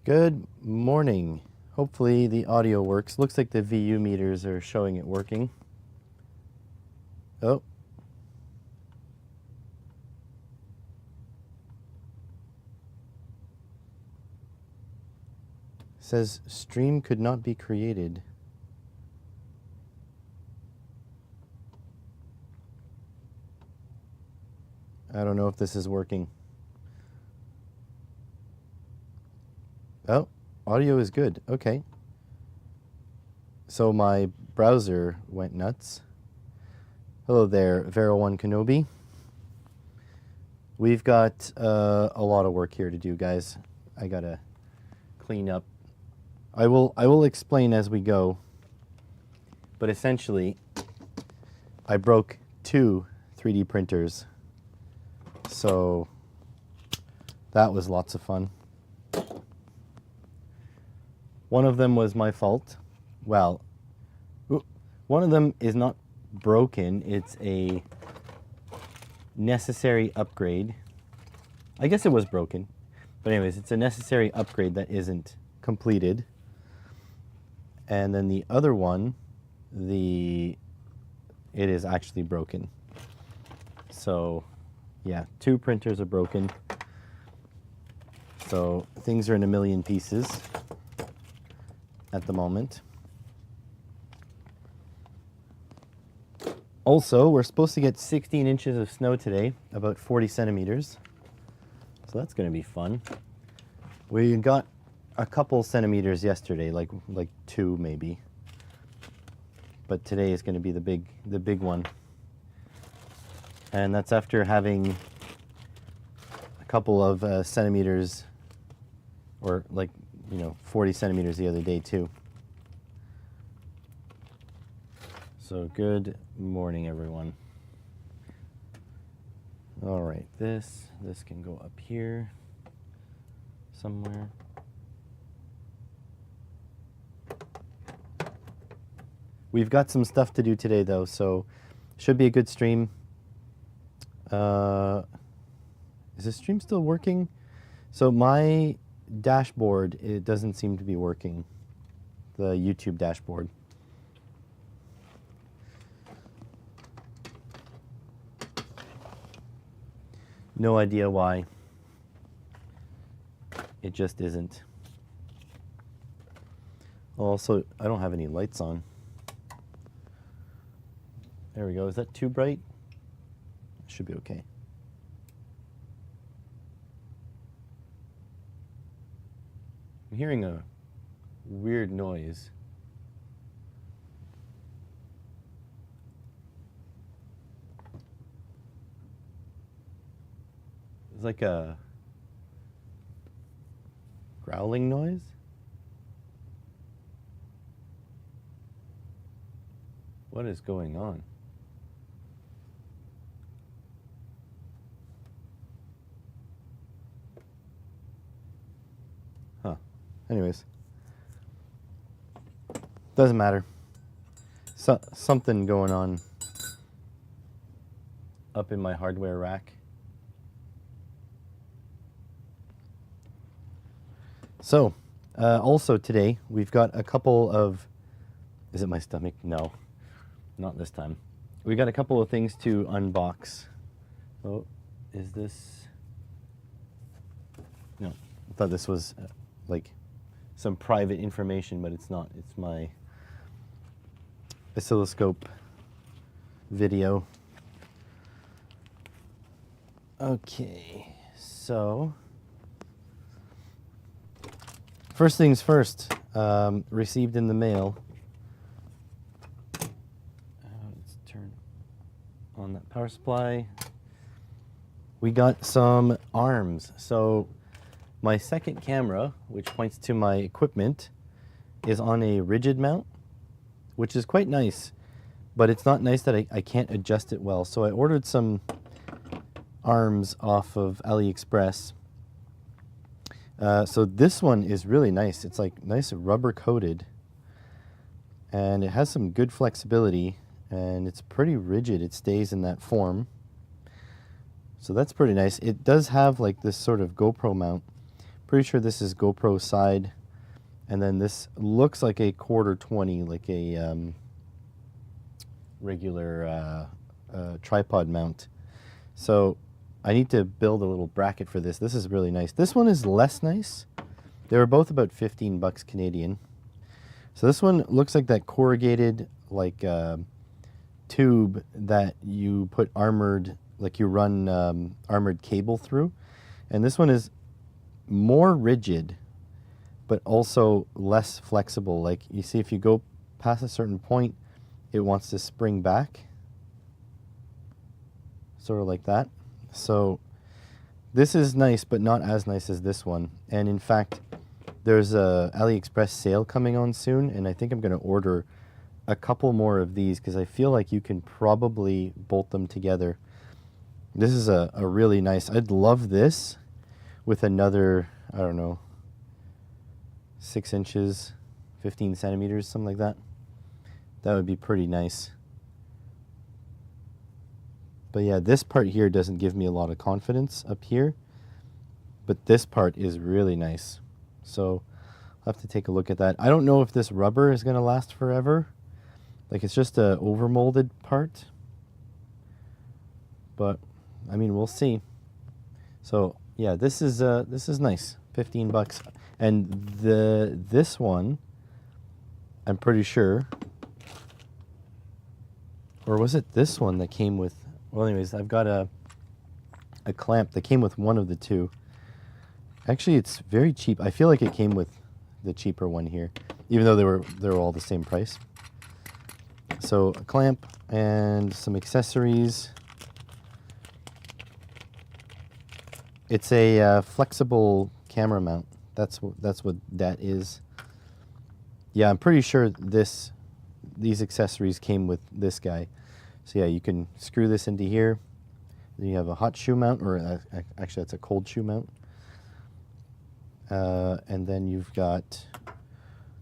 Good morning. Hopefully the audio works. Looks like the VU meters are showing it working. Oh. Says stream could not be created. I don't know if this is working. Oh, audio is good. Okay. So my browser went nuts. Hello there, Vero1 Kenobi. We've got a lot of work here to do, guys. I gotta clean up. I will explain as we go. But essentially, I broke 2 3D printers. So that was lots of fun. One of them was my fault. Well, one of them is not broken. It's a necessary upgrade. I guess it was broken. But anyways, it's a necessary upgrade that isn't completed. And then the other one, it is actually broken. So yeah, 2 printers are broken. So things are in a million pieces at the moment. Also, we're supposed to get 16 inches of snow today, about 40 centimeters. So that's going to be fun. We got a couple centimeters yesterday, like 2 maybe. But today is going to be the big one. And that's after having a couple of centimeters, or 40 centimeters the other day too. So good morning, everyone. All right, this can go up here somewhere. We've got some stuff to do today though, so should be a good stream. Is the stream still working? So my dashboard, it doesn't seem to be working. The YouTube dashboard. No idea why. It just isn't. Also, I don't have any lights on. There we go. Is that too bright? Should be okay. I'm hearing a weird noise. It's like a growling noise. What is going on? Huh. Anyways. Doesn't matter. Something going on up in my hardware rack. So, also today, we've got a couple of... Is it my stomach? No, not this time. We got a couple of things to unbox. Oh, is this... No, I thought this was like some private information, but it's not. It's my oscilloscope video. Okay, so... First things first, received in the mail. Let's turn on that power supply. We got some arms. So my second camera, which points to my equipment, is on a rigid mount, which is quite nice, but it's not nice that I can't adjust it well. So I ordered some arms off of AliExpress. So this one is really nice. It's like nice rubber coated, and it has some good flexibility, and it's pretty rigid. It stays in that form. So that's pretty nice. It does have like this sort of GoPro mount, Pretty sure this is GoPro side. And then this looks like a quarter 20, like a regular tripod mount. So I need to build a little bracket for this. This is really nice. This one is less nice. They were both about 15 bucks Canadian. So this one looks like that corrugated like tube that you put armored, like you run armored cable through. And this one is more rigid, but also less flexible. Like you see, if you go past a certain point, it wants to spring back, sort of like that. So this is nice, but not as nice as this one. And in fact, there's a AliExpress sale coming on soon, and I think I'm going to order a couple more of these because I feel like you can probably bolt them together. This is a really nice, I'd love this with another, I don't know, 6 inches, 15 centimeters, something like that. That would be pretty nice. But yeah, this part here doesn't give me a lot of confidence up here, but this part is really nice. So I'll have to take a look at that. I don't know if this rubber is going to last forever. Like it's just a overmolded part. But I mean, we'll see. So yeah, this is nice. 15 bucks. And this one, I'm pretty sure, or was it this one that came with, well anyways, I've got a clamp that came with one of the two. Actually, it's very cheap. I feel like it came with the cheaper one here, even though they were all the same price. So a clamp and some accessories. It's a flexible camera mount. That's what that is. Yeah, I'm pretty sure these accessories came with this guy. So yeah, you can screw this into here. Then you have a hot shoe mount, or actually that's a cold shoe mount. And then you've got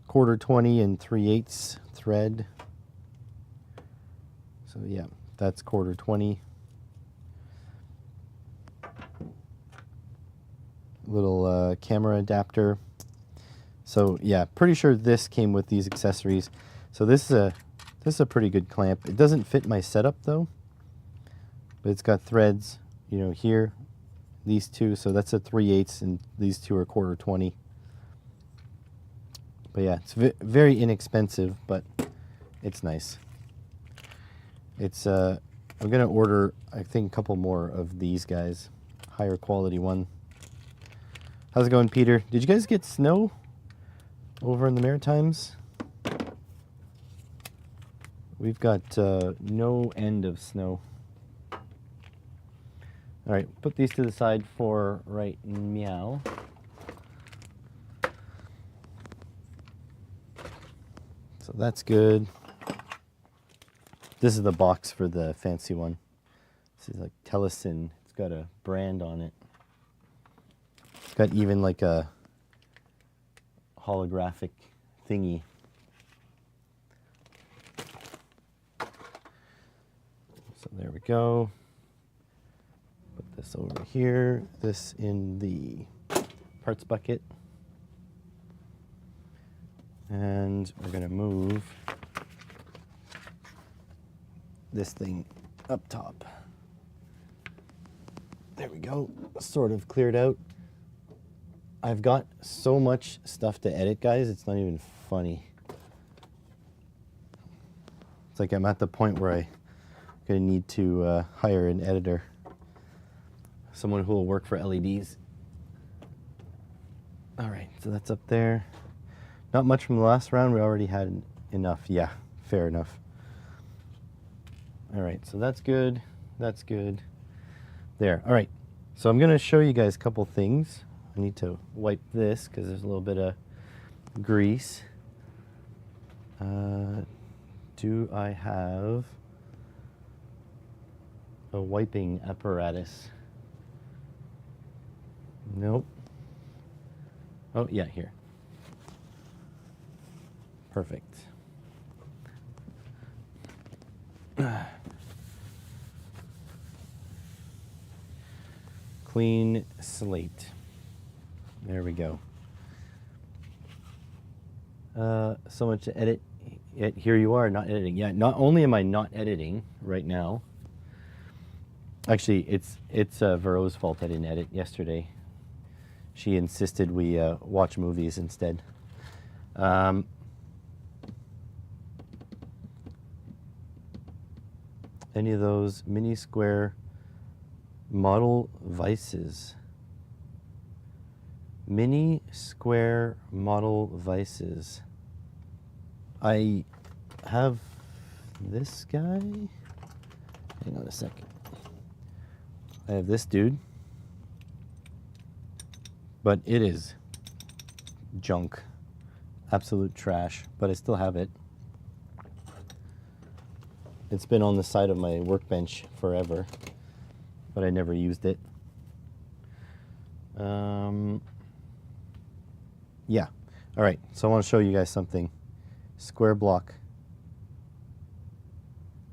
quarter 20 and 3/8 thread. So yeah, that's quarter 20. Little camera adapter. So yeah, pretty sure this came with these accessories. So this is a pretty good clamp. It doesn't fit my setup though, but it's got threads, you know, here, these two. So that's a 3/8, and these two are quarter 20. But yeah, it's very inexpensive, but it's nice. It's I'm gonna order, I think, a couple more of these guys, higher quality one. How's it going, Peter? Did you guys get snow over in the Maritimes? We've got no end of snow. All right, put these to the side for right meow. So that's good. This is the box for the fancy one. This is like Telesin. It's got a brand on it. It's got even like a holographic thingy. So there we go. Put this over here. This in the parts bucket. And we're going to move this thing up top. There we go. Sort of cleared out. I've got so much stuff to edit, guys, it's not even funny. It's like I'm at the point where I'm going to need to hire an editor. Someone who will work for LEDs. All right, so that's up there. Not much from the last round. We already had enough. Yeah, fair enough. All right, so that's good. That's good. There. All right, so I'm going to show you guys a couple things. I need to wipe this because there's a little bit of grease. Do I have a wiping apparatus? Nope. Oh, yeah, here. Perfect. Clean slate. There we go. So much to edit. Yet here you are, not editing. Yeah, not only am I not editing right now. Actually, it's Vero's fault I didn't edit yesterday. She insisted we watch movies instead. Any of those mini square model vices? Mini square model vices. I have this guy. Hang on a second. I have this dude. But it is junk. Absolute trash. But I still have it. It's been on the side of my workbench forever. But I never used it. Yeah. All right. So I want to show you guys something. Square block.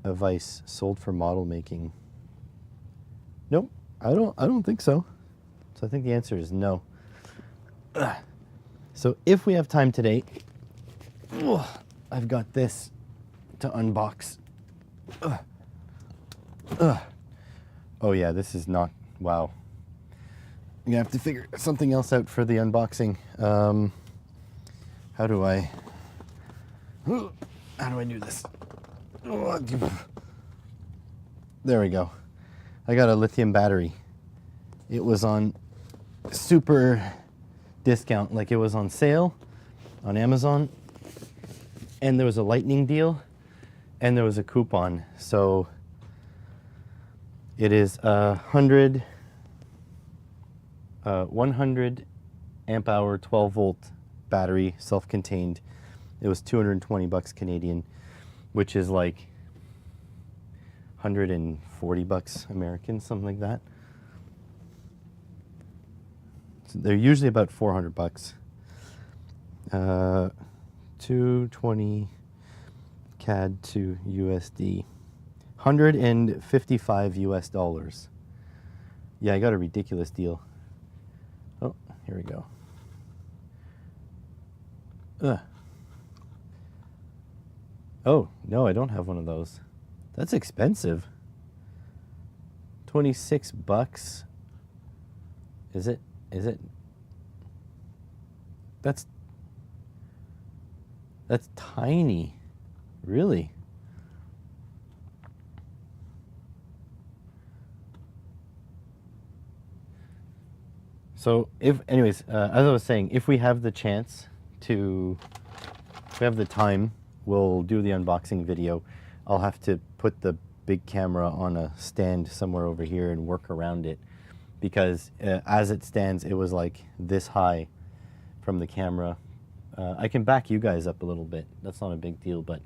A vice sold for model making. Nope. I don't think so. So I think the answer is no. Ugh. So if we have time today, I've got this to unbox. Ugh. Ugh. Oh yeah, this is not, wow. I'm gonna have to figure something else out for the unboxing. How do I do this? There we go. I got a lithium battery. It was on super discount, like it was on sale on Amazon, and there was a lightning deal, and there was a coupon. So it is 100 amp hour 12 volt battery, self-contained. It was 220 bucks Canadian, which is like 140 bucks American, something like that. So they're usually about 400 bucks. 220 CAD to USD. 155 US dollars. Yeah, I got a ridiculous deal. Oh, here we go. Oh, no, I don't have one of those. That's expensive. 26 bucks. Is it? That's tiny. Really? So anyways, as I was saying, if we have the chance to, if we have the time, we'll do the unboxing video. I'll have to put the big camera on a stand somewhere over here and work around it, because as it stands, it was like this high from the camera. I can back you guys up a little bit. That's not a big deal, but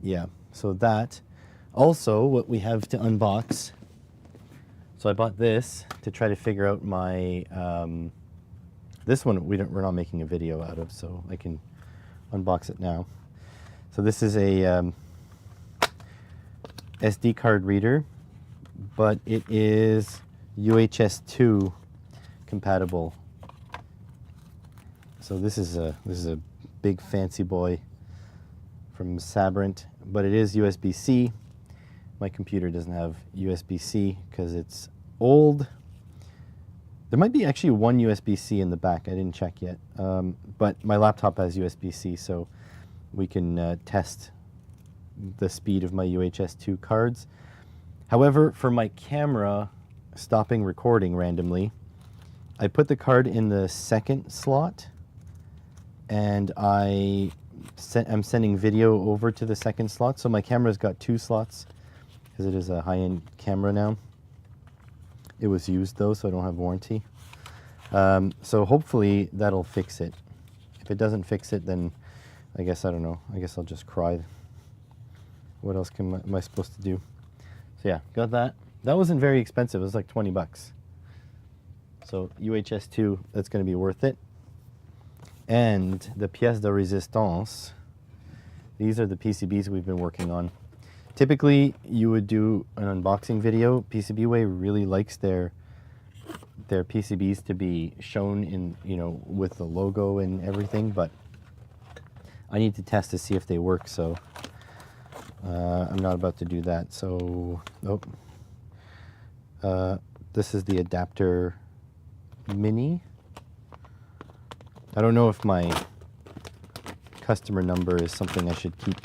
yeah. So that. Also, what we have to unbox. So I bought this to try to figure out my, this one we're not making a video out of, so I can unbox it now. So this is a SD card reader, but it is UHS 2 compatible. So this is a big fancy boy from Sabrent, but it is USB-C. My computer doesn't have USB-C because it's old. There might be actually one USB-C in the back. I didn't check yet. But my laptop has USB-C, so we can test the speed of my UHS 2 cards. However, for my camera stopping recording randomly, I put the card in the second slot, and I'm sending video over to the second slot. So my camera's got 2 slots, because it is a high-end camera now. It was used though, so I don't have warranty. So hopefully that'll fix it. If it doesn't fix it, then I guess, I don't know, I guess I'll just cry. What else am I supposed to do? So yeah, got that. That wasn't very expensive, it was like 20 bucks. So UHS 2, that's gonna be worth it. And the pièces de résistance, these are the PCBs we've been working on. Typically, you would do an unboxing video. PCBWay really likes their their PCBs to be shown in, with the logo and everything, but I need to test to see if they work, so I'm not about to do that. So, this is the adapter mini. I don't know if my customer number is something I should keep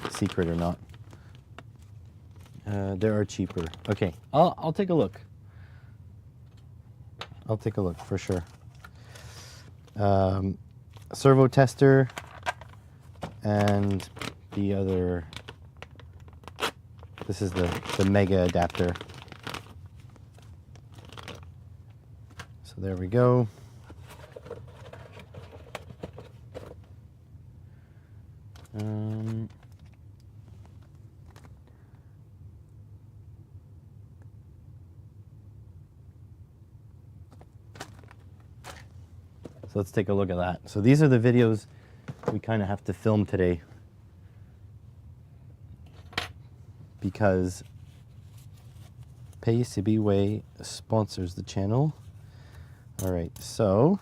secret or not. There are cheaper. Okay, I'll take a look. I'll take a look for sure. Servo tester and the other. This is the mega adapter. So there we go. So let's take a look at that. So these are the videos we kind of have to film today because PCBWay sponsors the channel. All right, so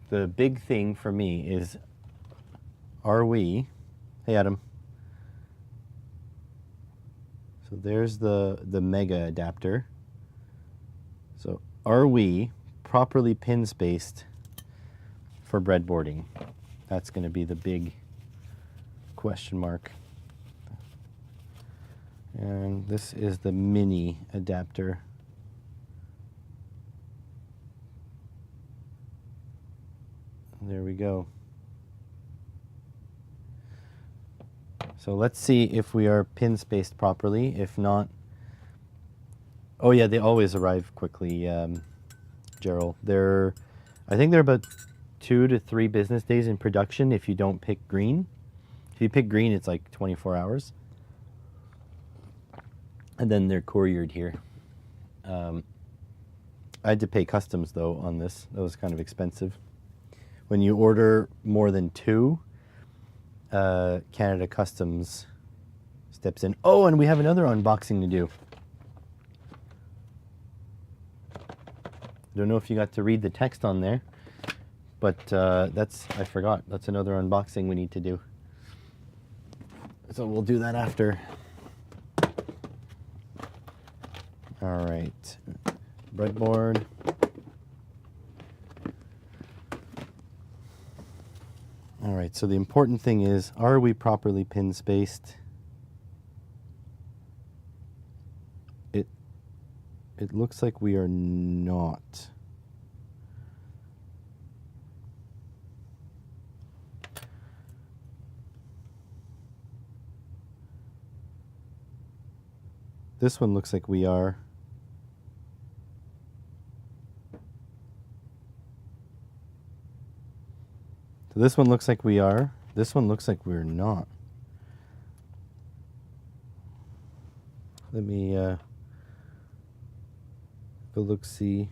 the big thing for me is, hey Adam. So there's the mega adapter. So are we properly pin spaced for breadboarding? That's going to be the big question mark. And this is the mini adapter. There we go. So let's see if we are pin spaced properly. If not, oh yeah, they always arrive quickly, Gerald. I think they're about 2 to 3 business days in production if you don't pick green. If you pick green, it's like 24 hours. And then they're couriered here. I had to pay customs though on this. That was kind of expensive. When you order more than 2, Canada Customs steps in. Oh, and we have another unboxing to do. Don't know if you got to read the text on there, but I forgot. That's another unboxing we need to do. So we'll do that after. All right, breadboard. All right, so the important thing is, are we properly pin spaced? It looks like we are not. This one looks like we are. So this one looks like we are. This one looks like we're not. Let me go look, see.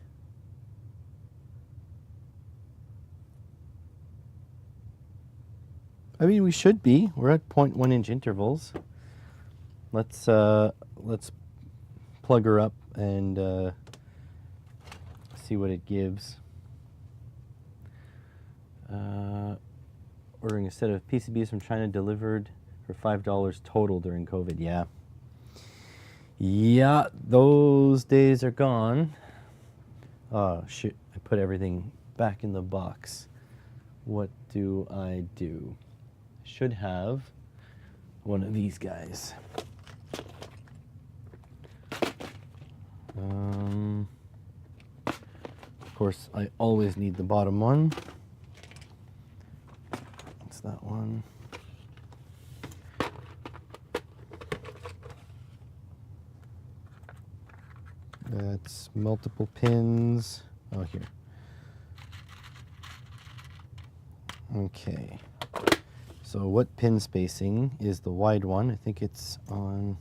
I mean, we should be. We're at 0.1 inch intervals. Let's plug her up and see what it gives. Ordering a set of PCBs from China delivered for $5 total during COVID. Yeah. Yeah, those days are gone. Oh, shit. I put everything back in the box. What do I do? Should have one of these guys. Of course, I always need the bottom one. That's that one. That's multiple pins. Oh, here. Okay. So what pin spacing is the wide one? I think it's on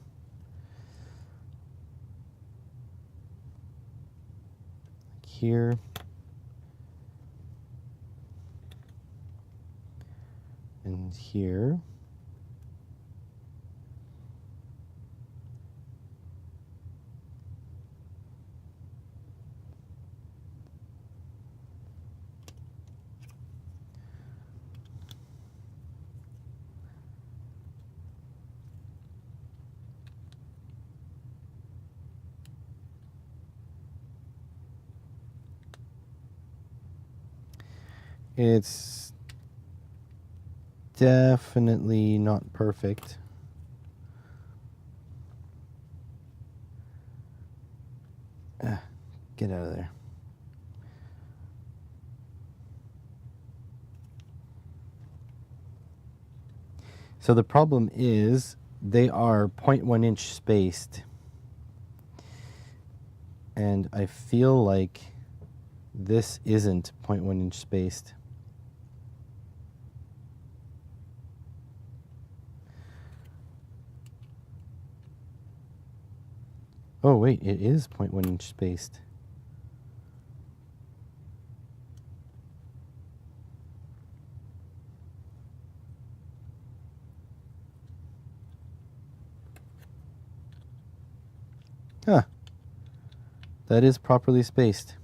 here. And here. It's definitely not perfect. Get out of there. So the problem is they are 0.1 inch spaced. And I feel like this isn't 0.1 inch spaced. Oh wait, it is 0.1 inch spaced. Huh. That is properly spaced.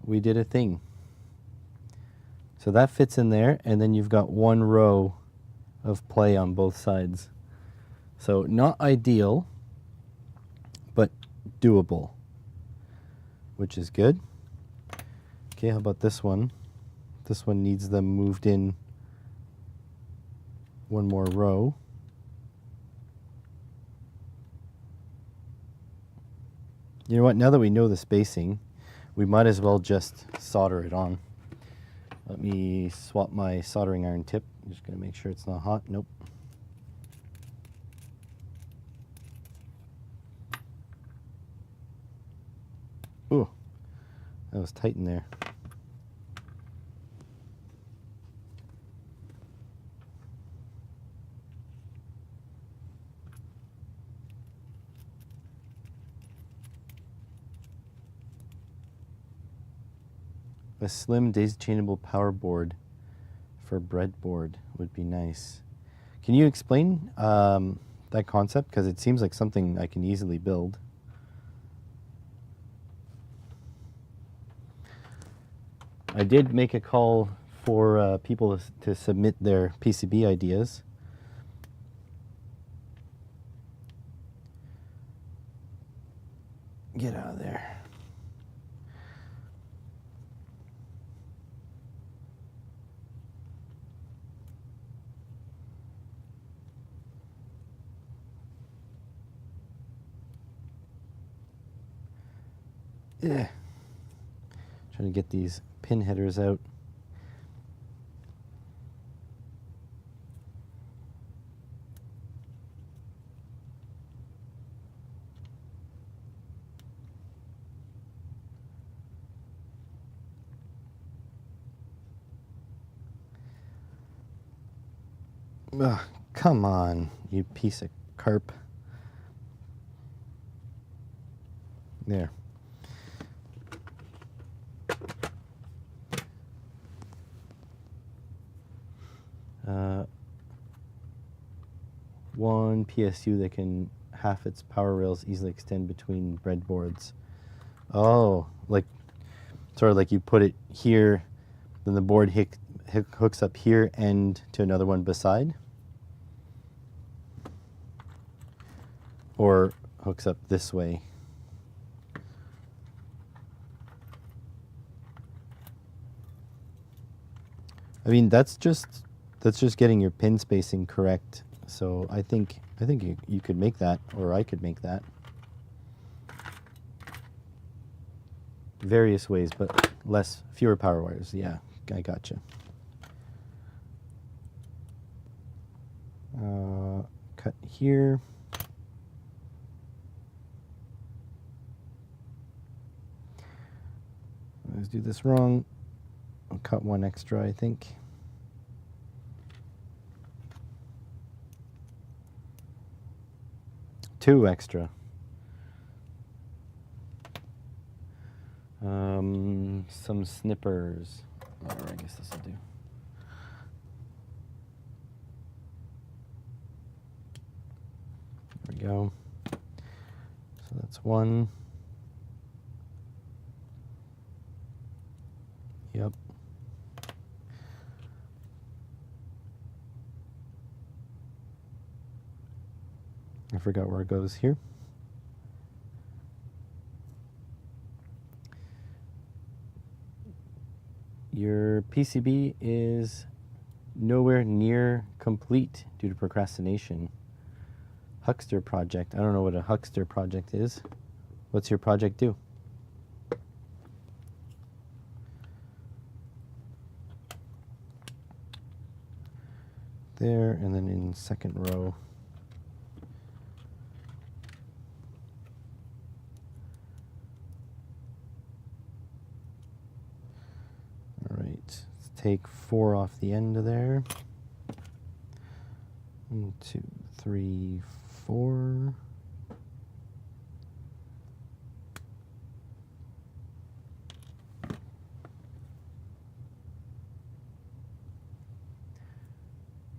We did a thing. So that fits in there, and then you've got one row of play on both sides. So not ideal, but doable, which is good. Okay, how about this one? This one needs them moved in one more row. You know what, now that we know the spacing, we might as well just solder it on. Let me swap my soldering iron tip. I'm just going to make sure it's not hot. Nope. Ooh, that was tight in there. A slim daisy-chainable power board for breadboard would be nice. Can you explain that concept? Because it seems like something I can easily build. I did make a call for people to submit their PCB ideas. Get out of there. Yeah. Trying to get these pin headers out. Ugh, come on, you piece of carp. There. One PSU that can half its power rails easily extend between breadboards. Oh, like sort of like you put it here, then the board hooks up here and to another one beside, or hooks up this way. I mean, that's just getting your pin spacing correct. So I think you could make that, or I could make that. Various ways, but fewer power wires. Yeah, I gotcha. Cut here. Let's do this wrong. I'll cut one extra, I think. Two extra. Some snippers. Or I guess this will do. There we go. So that's one. Yep. I forgot where it goes here. PCB is nowhere near complete due to procrastination. Huckster project. I don't know what a Huckster project is. What's your project do? There, and then in second row. All right, let's take 4 off the end of there. 1, 2, 3, 4.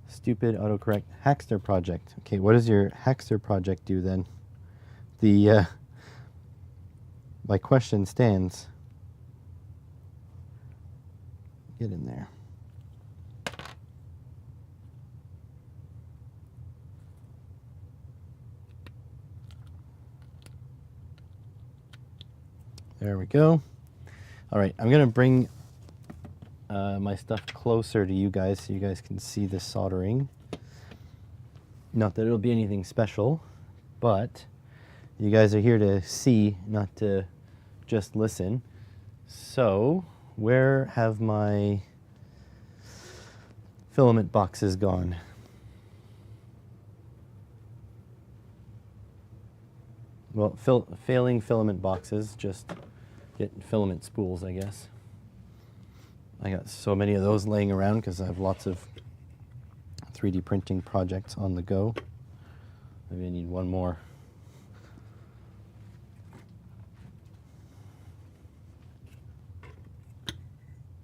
Stupid autocorrect. Hackster project. Okay, what does your Hackster project do then? The my question stands. Get in there. There we go. All right, I'm gonna bring my stuff closer to you guys so you guys can see the soldering. Not that it'll be anything special, but you guys are here to see, not to just listen. So, where have my filament boxes gone? Well, failing filament boxes, just get filament spools, I guess. I got so many of those laying around because I have lots of 3D printing projects on the go. Maybe I need one more.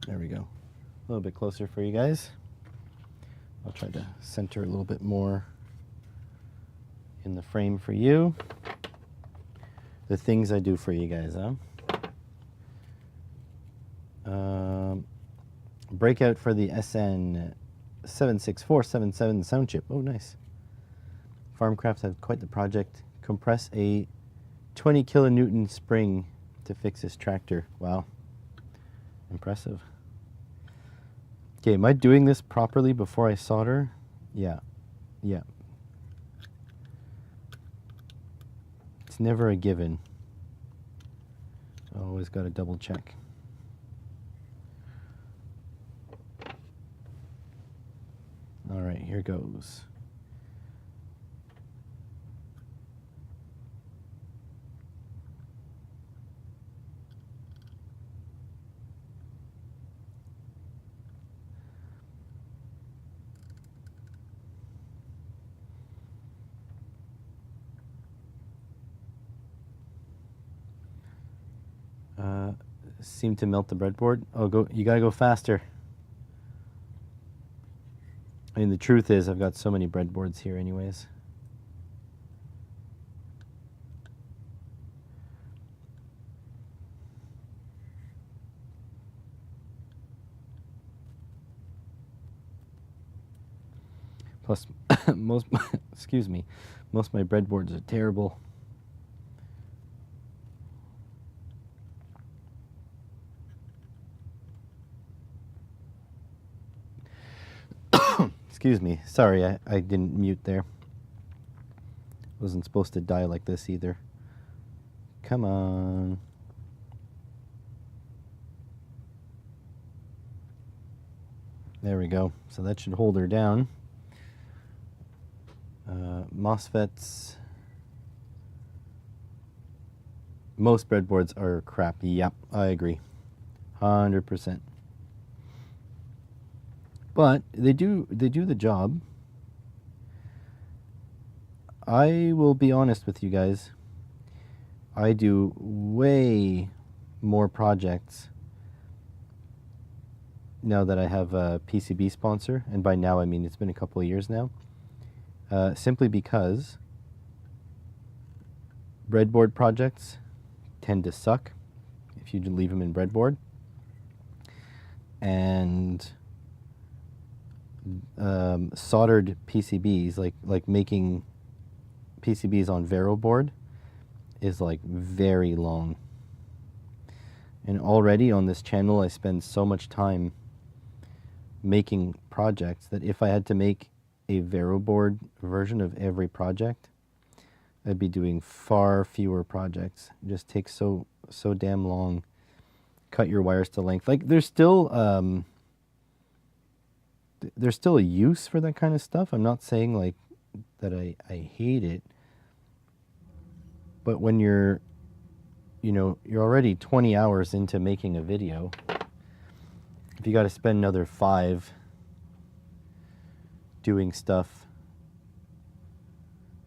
There we go. A little bit closer for you guys. I'll try to center a little bit more in the frame for you. The things I do for you guys, huh? Breakout for the SN76477 sound chip. Oh, nice. Farmcraft had quite the project. Compress a 20 kilonewton spring to fix his tractor. Wow. Impressive. Okay, am I doing this properly before I solder? Yeah. Yeah. It's never a given. Always got to double check. All right, here goes. Seem to melt the breadboard. Oh, go! You gotta go faster. I mean, the truth is, I've got so many breadboards here, anyways. Plus, most excuse me, most of my breadboards are terrible. Excuse me. Sorry, I didn't mute there. Wasn't supposed to die like this either. Come on. There we go. So that should hold her down. MOSFETs. Most breadboards are crap. Yep, I agree. 100%. But they do the job. I will be honest with you guys. I do way more projects now that I have a PCB sponsor, and by now I mean it's been a couple of years now. Simply because breadboard projects tend to suck if you leave them in breadboard, and soldered PCBs, like making PCBs on Vero board, is like very long. And already on this channel I spend so much time making projects that if I had to make a VeroBoard version of every project, I'd be doing far fewer projects. It just takes so damn long. Cut your wires to length. Like there's still a use for that kind of stuff. I'm not saying like that I hate it, but when you're already 20 hours into making a video, if you got to spend another 5 doing stuff,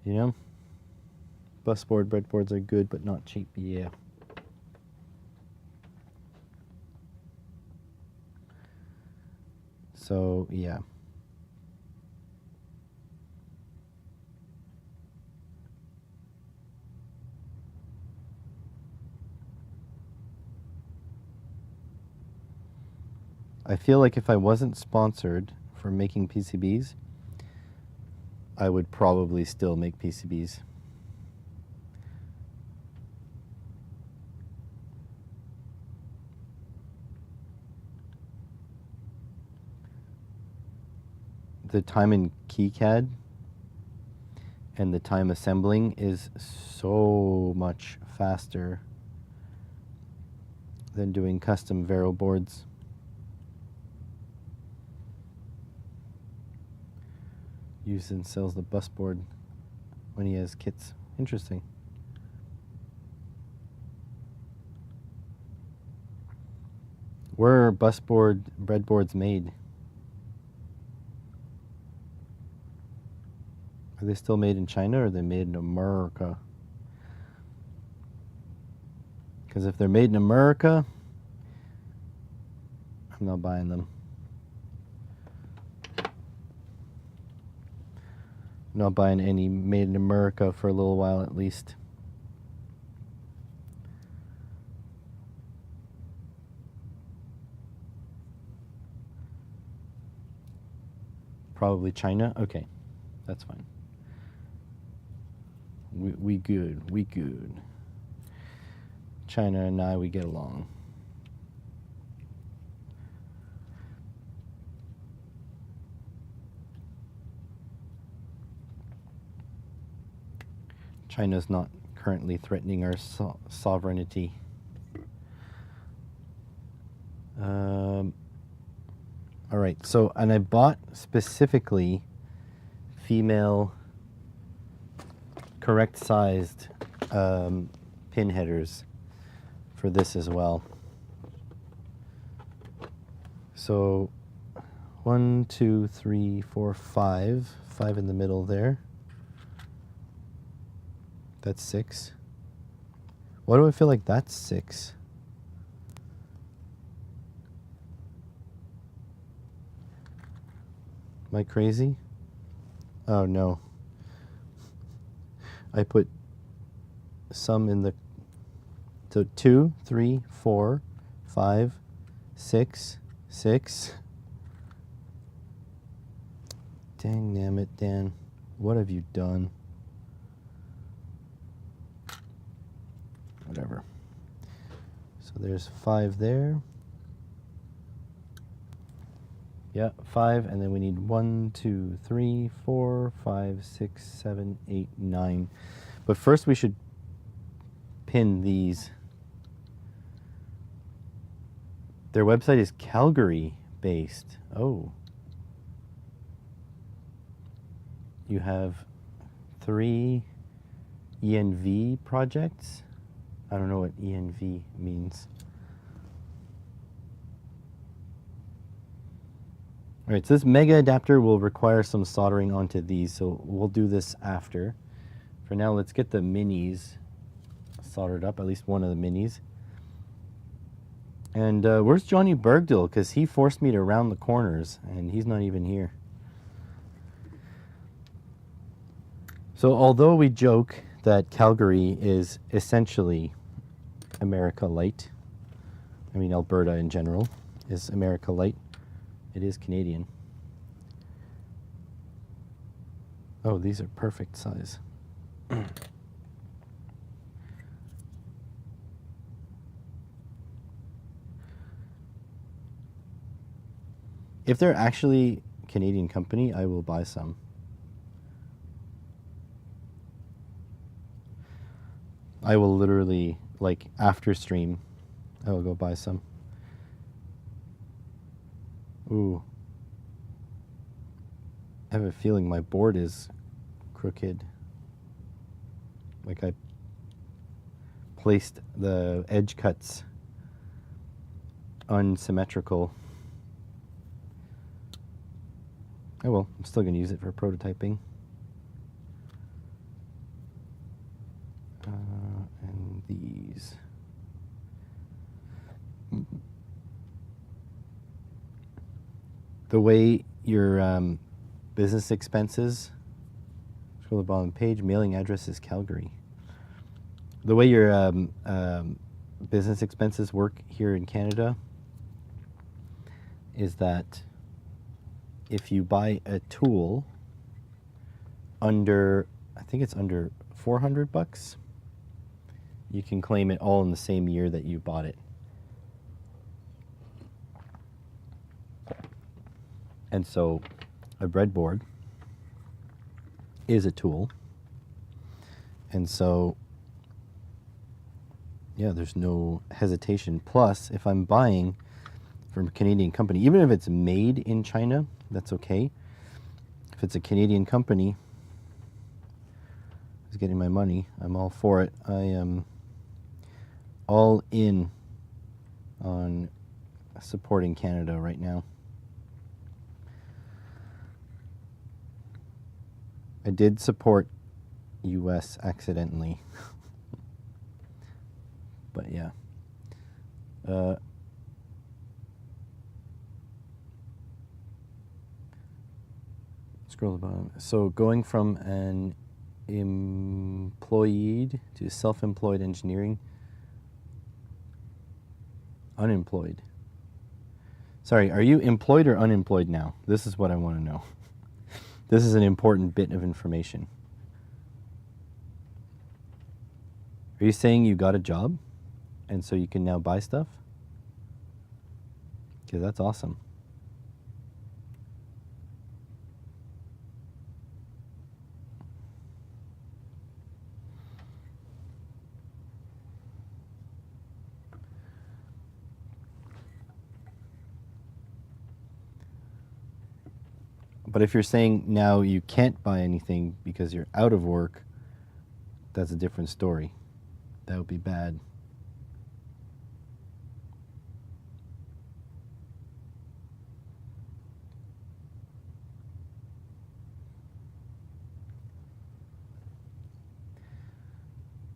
busboard, breadboards are good, but not cheap. Yeah. So, yeah. I feel like if I wasn't sponsored for making PCBs, I would probably still make PCBs. The time in KiCad and the time assembling is so much faster than doing custom Vero boards. Uses sells the bus board when he has kits. Interesting. Where are busboard breadboards made? Are they still made in China or are they made in America? Because if they're made in America, I'm not buying them. Not buying any made in America for a little while at least. Probably China? Okay, that's fine. We good, we good. China and I, we get along. China's not currently threatening our sovereignty. All right, so, and I bought specifically female correct sized pin headers for this as well. So 1, 2, 3, 4, 5. 5 in the middle there. That's 6. Why do I feel like that's 6? Am I crazy? Oh no. I put some in the... So 2, 3, 4, 5, 6, 6. Dang damn it, Dan. What have you done? Whatever. So there's 5 there. Yeah, 5, and then we need 1, 2, 3, 4, 5, 6, 7, 8, 9. But first we should pin these. Their website is Calgary based. Oh. You have 3 ENV projects. I don't know what ENV means. All right, so this mega adapter will require some soldering onto these, so we'll do this after. For now, let's get the minis soldered up, at least one of the minis. And where's Johnny Bergdill? Because he forced me to round the corners, and he's not even here. So although we joke that Calgary is essentially America Light, I mean Alberta in general is America Light, it is Canadian. Oh, these are perfect size. If they're actually Canadian company, I will buy some. I will literally, like, after stream, I will go buy some. Ooh. I have a feeling my board is crooked. Like I placed the edge cuts unsymmetrical. Oh well, I'm still going to use it for prototyping. And these. The way your business expenses, scroll to the bottom page, mailing address is Calgary. The way your business expenses work here in Canada is that if you buy a tool under, I think it's under $400, you can claim it all in the same year that you bought it. And so a breadboard is a tool. And so, yeah, there's no hesitation. Plus, if I'm buying from a Canadian company, even if it's made in China, that's okay. If it's a Canadian company who's getting my money, I'm all for it. I am all in on supporting Canada right now. I did support US accidentally. But yeah. Scroll to the bottom. So going from an employed to self-employed engineering. Unemployed. Sorry, are you employed or unemployed now? This is what I want to know. This is an important bit of information. Are you saying you got a job and so you can now buy stuff? Because that's awesome. But if you're saying now you can't buy anything because you're out of work, that's a different story. That would be bad.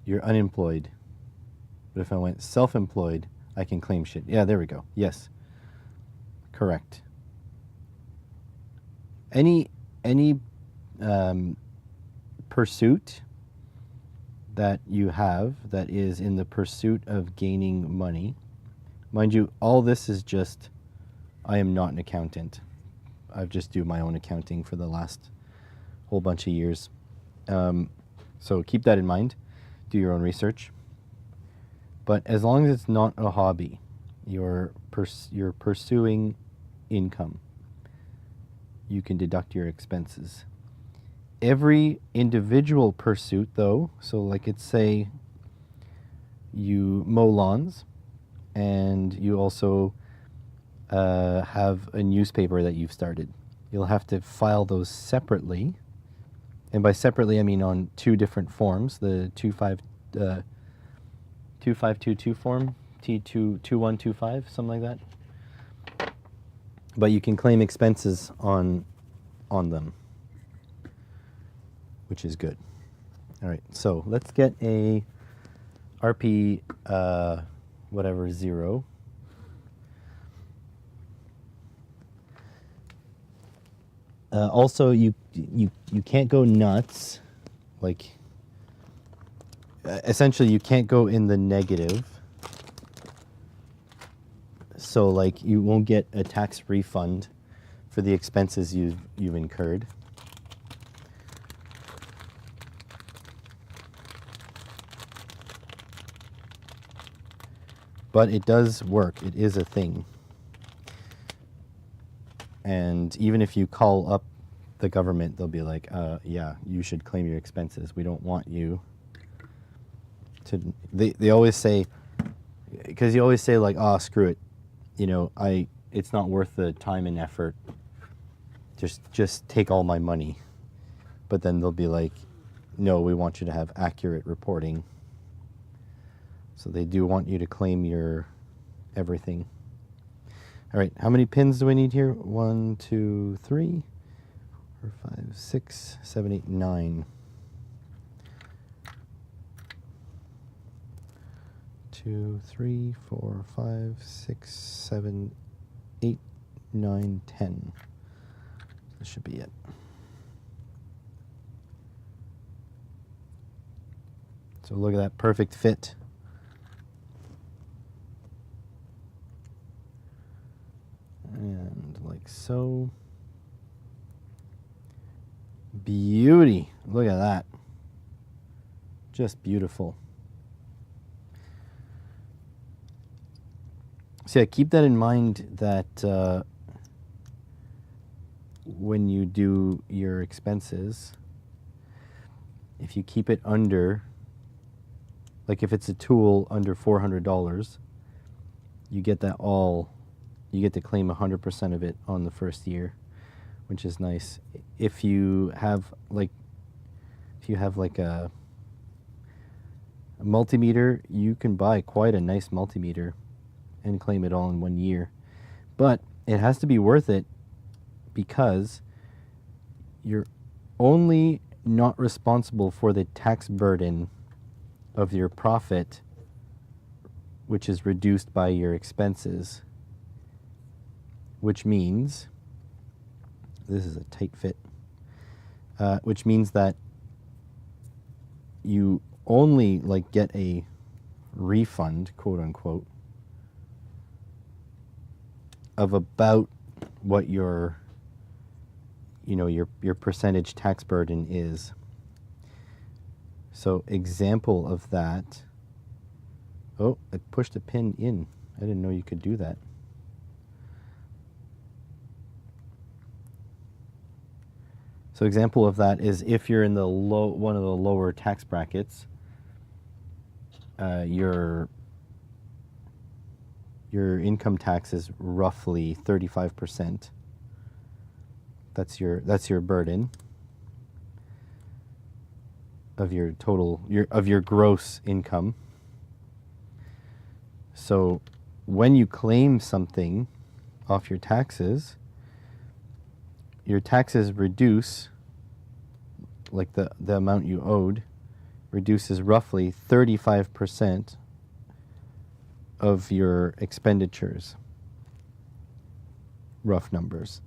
You're unemployed. But if I went self-employed, I can claim shit. Yeah, there we go. Yes. Correct. Any pursuit that you have that is in the pursuit of gaining money, mind you, all this is just, I am not an accountant. I just do my own accounting for the last whole bunch of years. So keep that in mind. Do your own research. But as long as it's not a hobby, you're pursuing income, you can deduct your expenses. Every individual pursuit, though, so like it's say you mow lawns and you also have a newspaper that you've started. You'll have to file those separately. And by separately, I mean on two different forms, the 2522 form, T22125, something like that. But you can claim expenses on them, which is good. All right, so let's get a RP whatever 0. Also, you can't go nuts, like essentially you can't go in the negative. So like you won't get a tax refund for the expenses you've incurred. But it does work. It is a thing. And even if you call up the government, they'll be like, yeah, you should claim your expenses. We don't want you to, they always say, because you always say like, oh, screw it. You know, it's not worth the time and effort. Just take all my money. But then they'll be like, no, we want you to have accurate reporting. So they do want you to claim your everything. All right, how many pins do I need here? 1, 2, 3, 4, 5, 6, 7, 8, 9. 2, 3, 4, 5, 6, 7, 8, 9, 10. This should be it. So look at that perfect fit. And like so. Beauty. Look at that. Just beautiful. So yeah, keep that in mind that when you do your expenses, if you keep it under, like if it's a tool under $400, you get that all, you get to claim 100% of it on the first year, which is nice. If you have like a multimeter, you can buy quite a nice multimeter and claim it all in 1 year. But it has to be worth it because you're only not responsible for the tax burden of your profit, which is reduced by your expenses, which means, this is a tight fit, which means that you only like get a refund, quote unquote, of about what your percentage tax burden is. So example of that, oh, I pushed a pin in. I didn't know you could do that. So example of that is if you're in the one of the lower tax brackets, your income tax is roughly 35%. That's your burden of your total of your gross income. So when you claim something off your taxes reduce, like the amount you owed reduces roughly 35% of your expenditures. Rough numbers.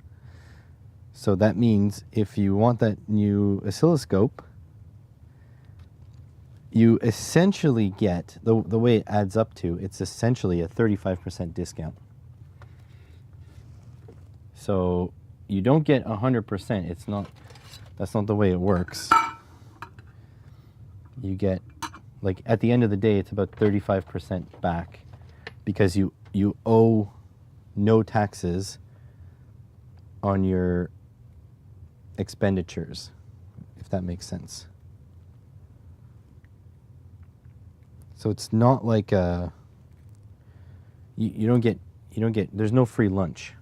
So that means if you want that new oscilloscope, you essentially get, the way it adds up to, it's essentially a 35% discount. So you don't get 100%. It's not, that's not the way it works. You get, like at the end of the day, it's about 35% back because you owe no taxes on your expenditures, if that makes sense. So it's not like you don't get, there's no free lunch.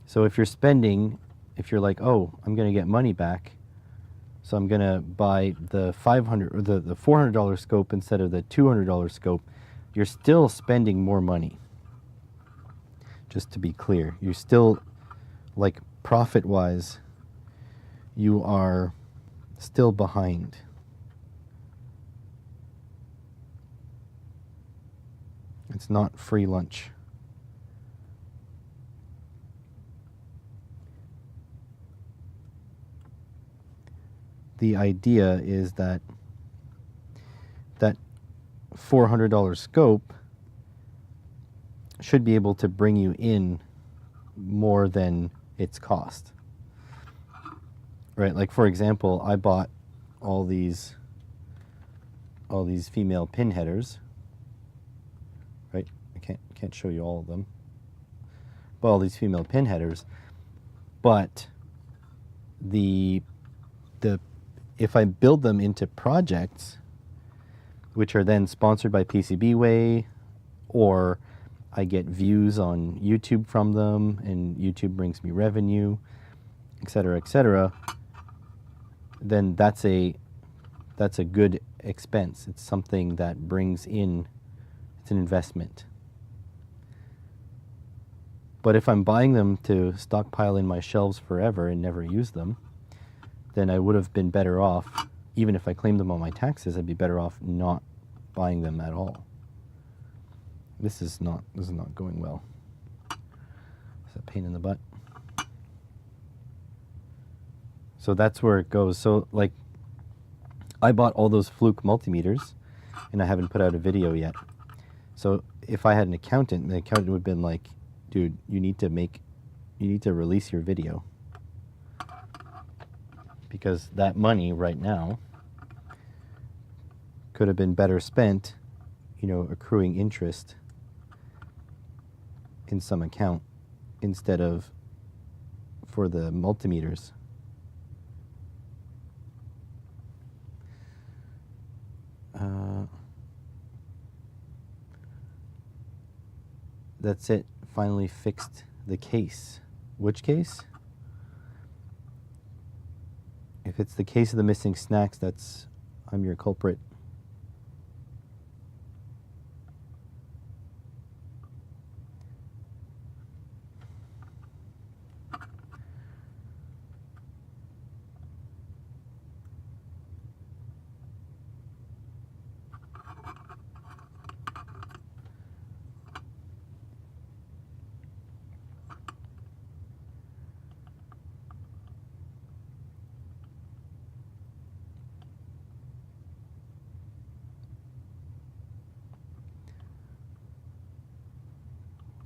So if you're spending, if you're like, oh, I'm going to get money back, so I'm going to buy the $500 or the $400 scope instead of the $200 scope, you're still spending more money. Just to be clear, you're still, like profit-wise, you are still behind. It's not free lunch. The idea is that that $400 scope should be able to bring you in more than its cost. Right? Like for example, I bought all these female pin headers. Right? I can't show you all of them. well, these female pin headers, but the if I build them into projects, which are then sponsored by PCBWay, or I get views on YouTube from them, and YouTube brings me revenue, etc., then that's a good expense. It's something that brings in, it's an investment. But if I'm buying them to stockpile in my shelves forever and never use them, then I would have been better off, even if I claimed them on my taxes, I'd be better off not buying them at all. This is not going well. It's a pain in the butt. So that's where it goes. So like, I bought all those Fluke multimeters, and I haven't put out a video yet. So if I had an accountant, the accountant would have been like, dude, you need to release your video. Because that money right now could have been better spent, you know, accruing interest in some account instead of for the multimeters. That's it. Finally fixed the case. Which case? If it's the case of the missing snacks, I'm your culprit.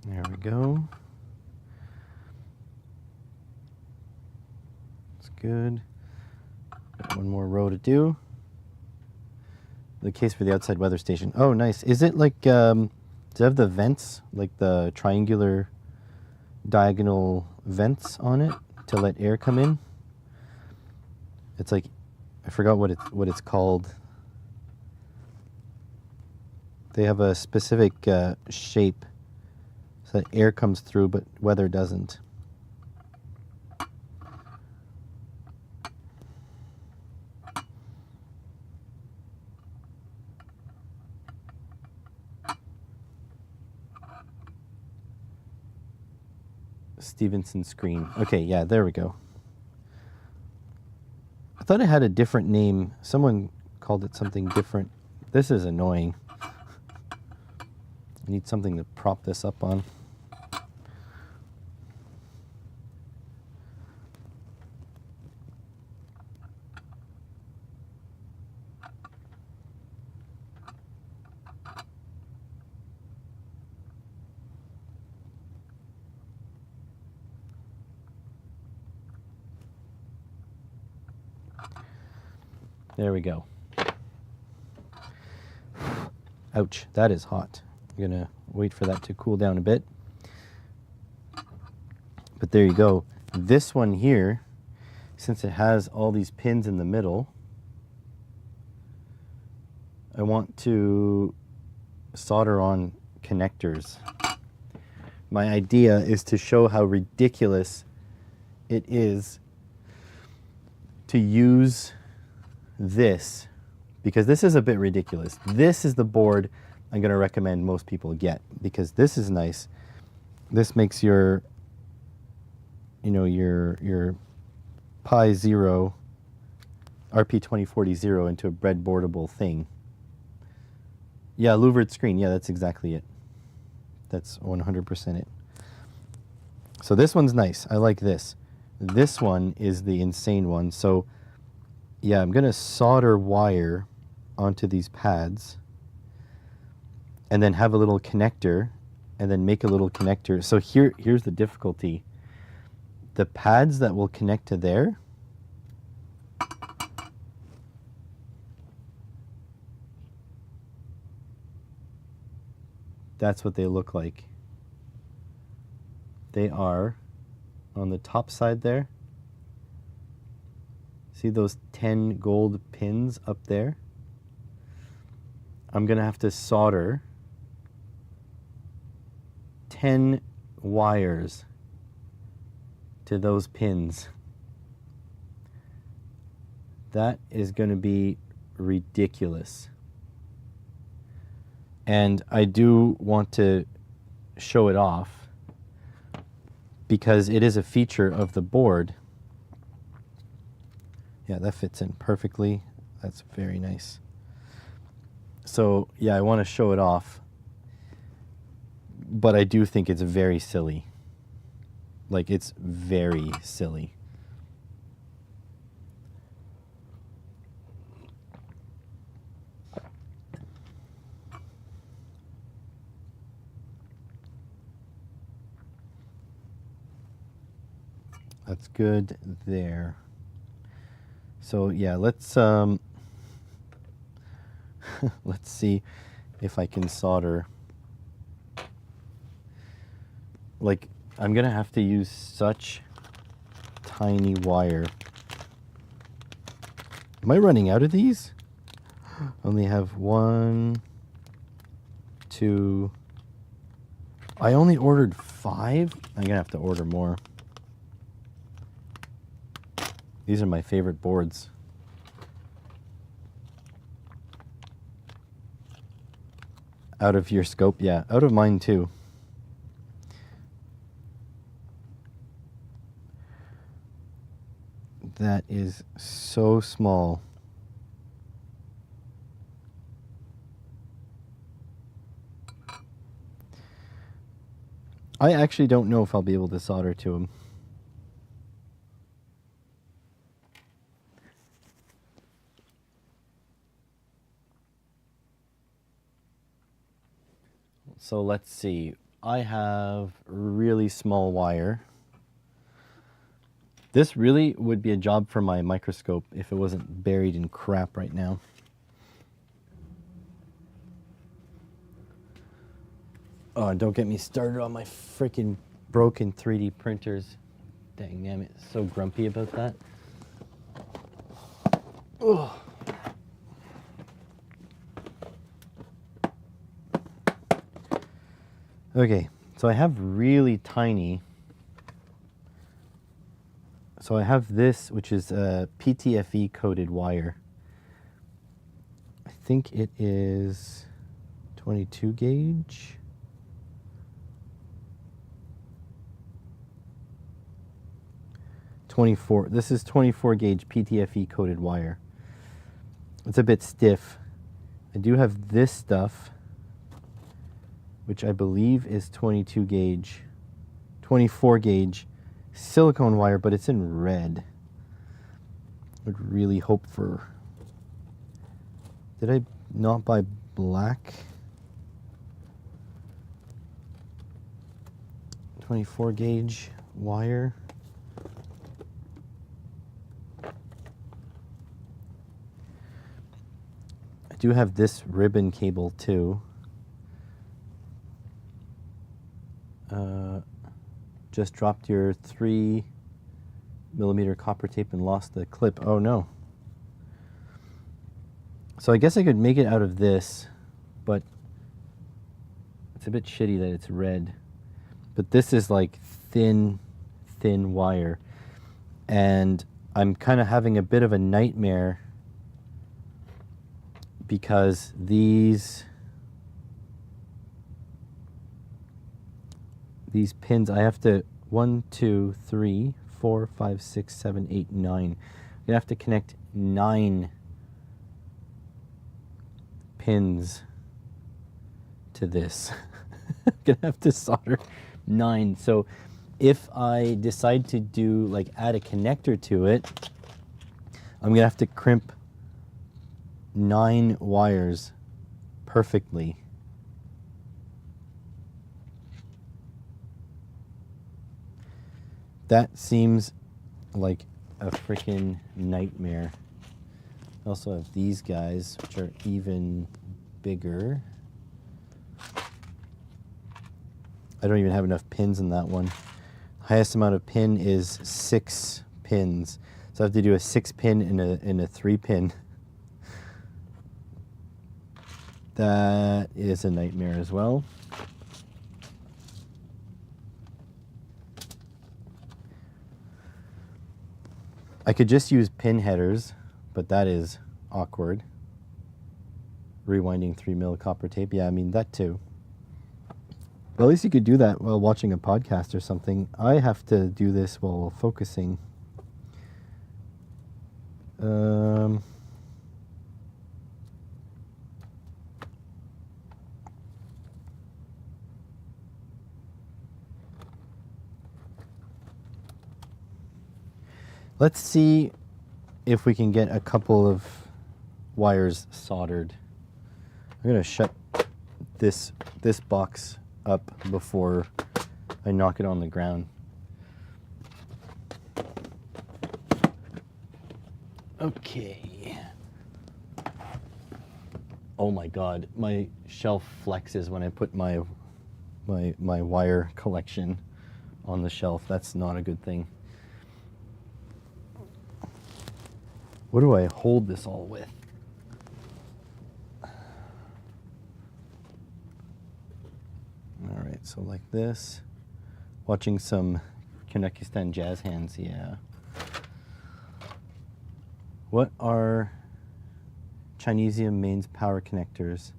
There we go. That's good. Got one more row to do. The case for the outside weather station. Oh, nice. Is it like, does it have the vents, like the triangular diagonal vents on it to let air come in? It's like, I forgot what it's called. They have a specific shape so that air comes through, but weather doesn't. Stevenson screen. Okay, yeah, there we go. I thought it had a different name. Someone called it something different. This is annoying. I need something to prop this up on. There we go. Ouch, that is hot. I'm gonna wait for that to cool down a bit. But there you go. This one here, since it has all these pins in the middle, I want to solder on connectors. My idea is to show how ridiculous it is to use this, because this is a bit ridiculous. This is the board I'm going to recommend most people get, because this is nice. This makes your, you know, your Pi Zero RP2040 into a breadboardable thing. Yeah, louvered screen. Yeah, that's exactly it. That's 100% it. So this one's nice. I like this. This one is the insane one. So yeah, I'm going to solder wire onto these pads and then have a little connector and then make a little connector. So here's the difficulty. The pads that will connect to there, that's what they look like. They are on the top side there. See those 10 gold pins up there? I'm gonna have to solder 10 wires to those pins. That is gonna be ridiculous. And I do want to show it off because it is a feature of the board. Yeah, that fits in perfectly. That's very nice. So yeah, I want to show it off, but I do think it's very silly. Like, it's very silly. That's good there. So yeah, let's let's see if I can solder. Like, I'm gonna have to use such tiny wire. Am I running out of these? Only have 1, 2. I only ordered 5. I'm gonna have to order more. These are my favorite boards. Out of your scope? Yeah, out of mine too. That is so small. I actually don't know if I'll be able to solder to them. So let's see. I have really small wire. This really would be a job for my microscope if it wasn't buried in crap right now. Oh, don't get me started on my freaking broken 3D printers. Dang damn it, so grumpy about that. Ugh. Okay, so I have really tiny. So I have this, which is a PTFE coated wire. I think it is 22 gauge. This is 24 gauge PTFE coated wire. It's a bit stiff. I do have this stuff, which I believe is 22 gauge, 24 gauge silicone wire, but it's in red. Would really hope for. Did I not buy black? 24 gauge wire. I do have this ribbon cable too. Just dropped your 3mm copper tape and lost the clip. Oh no. So I guess I could make it out of this, but it's a bit shitty that it's red. But this is like thin wire. And I'm kind of having a bit of a nightmare because these pins, I have to 1, 2, 3, 4, 5, 6, 7, 8, 9. I have to connect 9 pins to this. I'm gonna have to solder 9. So if I decide to do, like, add a connector to it, I'm gonna have to crimp 9 wires perfectly. That seems like a freaking nightmare. I also have these guys, which are even bigger. I don't even have enough pins in that one. highest amount of pin is 6 pins. So I have to do a 6-pin and a 3-pin. That is a nightmare as well. I could just use pin headers, but that is awkward. Rewinding 3mm copper tape. Yeah, I mean, that too. But at least you could do that while watching a podcast or something. I have to do this while focusing. Let's see if we can get a couple of wires soldered. I'm gonna shut this box up before I knock it on the ground. Okay. Oh my God, my shelf flexes when I put my wire collection on the shelf. That's not a good thing. What do I hold this all with? All right, so like this. Watching some Kanekistan jazz hands, yeah. What are Chinesium mains power connectors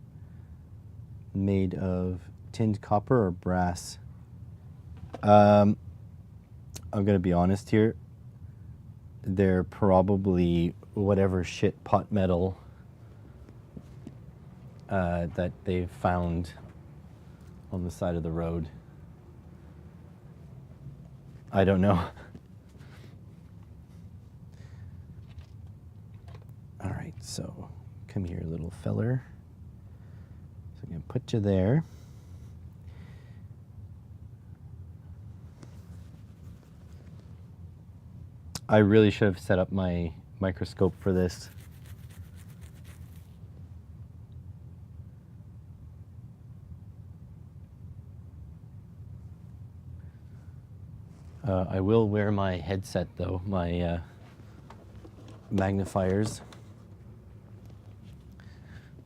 made of? Tinned copper or brass? I'm gonna be honest here. They're probably whatever shit pot metal that they've found on the side of the road. I don't know. All right, so come here, little feller. So I'm gonna put you there. I really should have set up my microscope for this. I will wear my headset though, my magnifiers.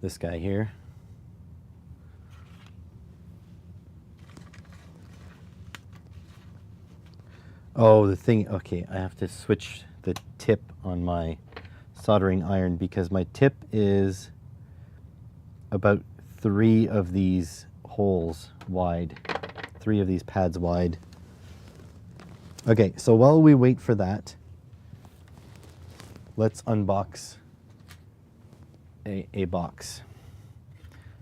This guy here. Oh, the thing, okay, I have to switch the tip on my soldering iron because my tip is about 3 of these holes wide, 3 of these pads wide. Okay, so while we wait for that, let's unbox a box.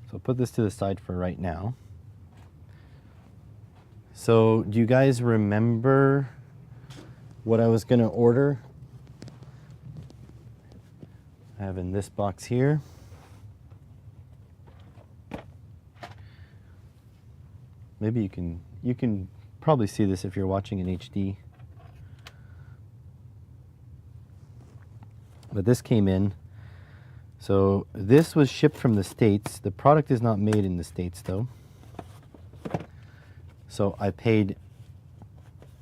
So I'll put this to the side for right now. So do you guys remember what I was gonna order? I have in this box here. Maybe you can probably see this if you're watching in HD. But this came in. So this was shipped from the States. The product is not made in the States though. So I paid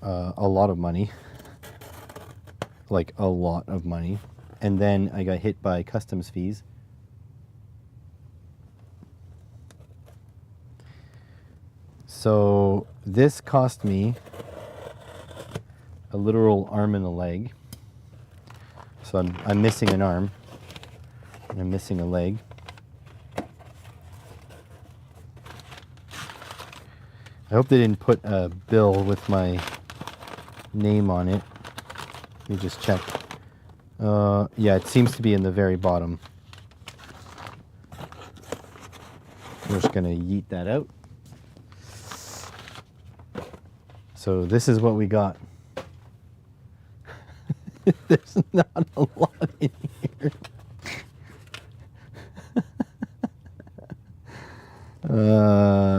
a lot of money, like a lot of money. And then I got hit by customs fees. So this cost me a literal arm and a leg. So I'm missing an arm and I'm missing a leg. I hope they didn't put a bill with my name on it. Let me just check. Yeah, it seems to be in the very bottom. We're just gonna yeet that out. So this is what we got. There's not a lot in here.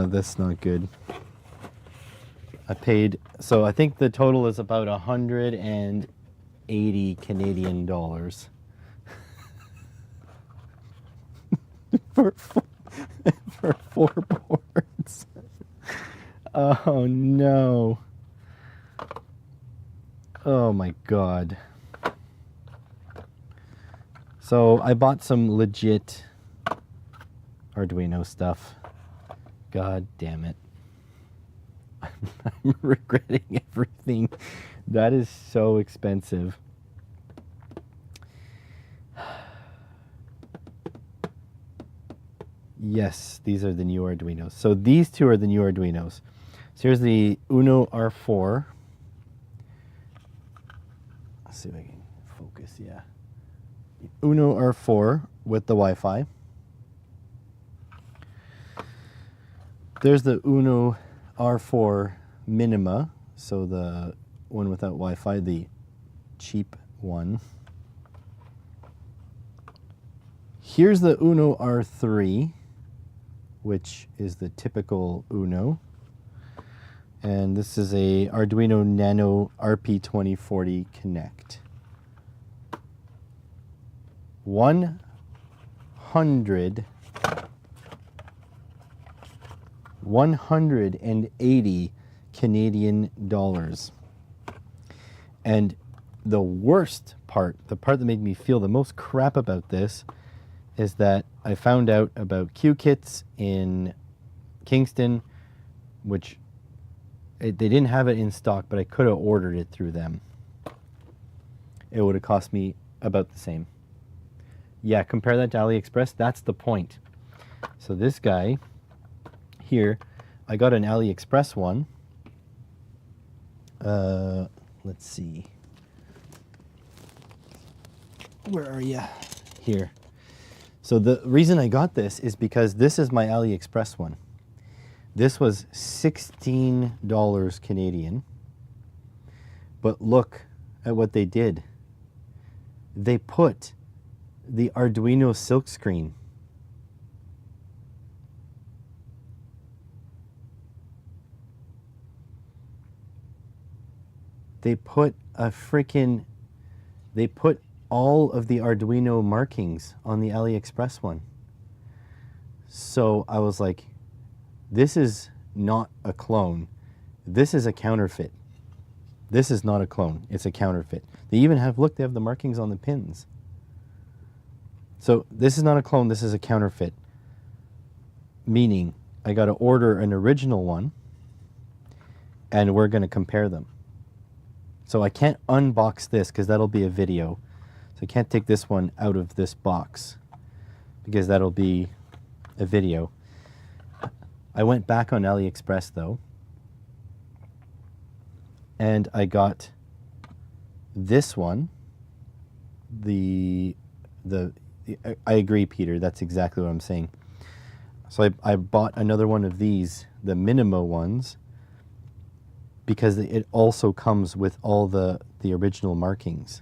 That's not good. I paid, so I think the total is about 180 Canadian dollars. for 4 boards. Oh no. Oh my God. So I bought some legit Arduino stuff. God damn it. I'm regretting everything. That is so expensive. Yes, these are the new Arduinos. So these two are the new Arduinos. So here's the Uno R4. Let's see if I can focus, yeah. Uno R4 with the Wi-Fi. There's the Uno R4 Minima, so the one without Wi-Fi, the cheap one. Here's the Uno R3, which is the typical Uno. And this is a Arduino Nano RP2040 Connect. 180 Canadian dollars. And the worst part, the part that made me feel the most crap about this, is that I found out about Q-Kits in Kingston, which they didn't have it in stock, but I could have ordered it through them. It would have cost me about the same. Yeah, compare that to AliExpress. That's the point. So this guy here, I got an AliExpress one. Let's see. Where are you? Here. So the reason I got this is because this is my AliExpress one. This was $16 Canadian. But look at what they did. They put the Arduino silkscreen. They put all of the Arduino markings on the AliExpress one. So I was like, this is not a clone. This is a counterfeit. This is not a clone. It's a counterfeit. They even have, look, they have the markings on the pins. So this is not a clone. This is a counterfeit. Meaning I got to order an original one and we're going to compare them. So I can't unbox this because that'll be a video. So I can't take this one out of this box because that'll be a video. I went back on AliExpress though, and I got this one. I agree, Peter. That's exactly what I'm saying. So I bought another one of these, the Minimo ones, because it also comes with all the original markings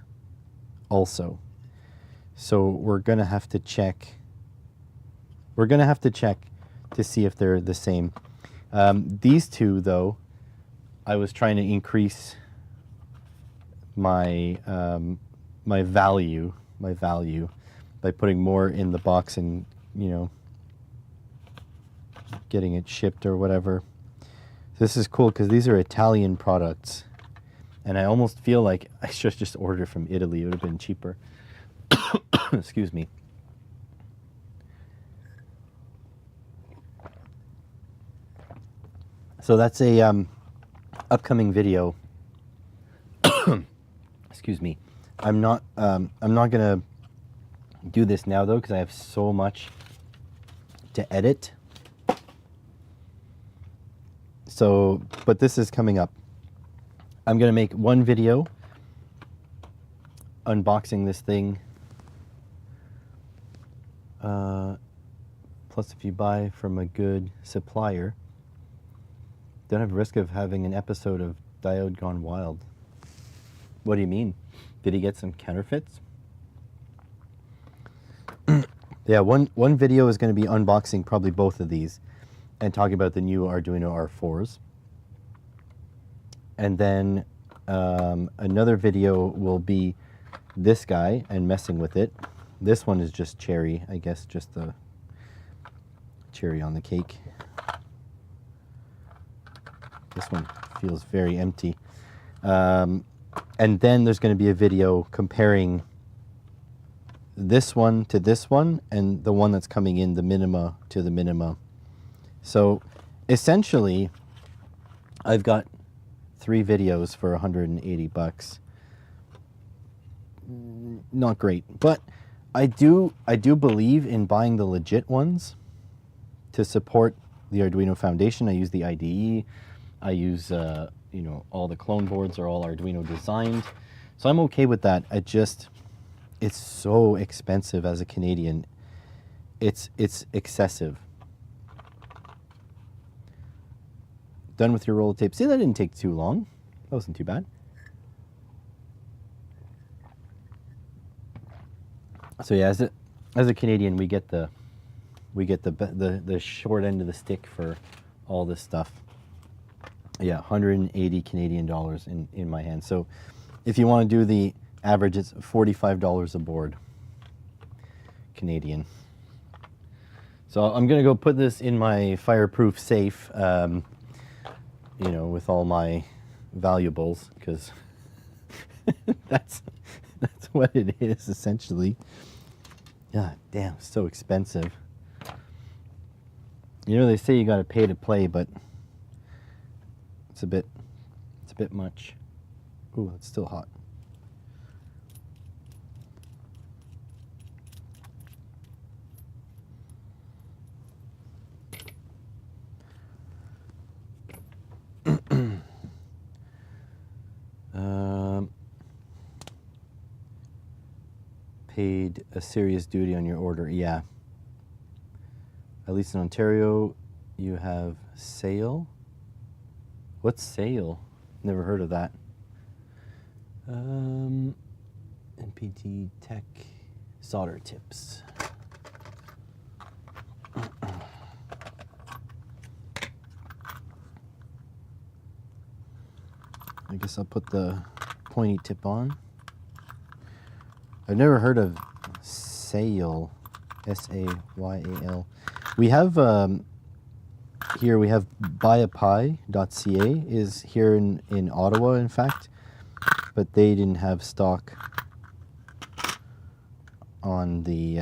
also. So we're going to have to check. We're going to have to check to see if they're the same. These two, though, I was trying to increase my my value by putting more in the box and, you know, getting it shipped or whatever. This is cool because these are Italian products, and I almost feel like I should just order from Italy. It would have been cheaper. Excuse me. So that's a upcoming video. Excuse me. I'm not gonna do this now though because I have so much to edit. So, but this is coming up. I'm gonna make one video unboxing this thing. Plus, if you buy from a good supplier, don't have risk of having an episode of Diode Gone Wild. What do you mean? Did he get some counterfeits? Yeah, one video is going to be unboxing probably both of these and talking about the new Arduino R4s. And then another video will be this guy and messing with it. This one is just cherry, I guess, just the cherry on the cake. This one feels very empty. And then there's going to be a video comparing this one to this one and the one that's coming in, the minima to the minima. So essentially, I've got 3 videos for 180 bucks. Not great, but I do believe in buying the legit ones to support the Arduino Foundation. I use the IDE. I use you know, all the clone boards are all Arduino designed, so I'm okay with that. It's so expensive as a Canadian. It's excessive. Done with your roll of tape. See, that didn't take too long. That wasn't too bad. So yeah, as a Canadian, we get the short end of the stick for all this stuff. Yeah, 180 Canadian dollars in my hand. So if you want to do the average, it's $45 a board Canadian. So I'm gonna go put this in my fireproof safe, you know, with all my valuables, because that's what it is essentially. God damn, so expensive. You know, they say you gotta pay to play, but it's a bit much. Ooh, it's still hot. Paid a serious duty on your order. Yeah. At least in Ontario, you have sale. What's sale? Never heard of that. NPT Tech solder tips. I guess I'll put the pointy tip on. I've never heard of Sayal, S-A-Y-A-L. We have here we have buyapie.ca is here in Ottawa, in fact, but they didn't have stock on the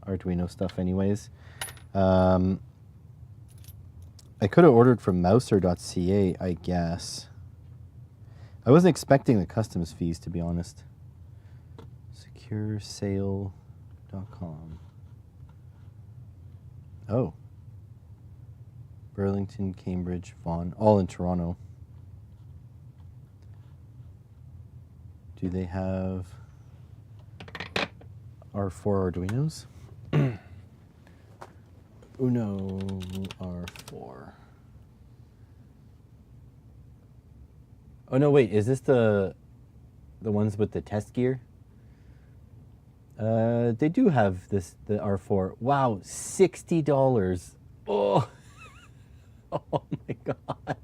Arduino stuff anyways. I could have ordered from mouser.ca, I guess. I wasn't expecting the customs fees, to be honest. SecureSale.com. Oh. Burlington, Cambridge, Vaughan, all in Toronto. Do they have R4 Arduinos? Uno R4. Oh no, wait, is this the ones with the test gear? They do have the R4. Wow, $60. Oh. Oh my god.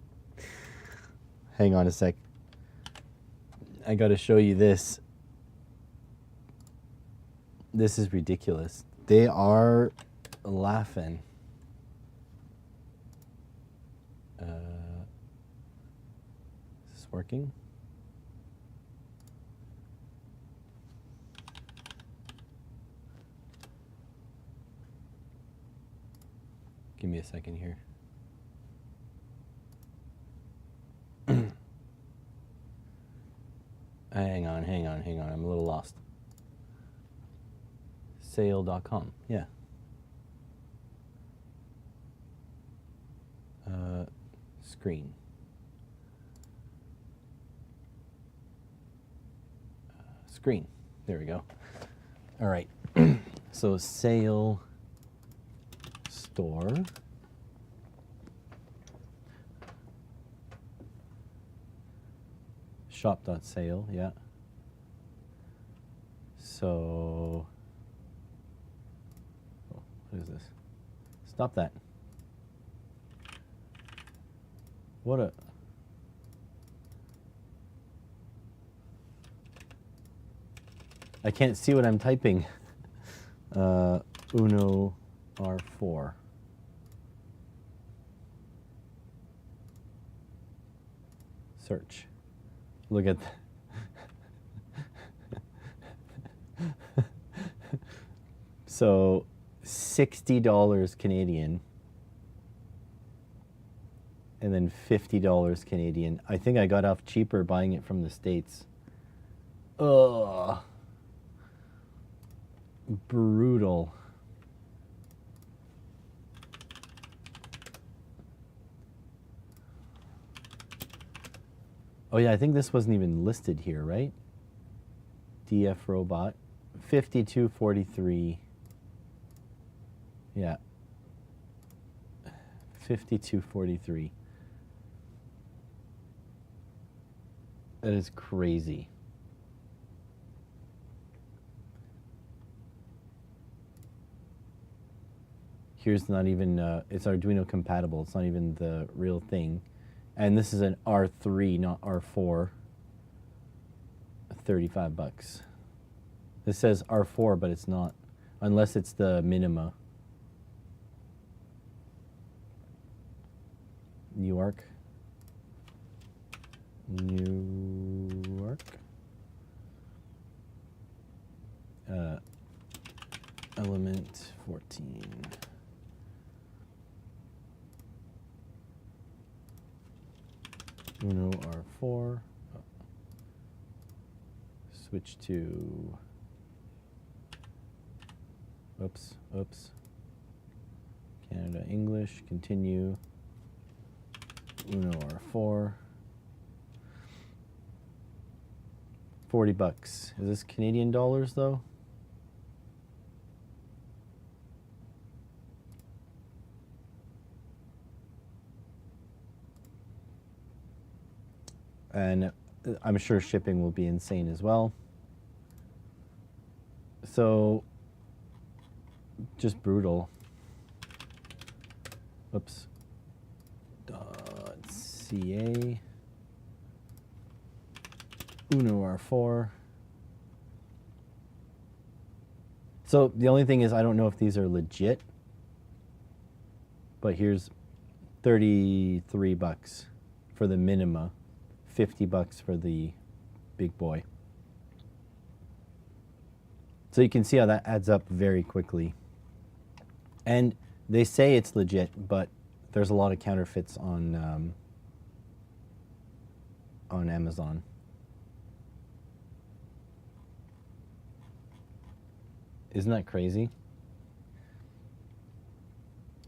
Hang on a sec. I gotta show you this. This is ridiculous. They are laughing. Is this working? Give me a second here. Hang on. I'm a little lost. Sale.com. Yeah. Screen. Screen. There we go. All right. So sale store. Shop.sale, yeah. So, oh, what is this? Stop that. What a... I can't see what I'm typing. Uno R4. Search. Look at so $60 Canadian and then $50 Canadian. I think I got off cheaper buying it from the States. Ugh. Brutal. Oh yeah, I think this wasn't even listed here, right? DF Robot. 5243. Yeah. 5243. That is crazy. Here's not even, it's Arduino compatible. It's not even the real thing. And this is an R3, not R4. 35 bucks. This says R4, but it's not, unless it's the Minima. Newark. Element 14. Uno R4. Switch to. Oops. Canada English. Continue. Uno R4. 40 bucks. Is this Canadian dollars though? And I'm sure shipping will be insane as well. So, just brutal. Oops. .ca. Uno R4. So the only thing is I don't know if these are legit, but here's 33 bucks for the Minima, 50 bucks for the big boy. So you can see how that adds up very quickly. And they say it's legit, but there's a lot of counterfeits on Amazon. Isn't that crazy?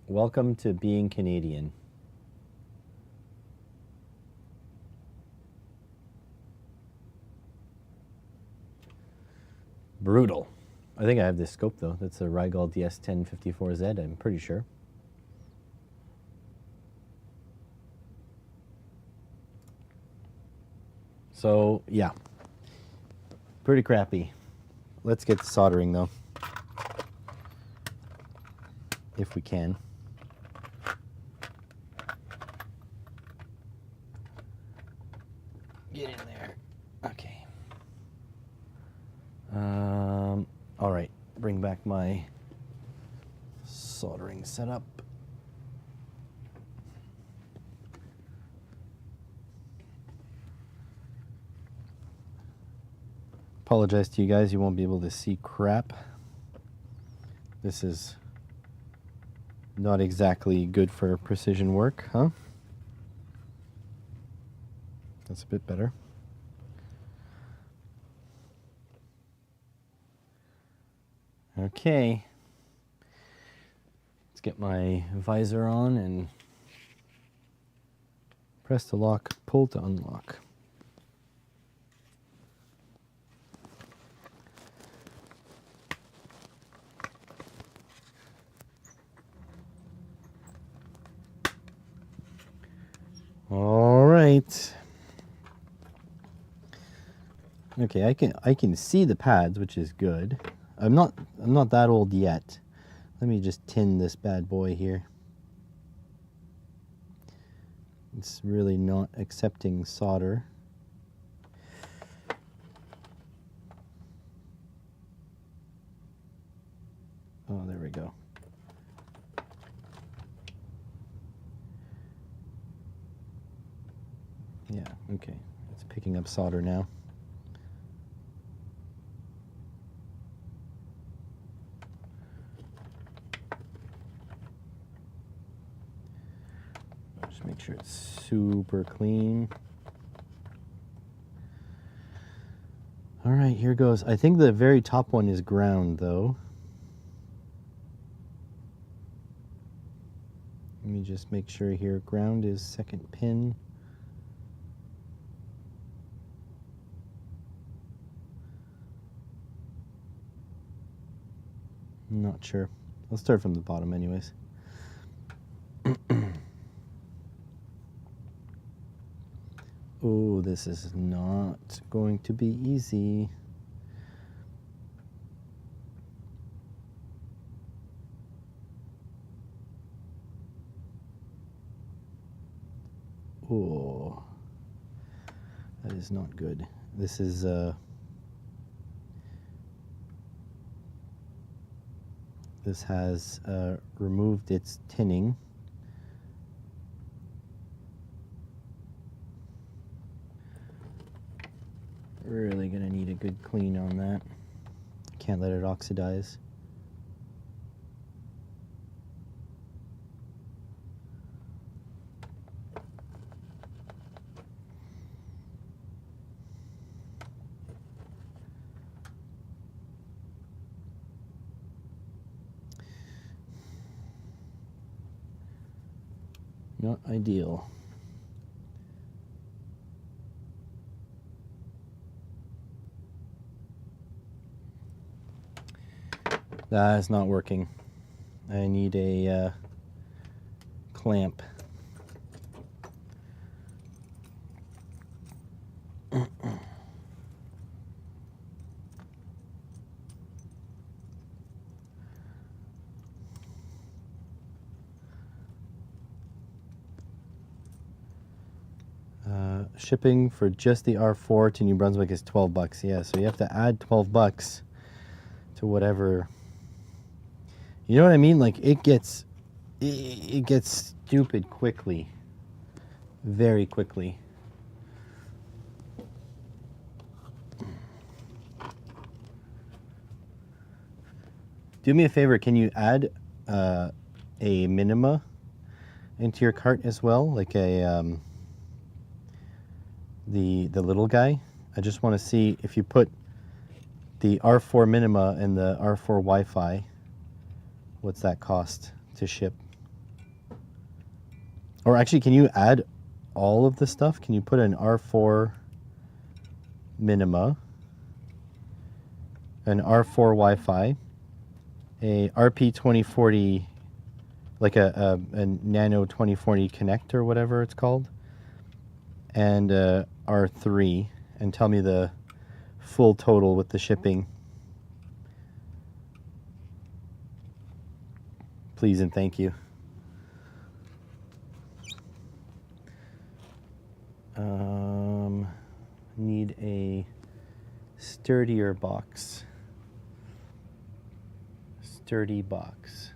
Welcome to being Canadian. Brutal. I think I have this scope though. That's a Rigol DS1054Z, I'm pretty sure. So, yeah. Pretty crappy. Let's get to soldering though. If we can. Get in there. Okay. All right. Bring back my soldering setup. Apologize to you guys. You won't be able to see crap. This is not exactly good for precision work, huh? That's a bit better. Okay. Let's get my visor on and press the lock, pull to unlock. All right. Okay, I can see the pads, which is good. I'm not that old yet. Let me just tin this bad boy here. It's really not accepting solder. Oh, there we go. Yeah, okay. It's picking up solder now. Just make sure it's super clean. All right, here goes. I think the very top one is ground, though. Let me just make sure here. Ground is second pin. I'm not sure. I'll start from the bottom anyways. Oh, this is not going to be easy. Oh, that is not good. This is this has removed its tinning. Really gonna need a good clean on that. Can't let it oxidize. Not ideal. That is not working. I need a clamp. Shipping for just the R4 to New Brunswick is $12. Yeah, so you have to add $12 to whatever. You know what I mean? Like it gets stupid quickly, very quickly. Do me a favor. Can you add a minima into your cart as well, like a the little guy? I just want to see if you put the R4 minima and the R4 Wi-Fi, what's that cost to ship? Or actually, can you add all of the stuff? Can you put an R4 minima, an R4 Wi-Fi, a RP2040, like a Nano 2040 Connect or whatever it's called, and R3, and tell me the full total with the shipping? Please and thank you. Need a sturdier box. Sturdy box.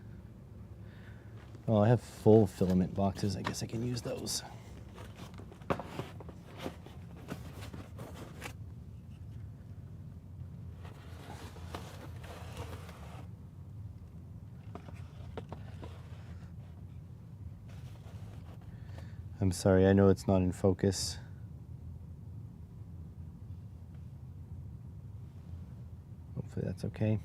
Oh, I have full filament boxes. I guess I can use those. I'm sorry, I know it's not in focus. Hopefully that's okay.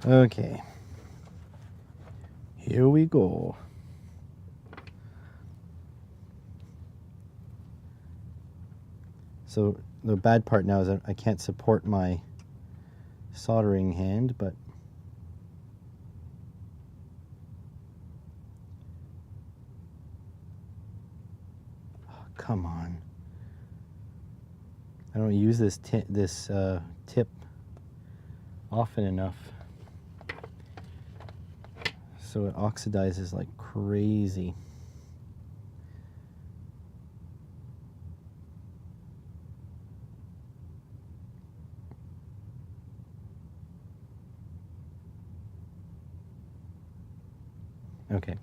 Okay. Here we go. So the bad part now is that I can't support my soldering hand, but oh, come on. I don't use this tip often enough, so it oxidizes like crazy. Okay,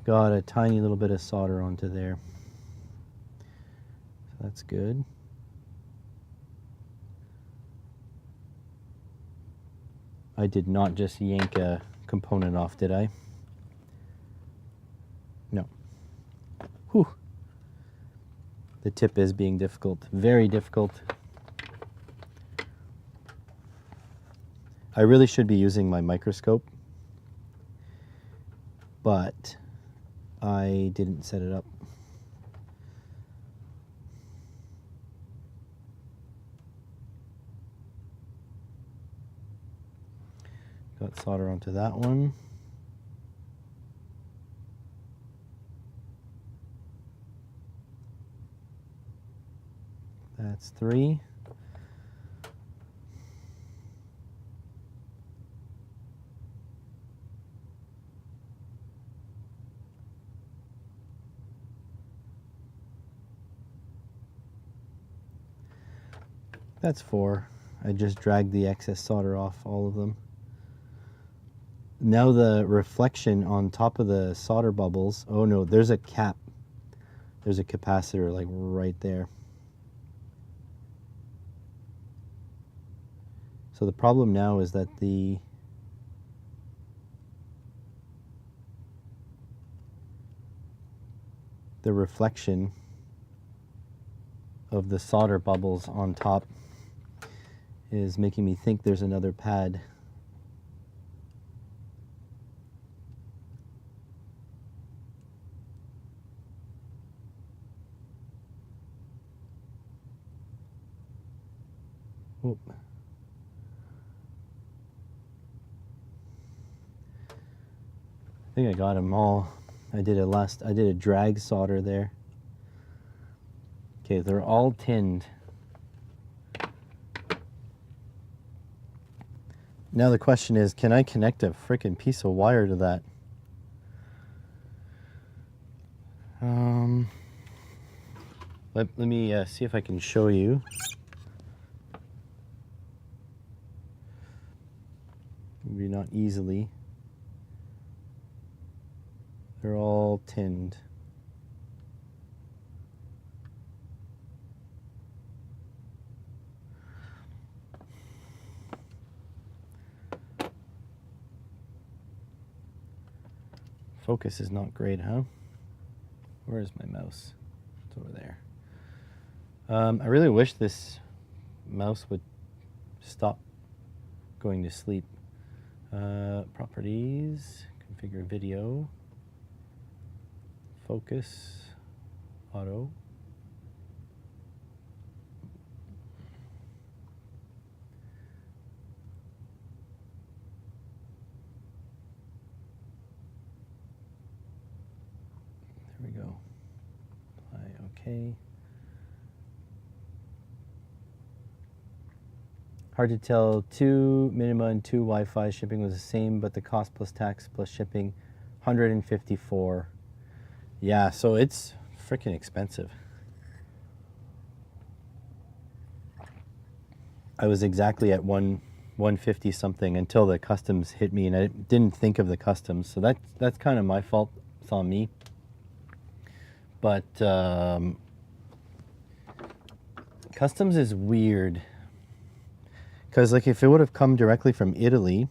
got a tiny little bit of solder onto there. So that's good. I did not just yank a component off, did I? No. Whew. The tip is being difficult, very difficult. I really should be using my microscope, but I didn't set it up. Got solder onto that one. That's 3. That's 4. I just dragged the excess solder off all of them. Now the reflection on top of the solder bubbles, oh no, there's a cap. There's a capacitor like right there. So the problem now is that the reflection of the solder bubbles on top is making me think there's another pad. Oop. I think I got them all. I did a drag solder there. Okay, they're all tinned. Now the question is, can I connect a frickin' piece of wire to that? Let me see if I can show you. Maybe not easily. They're all tinned. Focus is not great, huh? Where is my mouse? It's over there. I really wish this mouse would stop going to sleep. Properties, configure video, focus, auto. There we go. Apply OK. Hard to tell. 2 minima and 2 Wi-Fi shipping was the same, but the cost plus tax plus shipping, 154. Yeah, so it's freaking expensive. I was exactly at 150 something until the customs hit me, and I didn't think of the customs. So that's kind of my fault. It's on me. But customs is weird. Because like if it would have come directly from Italy,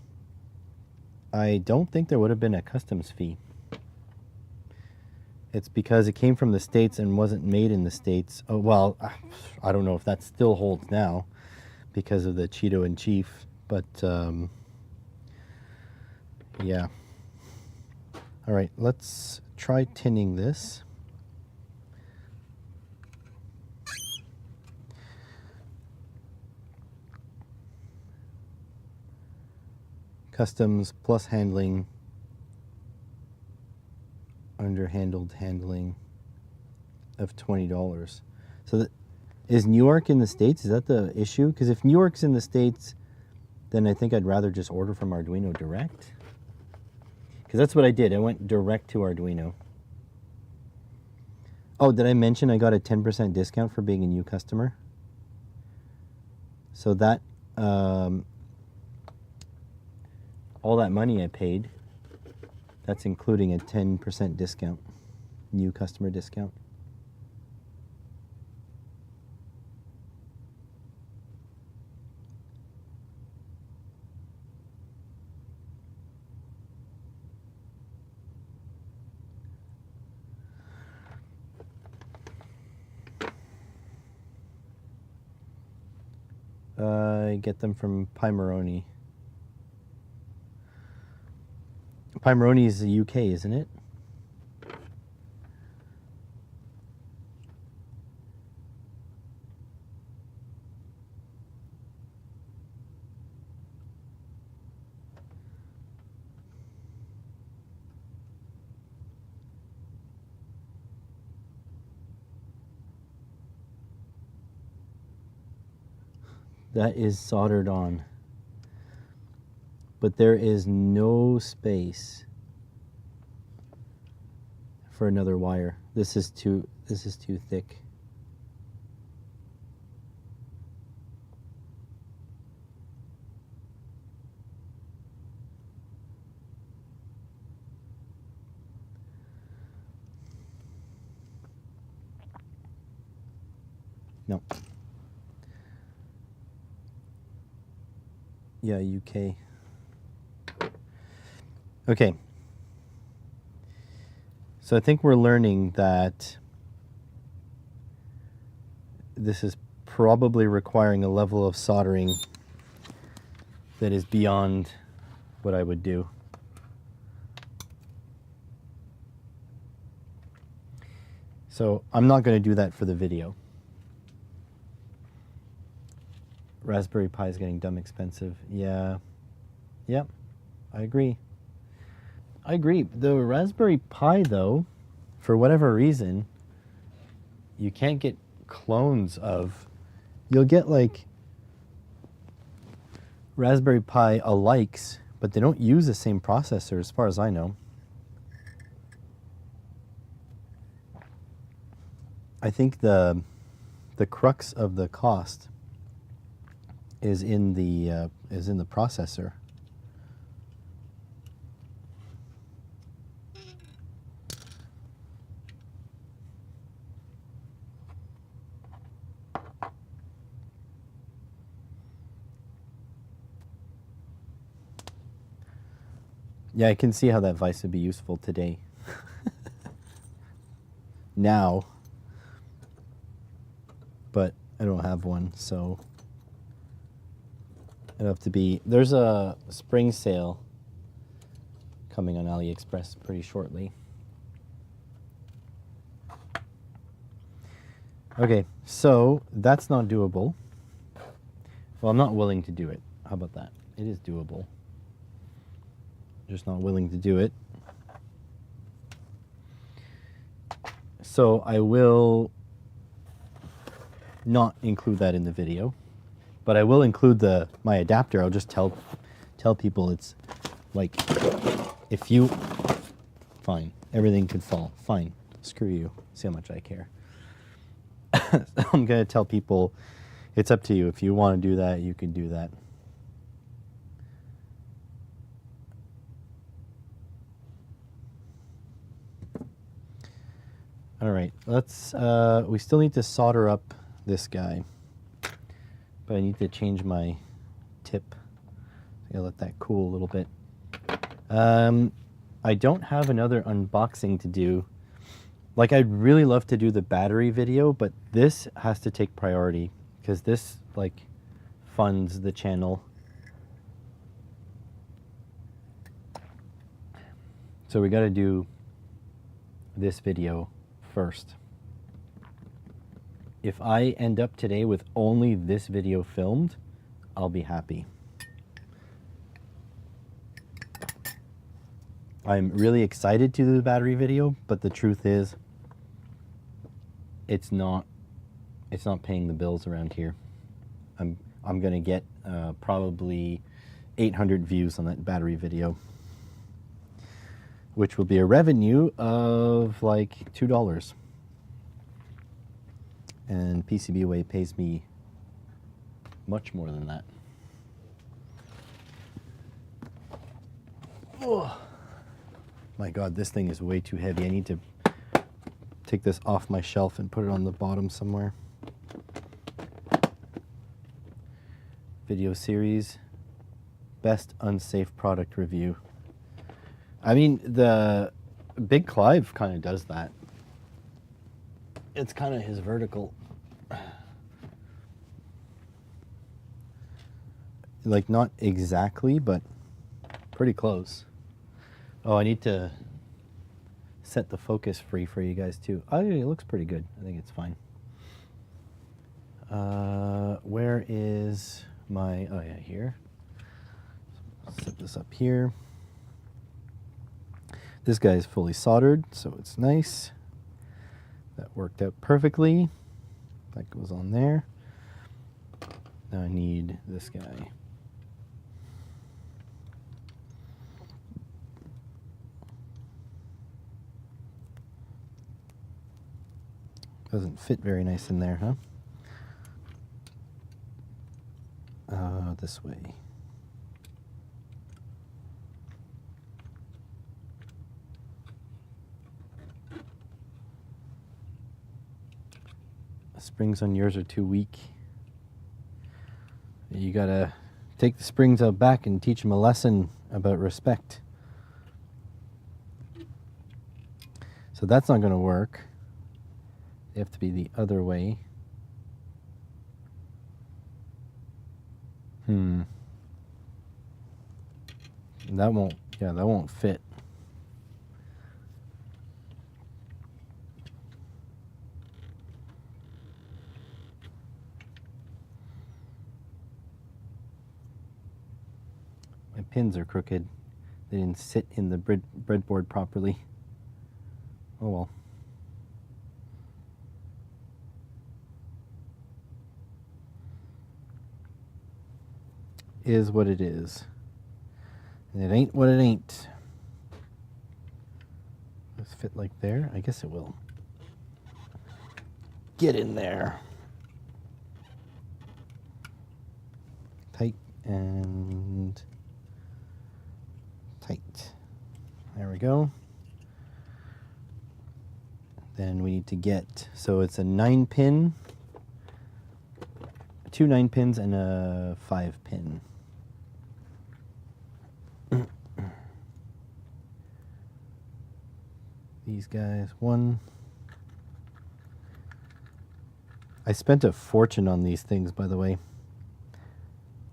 I don't think there would have been a customs fee. It's because it came from the States and wasn't made in the States. Oh, well, I don't know if that still holds now because of the Cheeto in Chief, but yeah. All right, let's try tinning this. Customs plus handling, underhandled handling of $20. So is Newark in the States? Is that the issue? Because if Newark's in the States, then I think I'd rather just order from Arduino direct. Because that's what I did. I went direct to Arduino. Oh, did I mention I got a 10% discount for being a new customer? So that all that money I paid, That's including a 10% discount, new customer discount. I get them from Pimeroni. Pimeroni is the UK, isn't it? That is soldered on. But there is no space for another wire. This is too thick. No. Yeah, UK. Okay. So I think we're learning that this is probably requiring a level of soldering that is beyond what I would do. So I'm not going to do that for the video. Raspberry Pi is getting dumb expensive. Yeah. Yep. I agree. I agree. The Raspberry Pi, though, for whatever reason, you can't get clones of. You'll get like Raspberry Pi alikes, but they don't use the same processor as far as I know. I think the crux of the cost is in the processor. Yeah, I can see how that vice would be useful today. Now, but I don't have one, so it'll have to be. There's a spring sale coming on AliExpress pretty shortly. Okay, so that's not doable. Well, I'm not willing to do it. How about that? It is doable. Just not willing to do it. So I will not include that in the video, but I will include my adapter. I'll just tell people it's like, if you, fine, everything could fall, fine, screw you, see how much I care. I'm gonna tell people it's up to you. If you want to do that, you can do that. All right, let's, we still need to solder up this guy, but I need to change my tip. I gotta let that cool a little bit. I don't have another unboxing to do. Like, I'd really love to do the battery video, but this has to take priority because this, like, funds the channel. So we gotta do this video first. If I end up today with only this video filmed, I'll be happy. I'm really excited to do the battery video, but the truth is, it's not paying the bills around here. I'm gonna get probably 800 views on that battery video, which will be a revenue of like $2. And PCBWay pays me much more than that. Oh. My God, this thing is way too heavy. I need to take this off my shelf and put it on the bottom somewhere. Video series, best unsafe product review. I mean, the Big Clive kind of does that. It's kind of his vertical. Like, not exactly, but pretty close. Oh, I need to set the focus free for you guys too. Oh, it looks pretty good. I think it's fine. Where is my, oh yeah, here. Set this up here. This guy is fully soldered, so it's nice. That worked out perfectly. That goes on there. Now I need this guy. Doesn't fit very nice in there, huh? This way. The springs on yours are too weak. You gotta take the springs out back and teach them a lesson about respect. So that's not gonna work. They have to be the other way. That won't, yeah, that won't fit. My pins are crooked. They didn't sit in the breadboard properly. Oh well. Is what it is. And it ain't what it ain't. Let's fit like there. I guess it will. Get in there. Tight and tight. There we go. Then we need to get, so it's a 9-pin, 2 9-pins and a 5-pin. These guys, one. I spent a fortune on these things, by the way.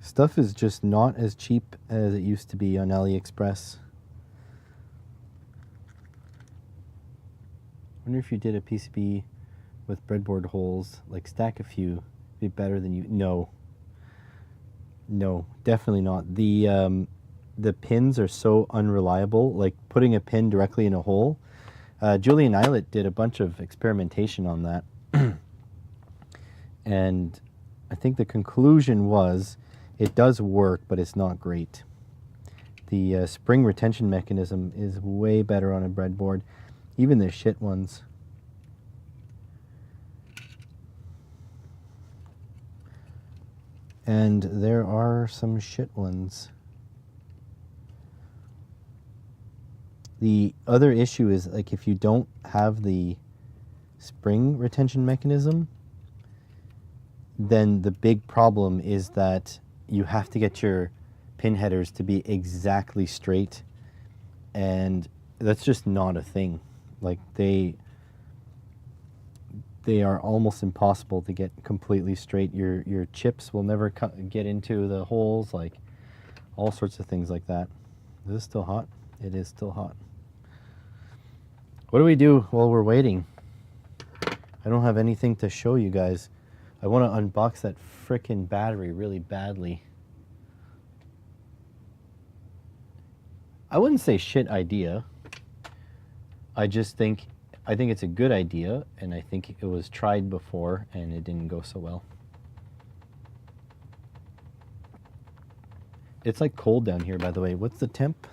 Stuff is just not as cheap as it used to be on AliExpress. I wonder if you did a PCB with breadboard holes, like stack a few, be better than you. No. No, definitely not. The pins are so unreliable, like putting a pin directly in a hole. Julian Eilert did a bunch of experimentation on that. And I think the conclusion was it does work, but it's not great. The spring retention mechanism is way better on a breadboard, even the shit ones. And there are some shit ones. The other issue is, like, if you don't have the spring retention mechanism, then the big problem is that you have to get your pin headers to be exactly straight, and that's just not a thing. Like, they are almost impossible to get completely straight. Your chips will never get into the holes, like all sorts of things like that. Is this still hot? It is still hot. What do we do while we're waiting? I don't have anything to show you guys. I want to unbox that frickin' battery really badly. I wouldn't say shit idea. I think it's a good idea, and I think it was tried before and it didn't go so well. It's like cold down here, by the way. What's the temp?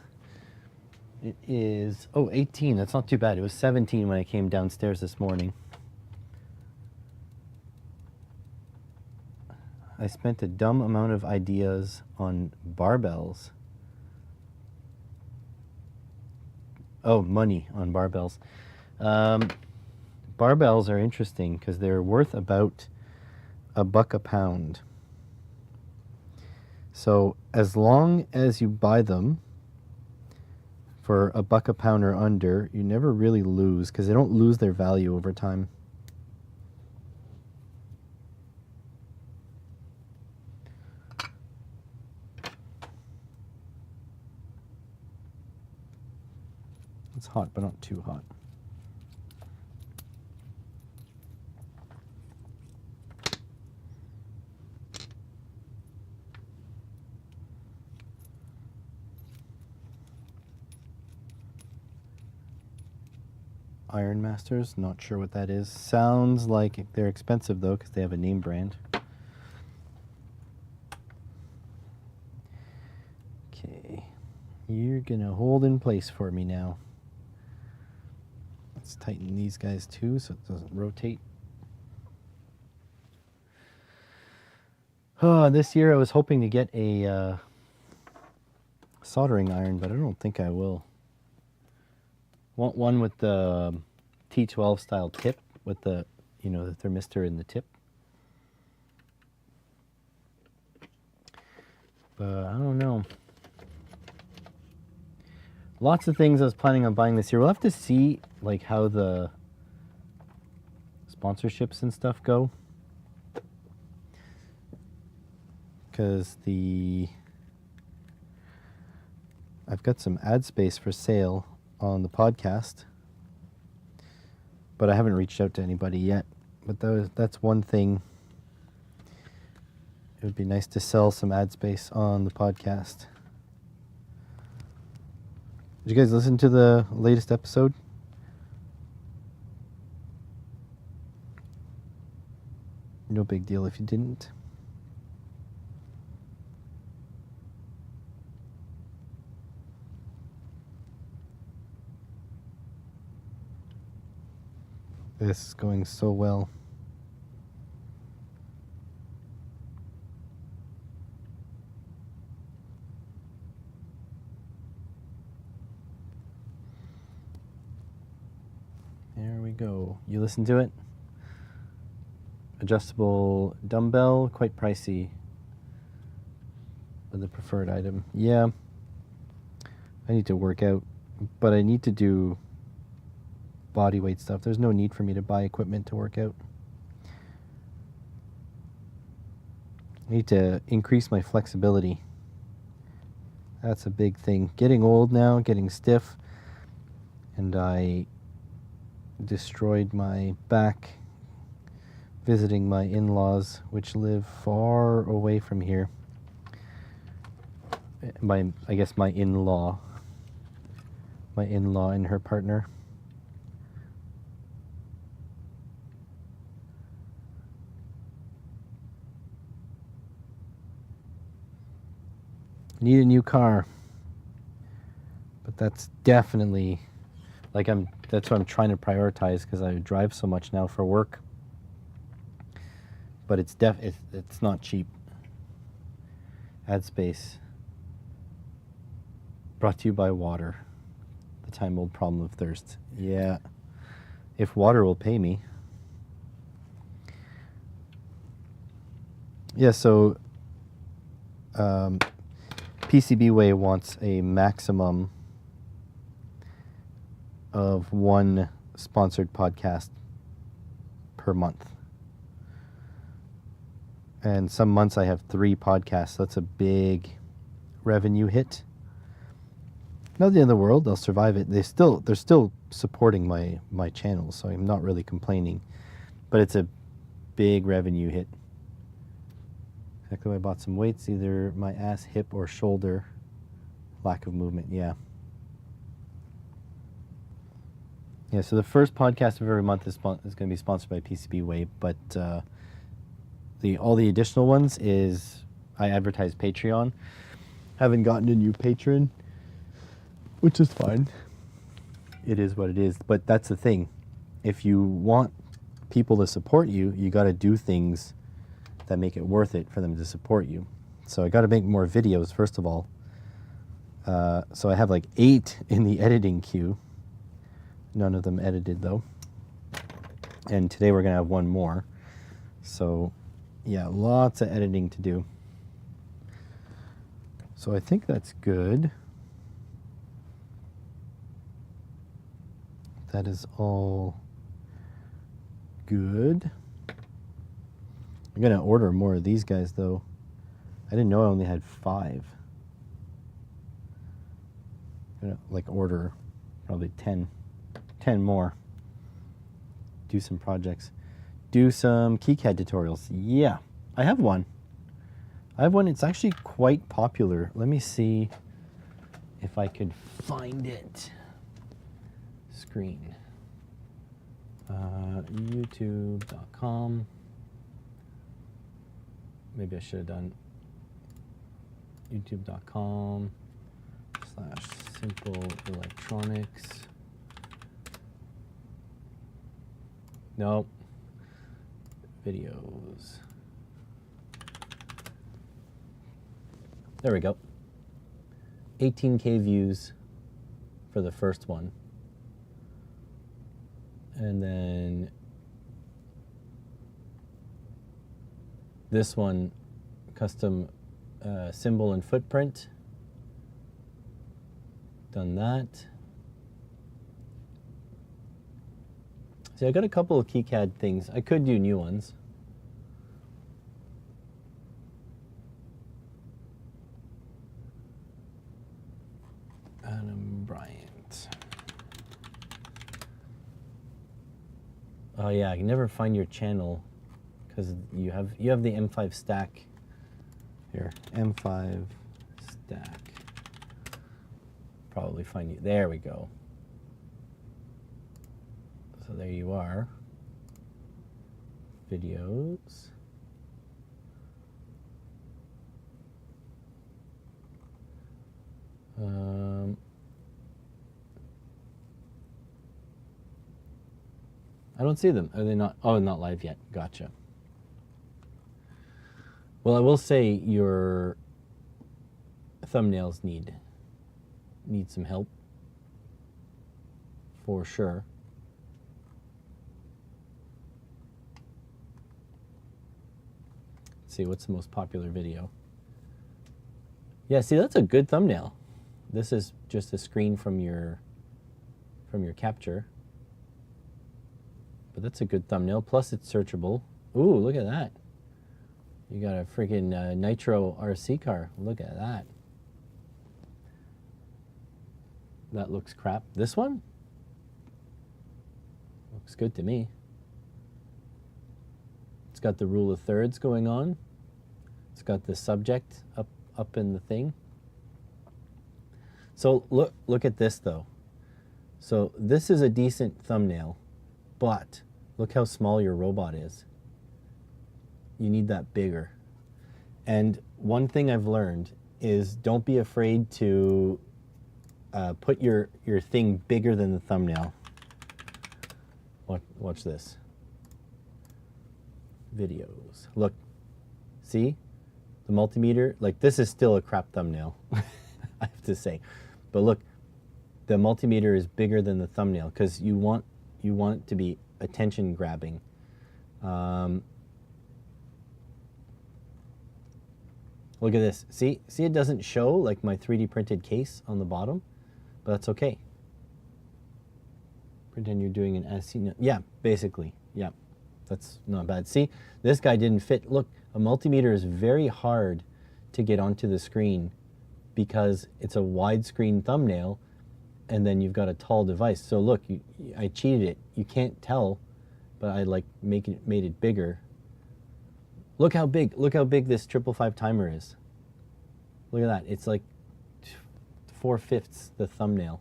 It is, oh, 18. That's not too bad. It was 17 when I came downstairs this morning. I spent a dumb amount of ideas on barbells. Oh, money on barbells. Barbells are interesting because they're worth about $1 a pound. So as long as you buy them for $1 a pound or under, you never really lose because they don't lose their value over time. It's hot, but not too hot. Iron Masters, not sure what that is. Sounds like they're expensive though because they have a name brand. Okay, you're gonna hold in place for me now. Let's tighten these guys too so it doesn't rotate. This year I was hoping to get a soldering iron, but I don't think I will. Want one with the T12 style tip with the, you know, the thermistor in the tip. But I don't know. Lots of things I was planning on buying this year. We'll have to see like how the sponsorships and stuff go. Because I've got some ad space for sale on the podcast, but I haven't reached out to anybody yet. But that's one thing. It would be nice to sell some ad space on the podcast. Did you guys listen to the latest episode? No big deal if you didn't. This is going so well. There we go. You listen to it? Adjustable dumbbell, quite pricey. The preferred item. Yeah. I need to work out, but I need to do body weight stuff. There's no need for me to buy equipment to work out. I need to increase my flexibility. That's a big thing. Getting old now, getting stiff, and I destroyed my back visiting my in-laws, which live far away from here. I guess my in-law and her partner. Need a new car, but that's definitely that's what I'm trying to prioritize because I drive so much now for work. But it's not cheap. Ad space. Brought to you by water. The time-old problem of thirst. Yeah, if water will pay me. Yeah, so PCBWay wants a maximum of one sponsored podcast per month. And some months I have 3 podcasts. That's a big revenue hit. Not the end of the world. They'll survive it. They're still supporting my channel, so I'm not really complaining. But it's a big revenue hit. Exactly. I bought some weights, either my ass, hip, or shoulder. Lack of movement. Yeah. Yeah. So the first podcast of every month is going to be sponsored by PCBWay, but all the additional ones is I advertise Patreon. Haven't gotten a new patron, which is fine. It is what it is. But that's the thing. If you want people to support you, you got to do things that make it worth it for them to support you. So I got to make more videos, first of all. So I have like 8 in the editing queue. None of them edited though. And today we're gonna have one more. So yeah, lots of editing to do. So I think that's good. That is all good. I'm gonna order more of these guys though. I didn't know I only had 5. I'm gonna like order probably 10 more. Do some projects. Do some KiCad tutorials. Yeah, I have one. It's actually quite popular. Let me see if I could find it. Screen. YouTube.com. Maybe I should have done youtube.com/simple electronics. Nope. Videos. There we go. 18K views for the first one. And then this one, custom symbol and footprint. Done that. See, I got a couple of KiCad things. I could do new ones. Adam Bryant. Oh yeah, I can never find your channel because you have the M5 stack. Here, M5 stack. Probably find you. There we go. So there you are. Videos. I don't see them. Are they not? Oh, not live yet. Gotcha. Well, I will say your thumbnails need some help for sure. Let's see, what's the most popular video? Yeah, see, that's a good thumbnail. This is just a screen from your capture. But that's a good thumbnail. Plus, it's searchable. Ooh, look at that. You got a freaking Nitro RC car. Look at that. That looks crap. This one? Looks good to me. It's got the rule of thirds going on. It's got the subject up in the thing. So look at this though. So this is a decent thumbnail, but look how small your robot is. You need that bigger. And one thing I've learned is don't be afraid to put your thing bigger than the thumbnail. Watch this. Videos. Look, see? The multimeter, like this is still a crap thumbnail, I have to say. But look, the multimeter is bigger than the thumbnail because you want it to be attention grabbing. Look at this. See it doesn't show like my 3D printed case on the bottom, but that's okay. Pretend you're doing an SC. Yeah, basically. Yeah, that's not bad. See, this guy didn't fit. Look, a multimeter is very hard to get onto the screen because it's a widescreen thumbnail and then you've got a tall device. So look, I cheated it. You can't tell, but I like made it bigger. Look how big this 555 timer is. Look at that. It's like 4/5 the thumbnail.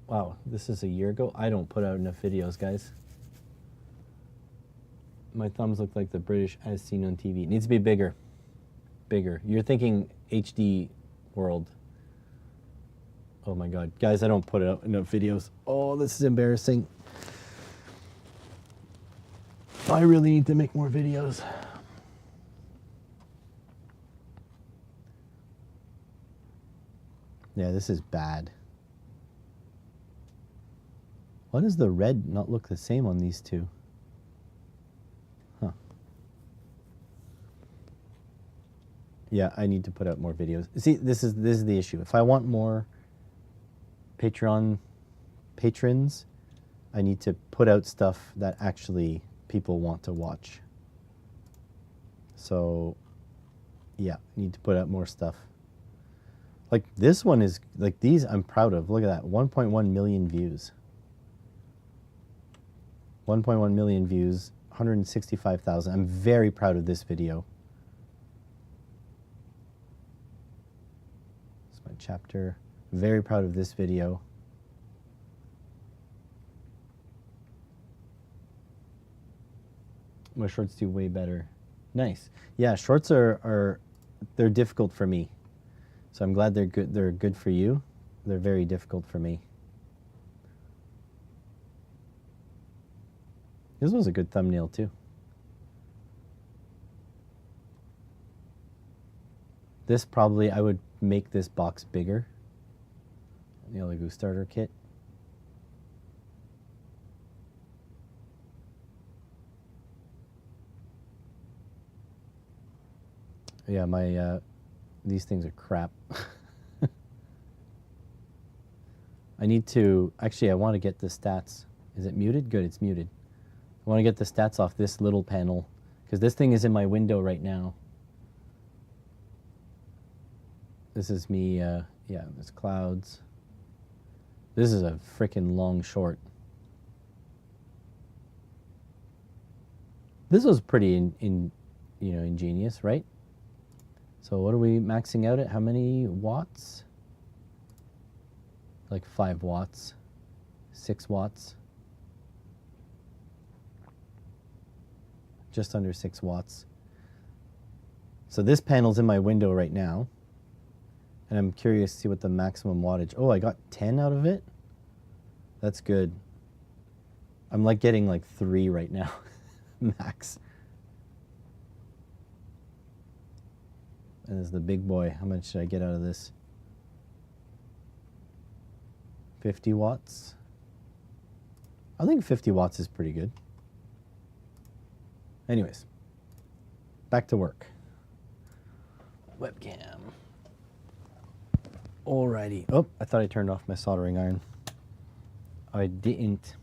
Wow, this is a year ago. I don't put out enough videos, guys. My thumbs look like the British as seen on TV. It needs to be bigger. Bigger. You're thinking HD world. Oh my God. Guys, I don't put out enough videos. Oh, this is embarrassing. I really need to make more videos. Yeah, this is bad. Why does the red not look the same on these two? Huh. Yeah, I need to put out more videos. See, this is the issue. If I want more Patreon patrons, I need to put out stuff that actually people want to watch. So, yeah, I need to put out more stuff. Like this one is, like these I'm proud of. Look at that, 1.1 million views. 1.1 million views, 165,000. I'm very proud of this video. It's my chapter. Very proud of this video. My shorts do way better. Nice. Yeah, shorts are they're difficult for me. So I'm glad they're good. They're good for you. They're very difficult for me. This was a good thumbnail too. This probably, I would make this box bigger. The Elegoo starter kit. Yeah, my these things are crap. I need to, actually I want to get the stats. Is it muted? Good, it's muted. I want to get the stats off this little panel because this thing is in my window right now. This is me, yeah, there's clouds. This is a freaking long short. This was pretty ingenious, right? So what are we maxing out at? How many watts? Like 5 watts, 6 watts. Just under 6 watts. So this panel's in my window right now. And I'm curious to see what the maximum wattage. Oh, I got 10 out of it? That's good. I'm like getting like 3 right now, max. And this is the big boy. How much should I get out of this? 50 watts? I think 50 watts is pretty good. Anyways, back to work. Webcam. Alrighty. Oh, I thought I turned off my soldering iron. I didn't.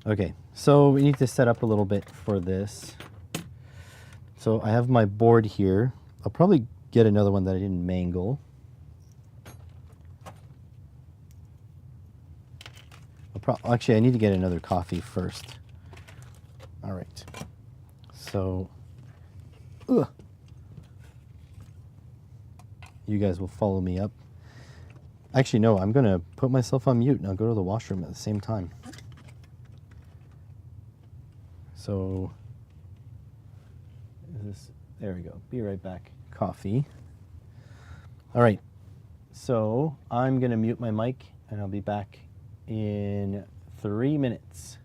Okay, so we need to set up a little bit for this. So I have my board here. I'll probably get another one that I didn't mangle. Actually, I need to get another coffee first. All right. So, you guys will follow me up. Actually, no, I'm going to put myself on mute and I'll go to the washroom at the same time. So, there we go. Be right back. Coffee. All right. So, I'm going to mute my mic and I'll be back in 3 minutes.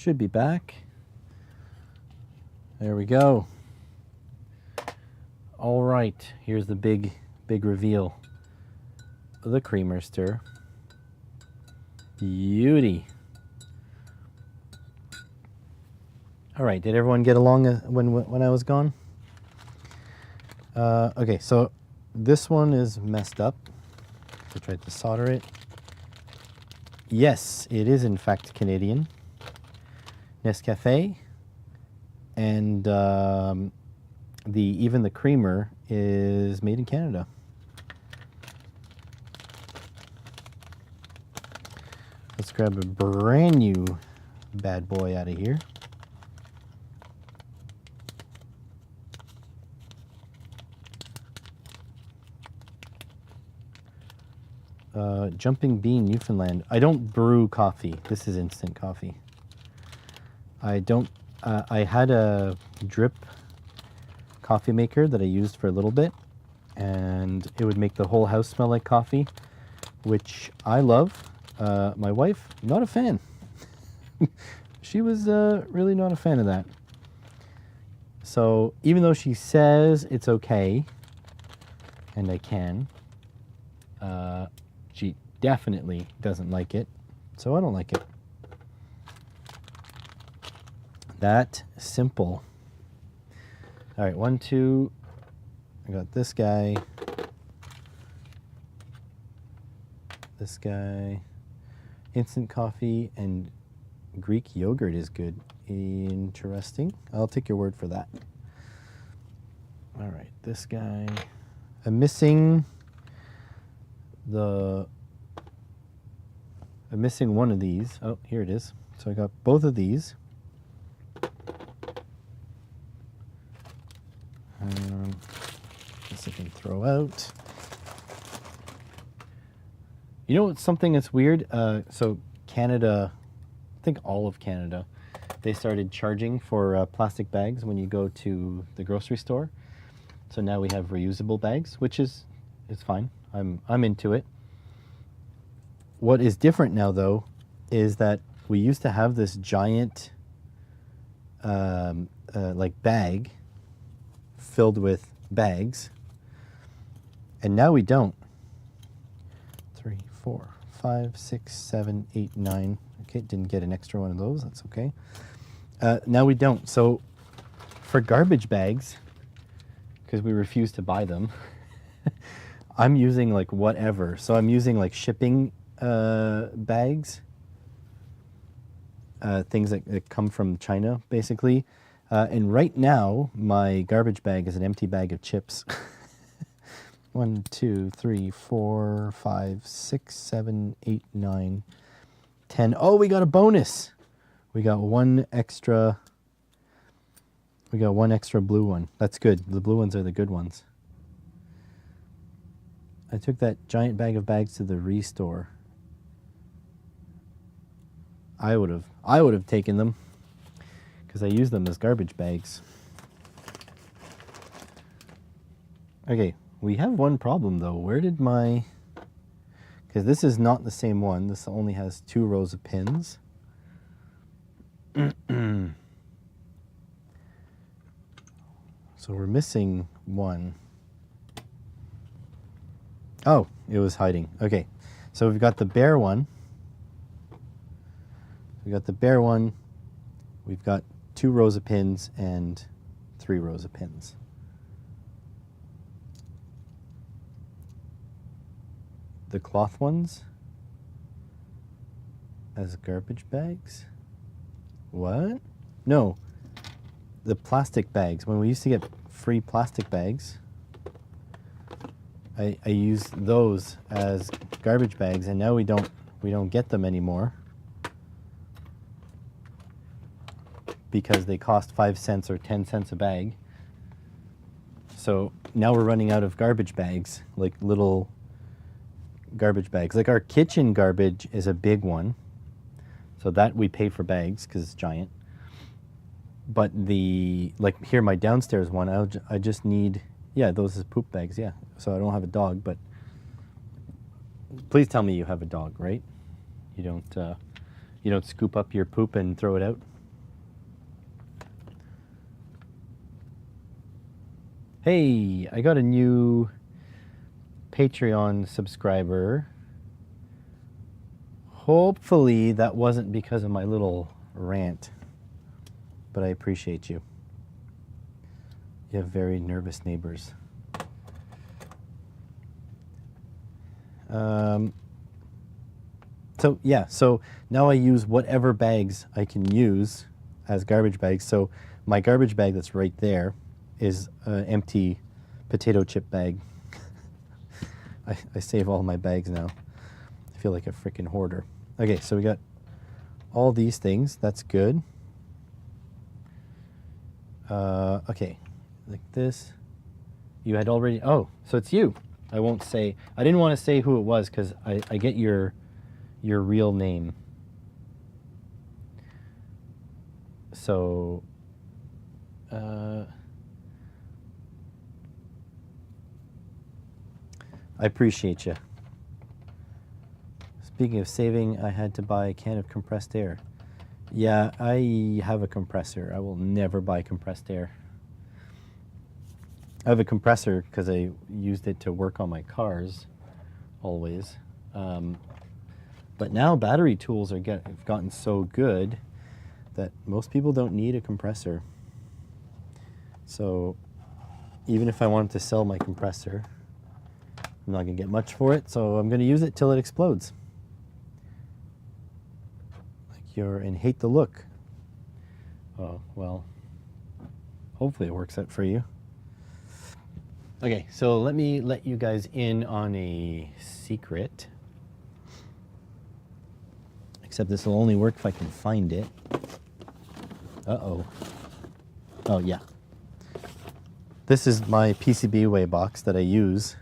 Should be back. There we go. All right, here's the big reveal. The creamer stir. Beauty. All right, did everyone get along when I was gone? Okay, so this one is messed up. I tried to solder it. Yes, it is in fact Canadian. Nescafe, and even the creamer is made in Canada. Let's grab a brand new bad boy out of here. Jumping Bean, Newfoundland. I don't brew coffee. This is instant coffee. I don't. I had a drip coffee maker that I used for a little bit, and it would make the whole house smell like coffee, which I love. My wife, not a fan. She was really not a fan of that. So even though she says it's okay, and I can, she definitely doesn't like it, so I don't like it. That simple. All right, 1, 2. I got this guy. This guy. Instant coffee and Greek yogurt is good. Interesting. I'll take your word for that. All right, this guy. I'm missing one of these. Oh, here it is. So I got both of these. This I can throw out. You know what's something that's weird? So Canada, I think all of Canada, they started charging for plastic bags when you go to the grocery store. So now we have reusable bags, which is fine. I'm into it. What is different now, though, is that we used to have this giant like bag filled with bags, and now we don't. 3, 4, 5, 6, 7, 8, 9. Okay, didn't get an extra one of those. That's okay. Now we don't. So for garbage bags, because we refuse to buy them, I'm using like whatever. So I'm using like shipping bags, things that come from China, basically. And right now, my garbage bag is an empty bag of chips. 1, 2, 3, 4, 5, 6, 7, 8, 9, 10. Oh, we got a bonus. We got one extra blue one. That's good. The blue ones are the good ones. I took that giant bag of bags to the Restore. I would have taken them because I use them as garbage bags. Okay, we have one problem though. Where did my... Because this is not the same one. This only has 2 rows of pins. So we're missing one. Oh, it was hiding. Okay, so we've got the bare one. We've got 2 rows of pins and 3 rows of pins. The cloth ones as garbage bags? What? No, the plastic bags. When we used to get free plastic bags, I used those as garbage bags, and now we don't get them anymore because they cost 5 cents or 10 cents a bag. So now we're running out of garbage bags, like little garbage bags. Like our kitchen garbage is a big one, so that we pay for bags because it's giant. But like here, my downstairs one, I just need, yeah, those is poop bags, yeah. So I don't have a dog, but please tell me you have a dog, right? You don't scoop up your poop and throw it out? Hey, I got a new Patreon subscriber. Hopefully that wasn't because of my little rant, but I appreciate you. You have very nervous neighbors. So yeah, so now I use whatever bags I can use as garbage bags. So my garbage bag that's right there is an empty potato chip bag. I save all my bags now. I feel like a freaking hoarder. Okay, so we got all these things. That's good. Okay, like this. You had already, oh, so it's you. I won't say, I didn't want to say who it was because I get your real name. So, I appreciate you. Speaking of saving, I had to buy a can of compressed air. Yeah, I have a compressor. I will never buy compressed air. I have a compressor because I used it to work on my cars, always. But now battery tools have gotten so good that most people don't need a compressor. So even if I wanted to sell my compressor, I'm not going to get much for it, so I'm going to use it till it explodes. Like you're in Hate the Look. Oh, well, hopefully it works out for you. Okay, so let me let you guys in on a secret. Except this will only work if I can find it. Uh-oh. Oh, yeah. This is my PCBWay box that I use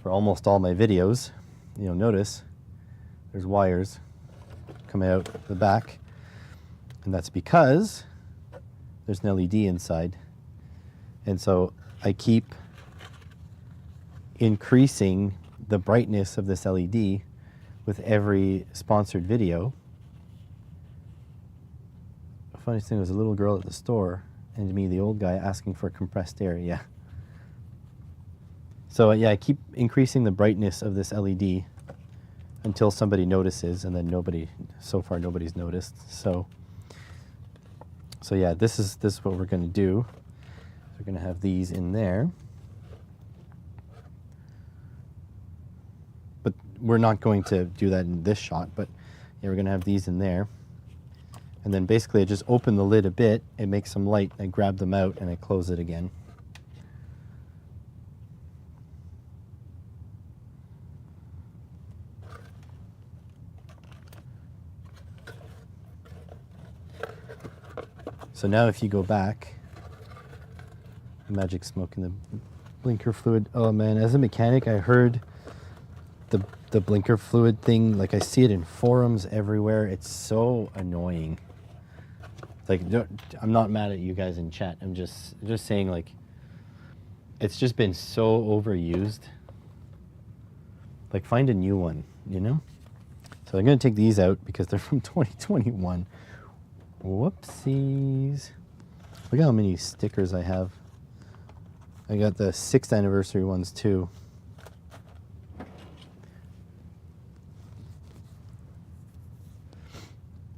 for almost all my videos. You'll notice there's wires coming out the back. And that's because there's an LED inside. And so I keep increasing the brightness of this LED with every sponsored video. The funniest thing was a little girl at the store and me, the old guy, asking for compressed air. Yeah. So yeah, I keep increasing the brightness of this LED until somebody notices, and then so far nobody's noticed. So yeah, this is what we're going to do. We're going to have these in there. But we're not going to do that in this shot, but yeah, we're going to have these in there. And then basically I just open the lid a bit, it makes some light, I grab them out and I close it again. So now if you go back, magic smoke in the blinker fluid. Oh man, as a mechanic, I heard the blinker fluid thing, like I see it in forums everywhere. It's so annoying. Like, I'm not mad at you guys in chat. I'm just saying, like, it's just been so overused. Like, find a new one, you know? So I'm going to take these out because they're from 2021. Whoopsies. Look how many stickers I have. I got the 6th anniversary ones too.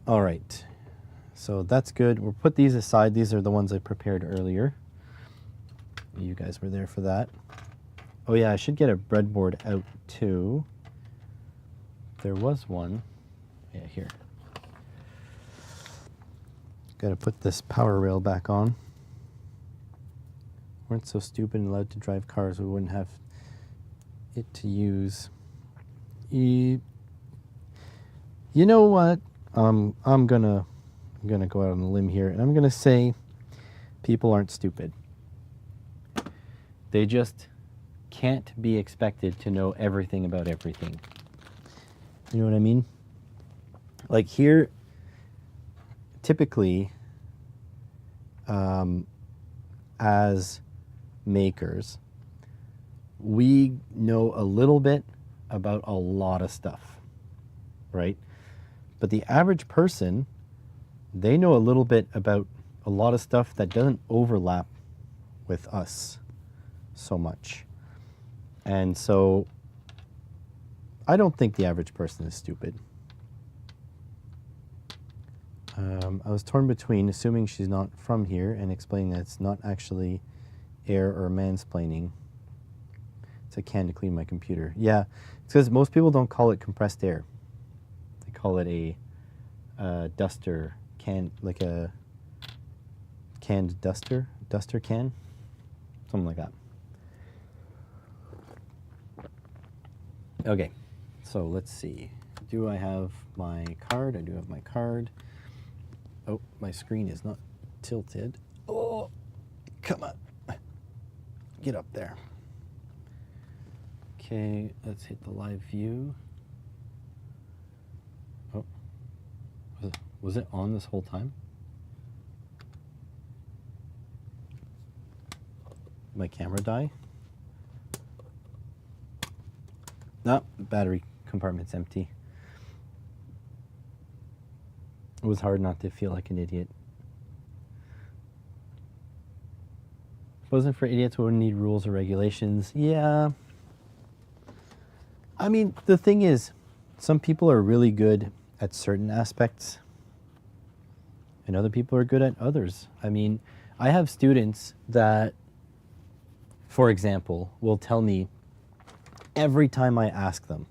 All right. So that's good. We'll put these aside. These are the ones I prepared earlier. You guys were there for that. Oh yeah, I should get a breadboard out too. There was one. Yeah, here. Got to put this power rail back on. Weren't so stupid and allowed to drive cars, we wouldn't have it to use. You know what? I'm gonna go out on a limb here, and I'm gonna say people aren't stupid. They just can't be expected to know everything about everything. You know what I mean? Like here, typically, as makers, we know a little bit about a lot of stuff, right? But the average person, they know a little bit about a lot of stuff that doesn't overlap with us. so much. And so I don't think the average person is stupid. I was torn between assuming she's not from here and explaining that it's not actually air or mansplaining. It's a can to clean my computer. Yeah, it's because most people don't call it compressed air. They call it a duster can, like a canned duster can, something like that. Okay, so let's see. Do I have my card? I do have my card. Oh, my screen is not tilted. Oh, come on. Get up there. Okay, let's hit the live view. Oh, was it on this whole time? My camera die? No, battery compartment's empty. It was hard not to feel like an idiot. If it wasn't for idiots, we wouldn't need rules or regulations. Yeah. I mean, the thing is, some people are really good at certain aspects, and other people are good at others. I mean, I have students that, for example, will tell me every time I ask them,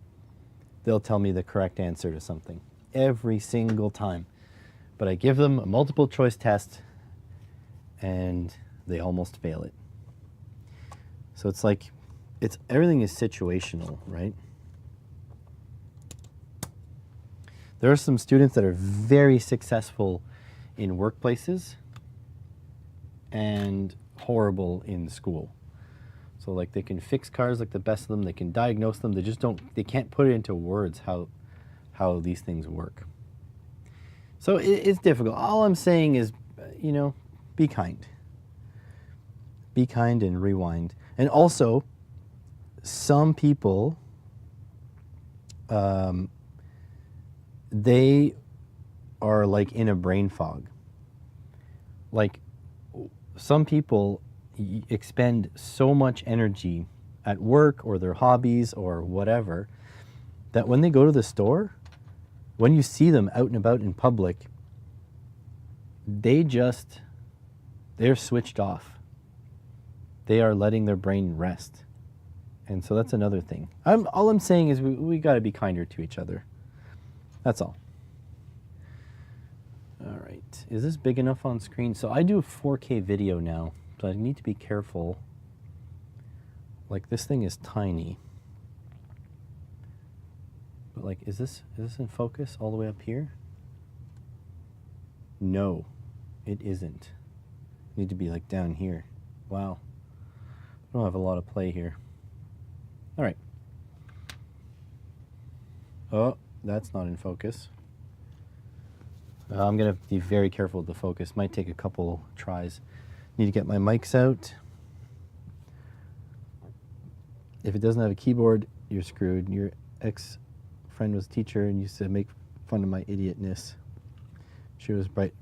they'll tell me the correct answer to something. Every single time. But I give them a multiple choice test and they almost fail it. So it's like, everything is situational, right? There are some students that are very successful in workplaces and horrible in school. So like they can fix cars like the best of them, they can diagnose them, they can't put it into words how these things work. So it's difficult. All I'm saying is, be kind. Be kind and rewind. And also, some people, they are like in a brain fog. Like some people expend so much energy at work or their hobbies or whatever that when they go to the store, when you see them out and about in public, they're switched off. They are letting their brain rest. And so that's another thing. All I'm saying is we got to be kinder to each other. That's all. All right. Is this big enough on screen? So I do a 4K video now, so I need to be careful. Like this thing is tiny. But like, is this in focus all the way up here? No, it isn't. Need to be like down here. Wow. I don't have a lot of play here. All right. Oh, that's not in focus. I'm gonna be very careful with the focus. Might take a couple tries. Need to get my mics out. If it doesn't have a keyboard, you're screwed. Your ex-friend was a teacher and used to make fun of my idiotness. She was bright.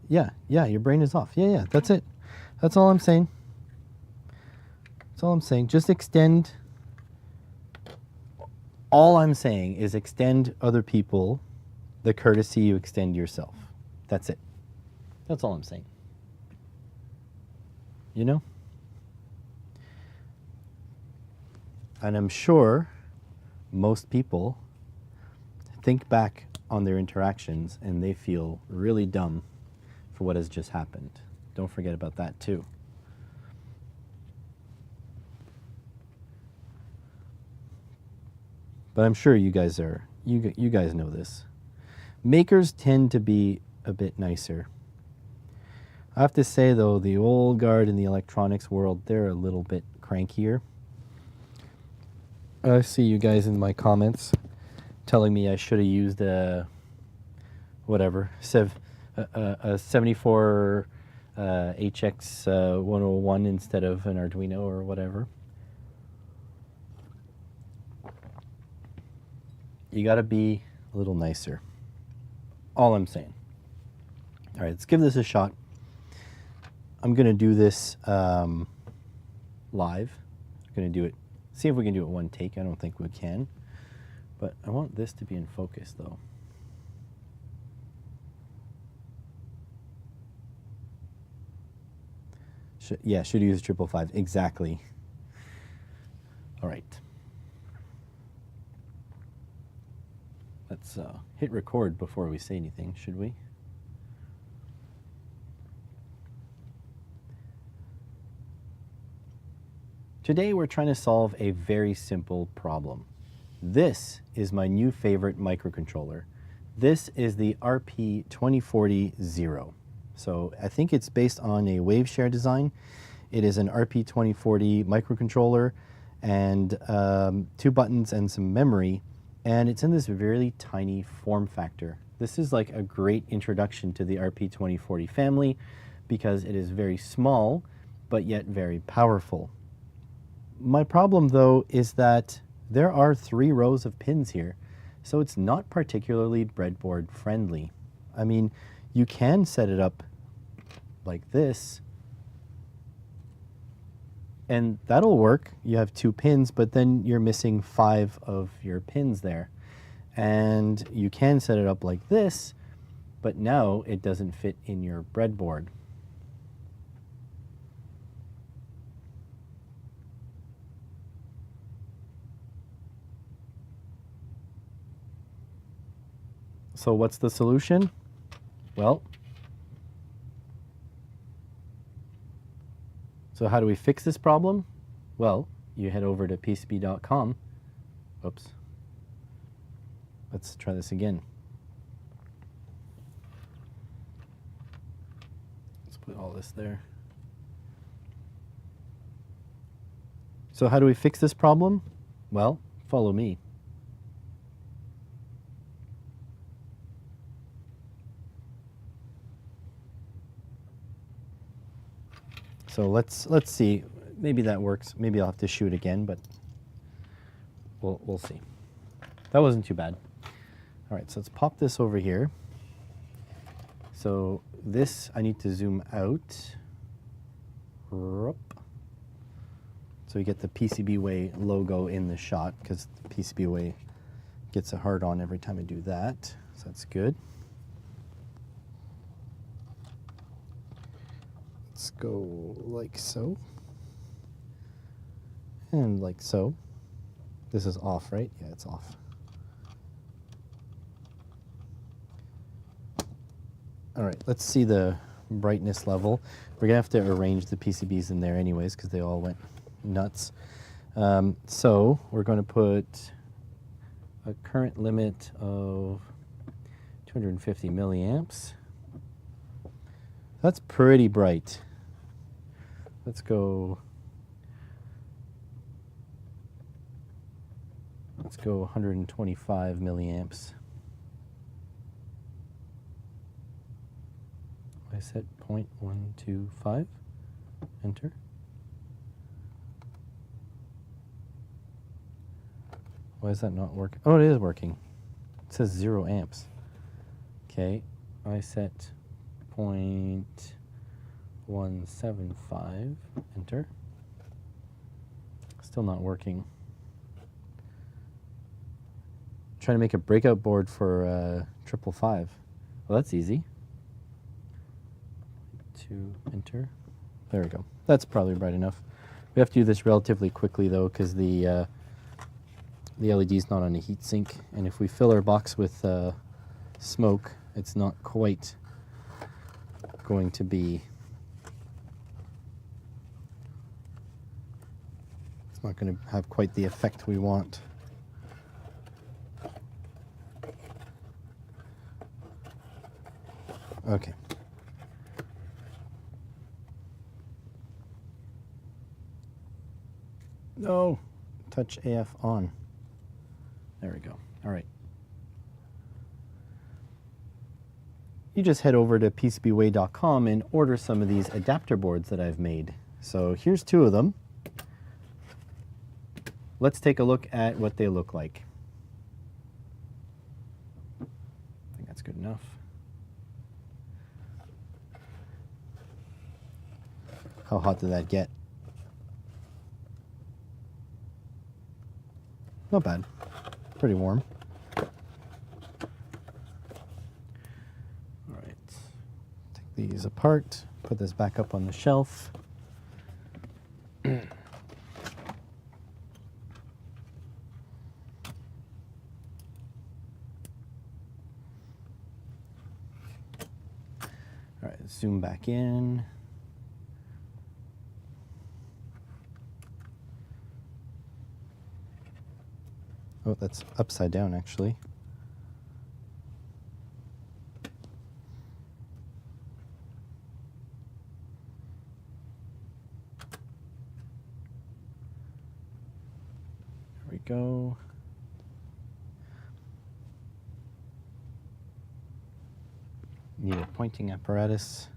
Yeah, your brain is off. Yeah, that's it. That's all I'm saying. That's all I'm saying. Just extend. All I'm saying is extend other people the courtesy you extend yourself. That's it. That's all I'm saying. You know? And I'm sure most people think back on their interactions and they feel really dumb for what has just happened. Don't forget about that too. But I'm sure you guys know this. Makers tend to be a bit nicer. I have to say though, the old guard in the electronics world, they're a little bit crankier. I see you guys in my comments telling me I should have used a 74 HX 101 instead of an Arduino or whatever. You gotta be a little nicer. All I'm saying. All right, let's give this a shot. I'm gonna do this live. I'm going to do it, see if we can do it one take. I don't think we can. But I want this to be in focus though. Should use 555. Exactly. All right. Let's hit record before we say anything, should we? Today we're trying to solve a very simple problem. This is my new favorite microcontroller. This is the RP2040-0. So I think it's based on a Waveshare design. It is an RP2040 microcontroller and 2 buttons and some memory. And it's in this really tiny form factor. This is like a great introduction to the RP2040 family because it is very small, but yet very powerful. My problem though is that there are 3 rows of pins here, so it's not particularly breadboard friendly. I mean, you can set it up like this, and that'll work. You have 2 pins, but then you're missing 5 of your pins there. And you can set it up like this, but now it doesn't fit in your breadboard. So what's the solution? Well, so how do we fix this problem? Well, you head over to PCB.com. Oops. Let's try this again. Let's put all this there. So how do we fix this problem? Well, follow me. So let's see. Maybe that works. Maybe I'll have to shoot again, but we'll see. That wasn't too bad. All right, so let's pop this over here. So this, I need to zoom out. So we get the PCBWay logo in the shot because the PCBWay gets a hard on every time I do that. So that's good. Let's go like so. And like so. This is off, right? Yeah, it's off. All right, let's see the brightness level. We're gonna have to arrange the PCBs in there anyways because they all went nuts. So we're gonna put a current limit of 250 milliamps. That's pretty bright. Let's go 125 milliamps. I set 0.125, enter. Why is that not working? Oh, it is working. It says 0 amps. Okay, I set 0.175, enter. Still not working. Trying to make a breakout board for 555. Well, that's easy. 2, enter. There we go. That's probably bright enough. We have to do this relatively quickly though because the LED is not on a heat sink, and if we fill our box with smoke, it's not quite going to be, it's not going to have quite the effect we want. Okay. No, touch AF on. There we go. All right. You just head over to PCBWay.com and order some of these adapter boards that I've made. So here's 2 of them. Let's take a look at what they look like. I think that's good enough. How hot did that get? not bad. Pretty warm. All right. Take these apart, put this back up on the shelf. All right, zoom back in. Oh, that's upside down, actually. There we go. Need a pointing apparatus.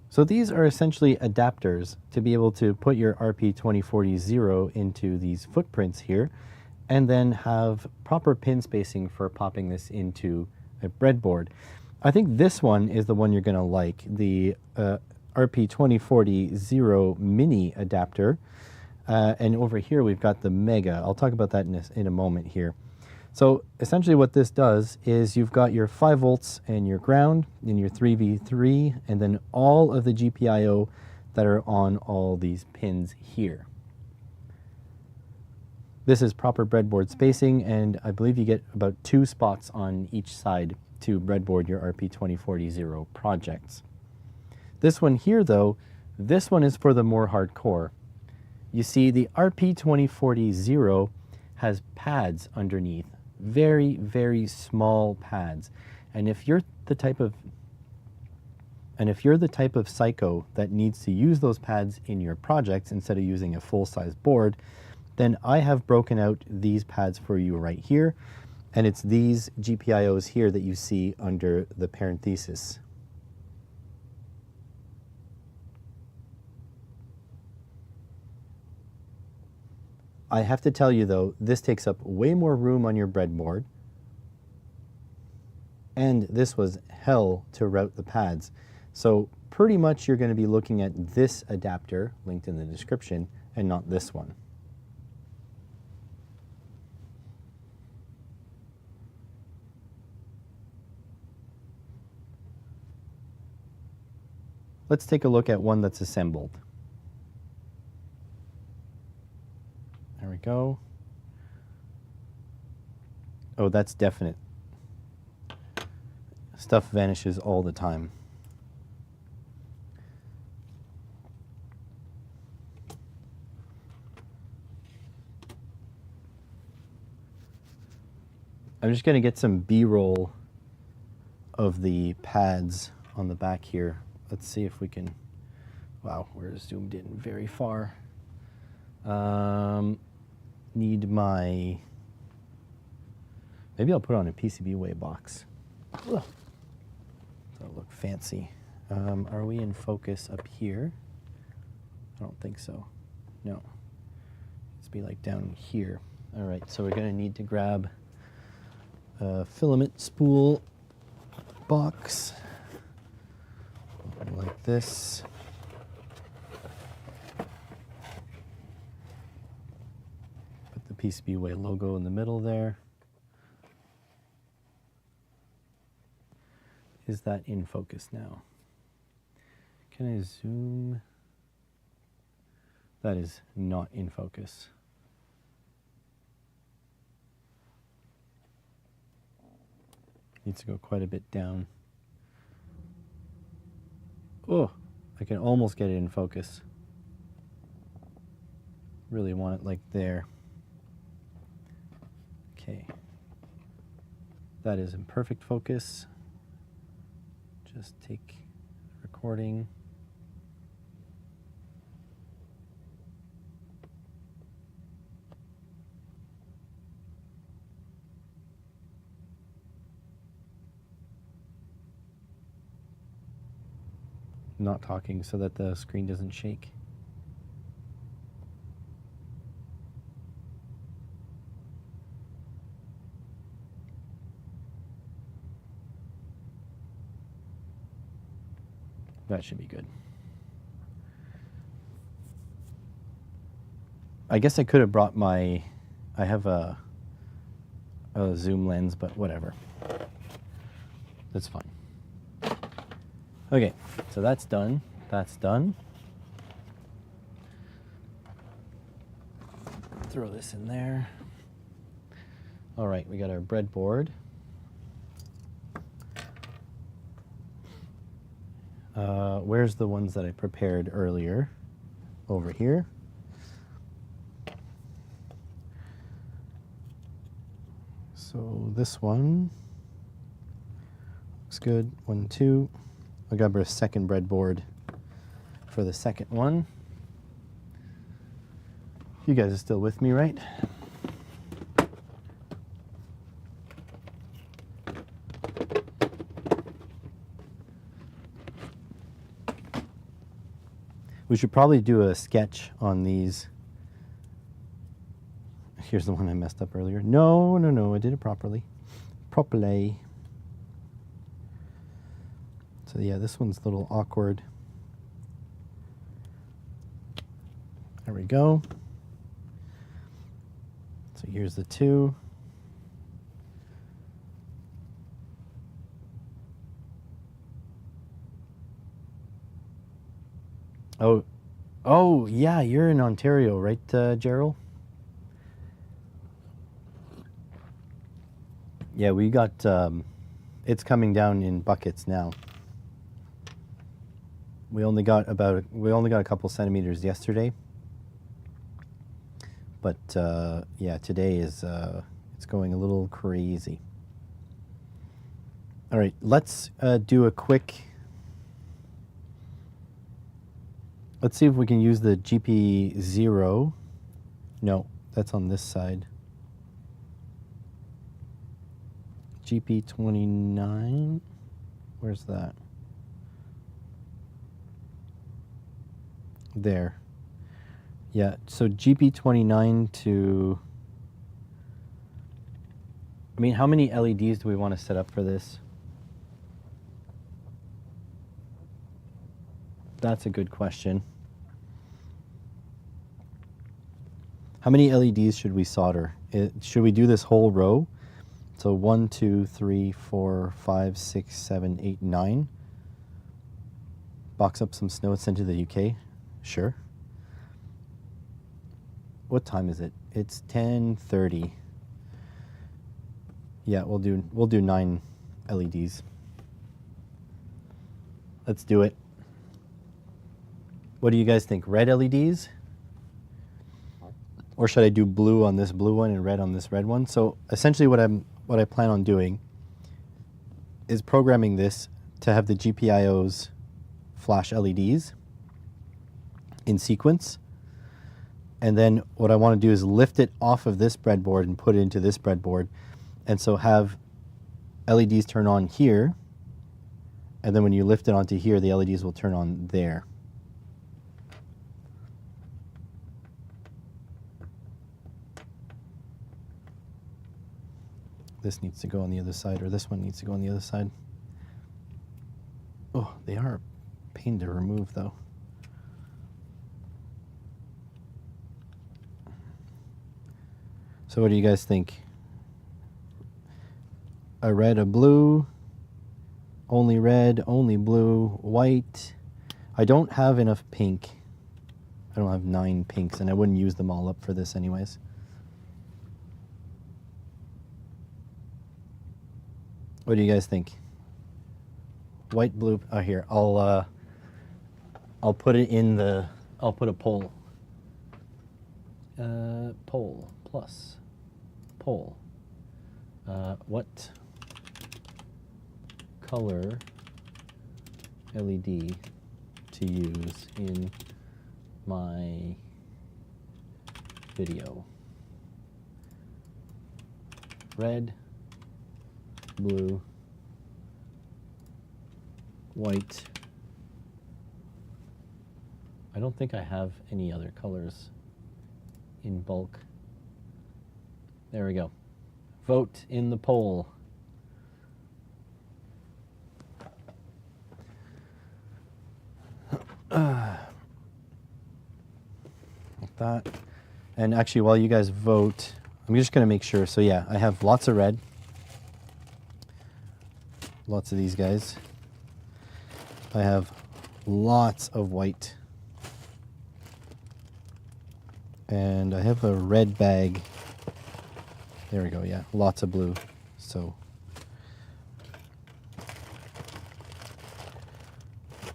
So these are essentially adapters to be able to put your RP2040 into these footprints here, and then have proper pin spacing for popping this into a breadboard. I think this one is the one you're going to like, the RP2040 mini adapter. And over here we've got the Mega. I'll talk about that in a moment here. So essentially what this does is you've got your 5 volts and your ground and your 3V3 and then all of the GPIO that are on all these pins here. This is proper breadboard spacing, and I believe you get about 2 spots on each side to breadboard your RP2040 projects. This one here though, this one is for the more hardcore. You see the RP2040 has pads underneath. Very, very small pads. And if you're the type of psycho that needs to use those pads in your projects instead of using a full-size board, then I have broken out these pads for you right here. And it's these GPIOs here that you see under the parenthesis. I have to tell you though, this takes up way more room on your breadboard, and this was hell to route the pads. So pretty much you're going to be looking at this adapter linked in the description and not this one. Let's take a look at one that's assembled. There we go. Oh, that's definite. Stuff vanishes all the time. I'm just going to get some B-roll of the pads on the back here. Let's see if we can... Wow, we're zoomed in very far. Need my... Maybe I'll put on a PCBWay box. Ugh. That'll look fancy. Are we in focus up here? I don't think so. No. Let's be like down here. All right, so we're going to need to grab a filament spool box like this. Put the PCBWay logo in the middle there. Is that in focus now? Can I zoom? That is not in focus. Needs to go quite a bit down. Oh, I can almost get it in focus. Really want it like there. Okay. That is in perfect focus. Just take recording. Not talking so that the screen doesn't shake. That should be good. I guess I could have brought my, I have a zoom lens, but whatever. That's fine. Okay, so that's done. That's done. Throw this in there. All right, we got our breadboard. Where's the ones that I prepared earlier? Over here. So this one looks good. 1, 2. I'll grab a second breadboard for the second one. You guys are still with me, right? We should probably do a sketch on these. Here's the one I messed up earlier. No, no, no, I did it properly. Properly. So yeah, this one's a little awkward. There we go. So here's the 2. Oh, yeah, you're in Ontario, right, Gerald? Yeah, we got, it's coming down in buckets now. We only got a couple centimeters yesterday. But, yeah, today is, it's going a little crazy. All right, let's do a quick, let's see if we can use the GP0. No, that's on this side. GP29, where's that? There. Yeah, so GP29 to, I mean, how many LEDs do we want to set up for this? That's a good question. How many LEDs should we solder? Should we do this whole row? So 1, 2, 3, 4, 5, 6, 7, 8, 9. Box up some snow and send to the UK. Sure. What time is it? It's 10:30. Yeah, we'll do 9 LEDs. Let's do it. What do you guys think? Red LEDs? Or should I do blue on this blue one and red on this red one? So essentially what I plan on doing is programming this to have the GPIOs flash LEDs in sequence. And then what I want to do is lift it off of this breadboard and put it into this breadboard. And so have LEDs turn on here. And then when you lift it onto here, the LEDs will turn on there. This needs to go on the other side, or this one needs to go on the other side. Oh, they are a pain to remove, though. So what do you guys think? A red, a blue, only red, only blue, white. I don't have enough pink. I don't have 9 pinks, and I wouldn't use them all up for this anyways. What do you guys think? White, blue. Oh, here. I'll put it in the. I'll put a poll. Poll plus poll. What color LED to use in my video? Red, blue, white. I don't think I have any other colors in bulk. There we go. Vote in the poll. that. And actually, while you guys vote, I'm just going to make sure. So yeah, I have lots of red. Lots of these guys. I have lots of white. And I have a red bag. There we go, yeah, lots of blue. So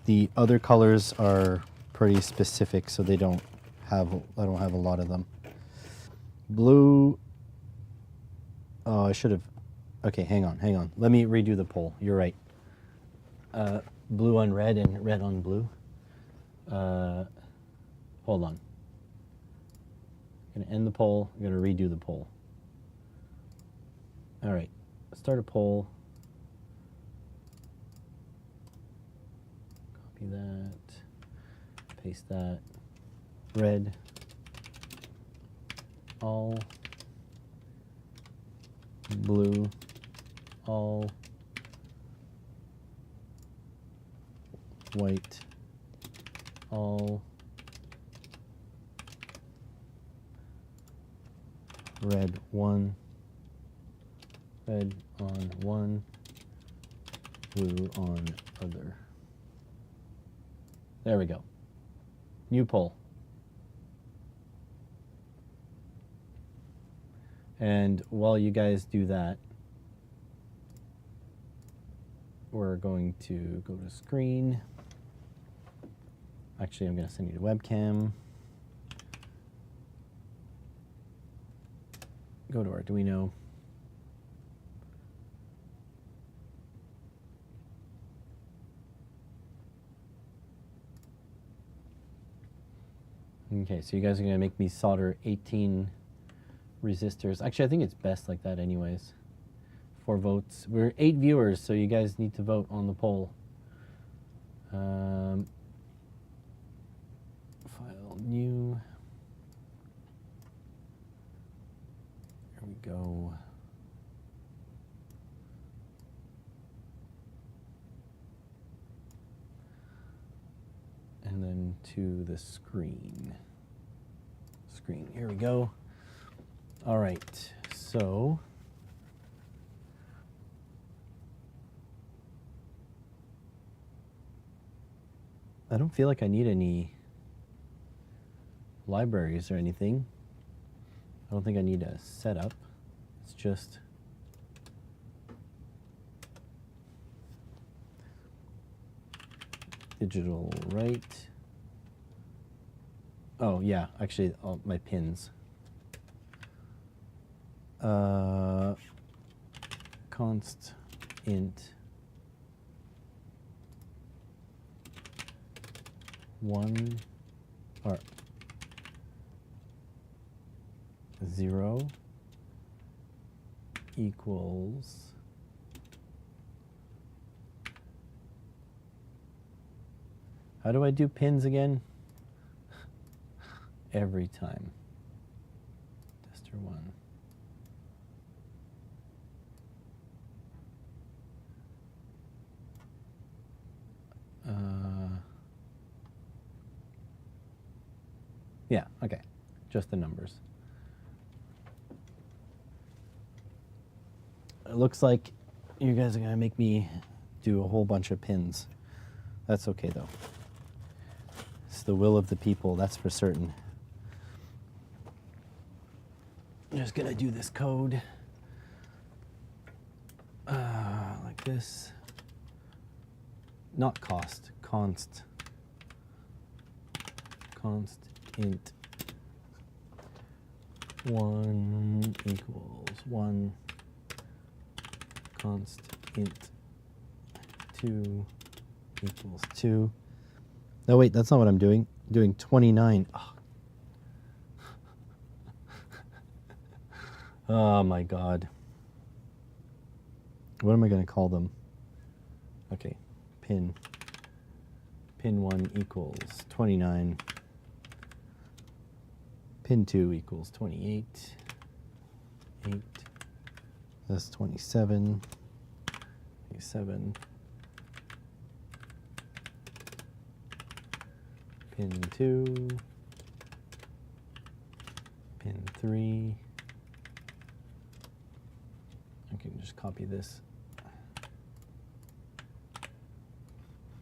the other colors are pretty specific, so I don't have a lot of them. Blue, oh, I should have, okay, hang on. Let me redo the poll, you're right. Blue on red and red on blue. Hold on. I'm gonna end the poll, I'm gonna redo the poll. All right, start a poll. Copy that, paste that. Red, all. Blue, all. White, all. Red, 1. Red on 1. Blue on other. There we go. New poll. And while you guys do that, we're going to go to screen. Actually, I'm going to send you to webcam. Go to Arduino. Okay, so you guys are going to make me solder 18 resistors. Actually, I think it's best like that anyways. 4 votes. We're 8 viewers, so you guys need to vote on the poll. File new. There we go. And then to the screen. Here we go. All right, so I don't feel like I need any libraries or anything. I don't think I need a setup. It's just digital write. Oh yeah, actually all my pins. Const int 1 or 0 equals how do I do pins again? Every time. Tester 1. Yeah, okay. Just the numbers. It looks like you guys are going to make me do a whole bunch of pins. That's okay, though. It's the will of the people, that's for certain. I'm just going to do this code like this. Not cost, const int 1 equals 1, const int 2 equals 2. No, wait, that's not what I'm doing. I'm doing 29. Oh. Oh my God. What am I going to call them? Okay, pin 1 equals 29. Pin 2 equals 28. 8. That's 27. 27. Pin 2 pin 3. I can just copy this.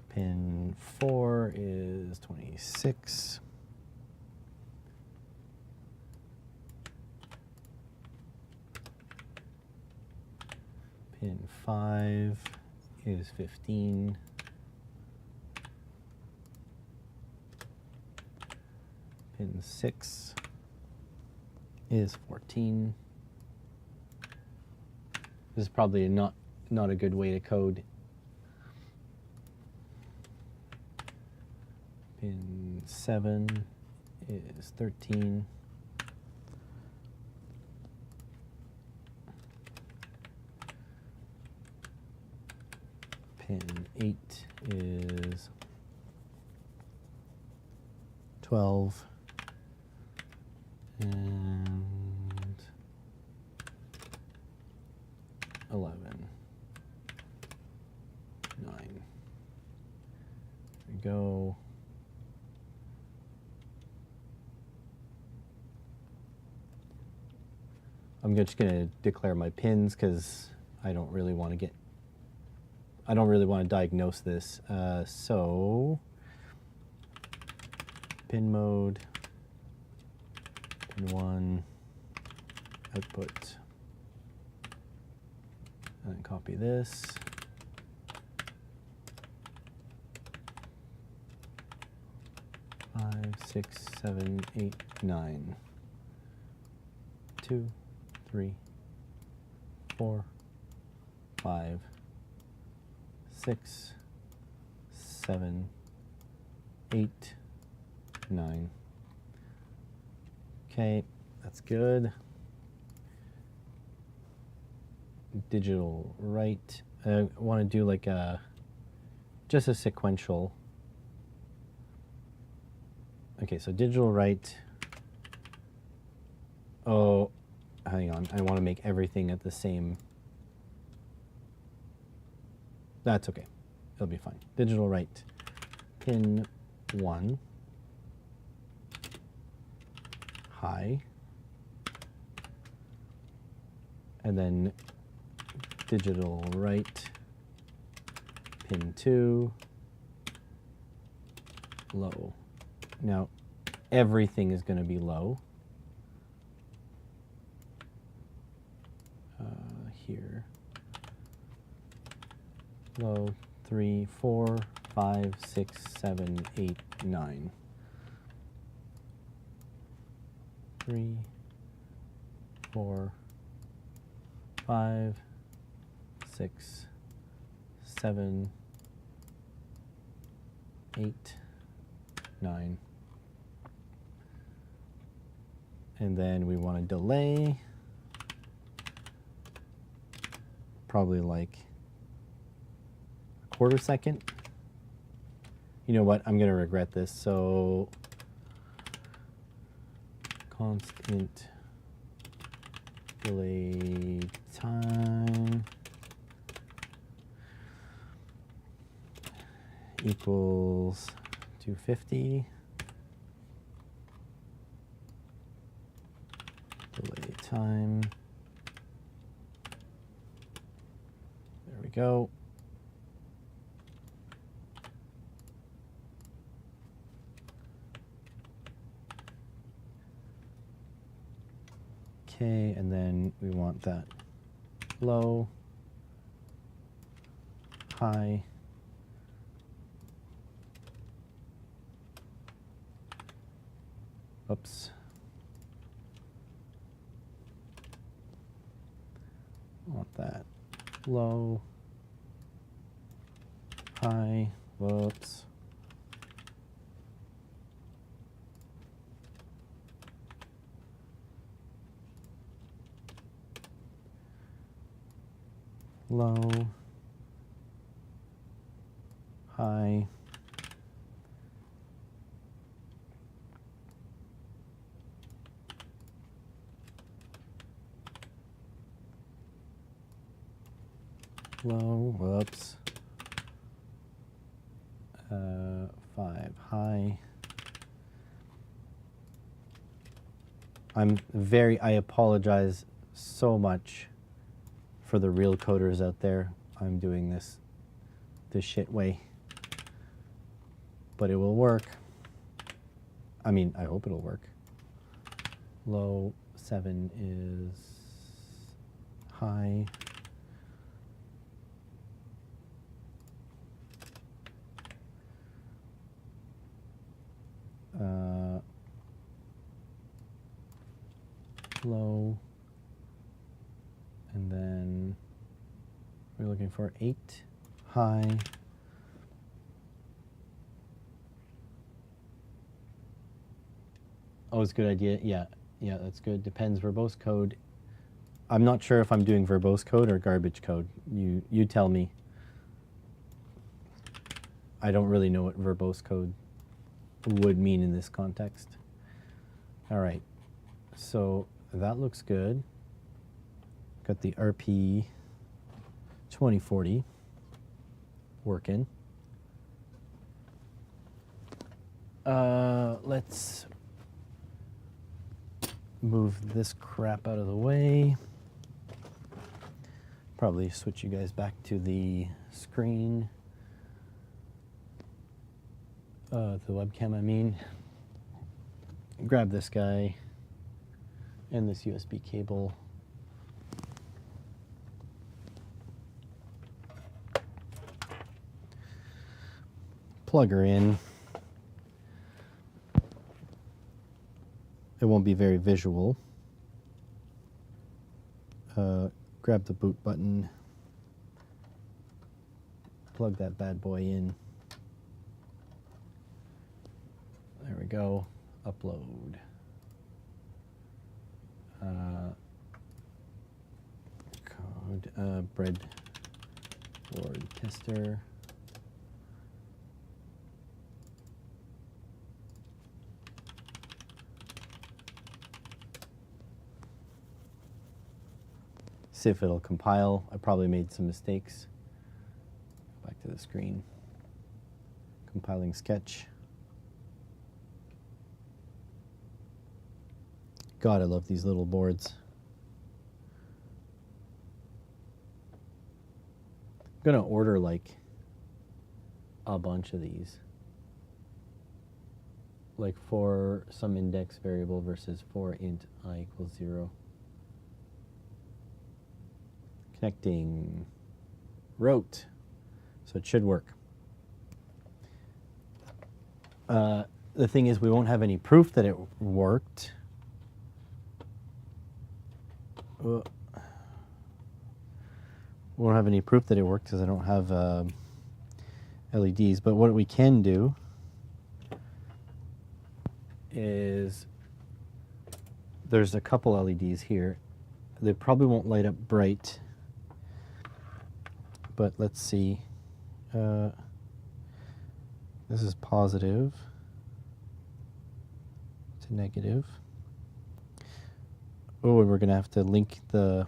Pin 4 is 26. Pin 5 is 15. Pin 6 is 14. This is probably not a good way to code. Pin 7 is 13. Pin 8 is 12. And 11. 9. There we go. I'm just going to declare my pins because I don't really want to diagnose this. So pin mode, pin 1, output, and then copy this. Five, 6, 7, 8, 9. 2, 3, 4, 5, 6, 7, 8, 9. Okay, that's good. Digital write. I want to do like just a sequential. Okay, so digital write. Oh, hang on. I want to make everything at the same. That's okay. It'll be fine. Digital write. Pin 1. High. And then digital write. Pin 2. Low. Now, everything is going to be low. Here. Low, 3, 4, 5, 6, 7, 8, 9. 3, 4, 5, 6, 7, 8, 9. And then we want to delay. Probably like a quarter second. You know what? I'm going to regret this. So constant delay time equals 250. Delay time. There we go. Okay, and then we want that low, high, oops. Want that low, high, whoops. Low, high, low, whoops, 5, high, I apologize so much for the real coders out there. I'm doing this the shit way. But it will work. I mean, I hope it'll work. Low 7 is high. Low, and then we're looking for 8 high. Oh, it's a good idea. Yeah, that's good. Depends. Verbose code. I'm not sure if I'm doing verbose code or garbage code. You tell me. I don't really know what verbose code would mean in this context. All right, so that looks good. Got the RP 2040 working. Let's move this crap out of the way. Probably switch you guys back to the screen. The webcam, I mean. Grab this guy and this USB cable. Plug her in. It won't be very visual. Grab the boot button. Plug that bad boy in. There we go. Upload. Code. Breadboard tester. See if it'll compile. I probably made some mistakes. Back to the screen. Compiling sketch. God, I love these little boards. I'm gonna order like a bunch of these. Like for some index variable versus for int I equals 0. Connecting. Wrote. So it should work. The thing is, we won't have any proof that it worked. We won't have any proof that it worked because I don't have LEDs. But what we can do is there's a couple LEDs here. They probably won't light up bright. But let's see. This is positive to negative. Oh, and we're gonna have to link the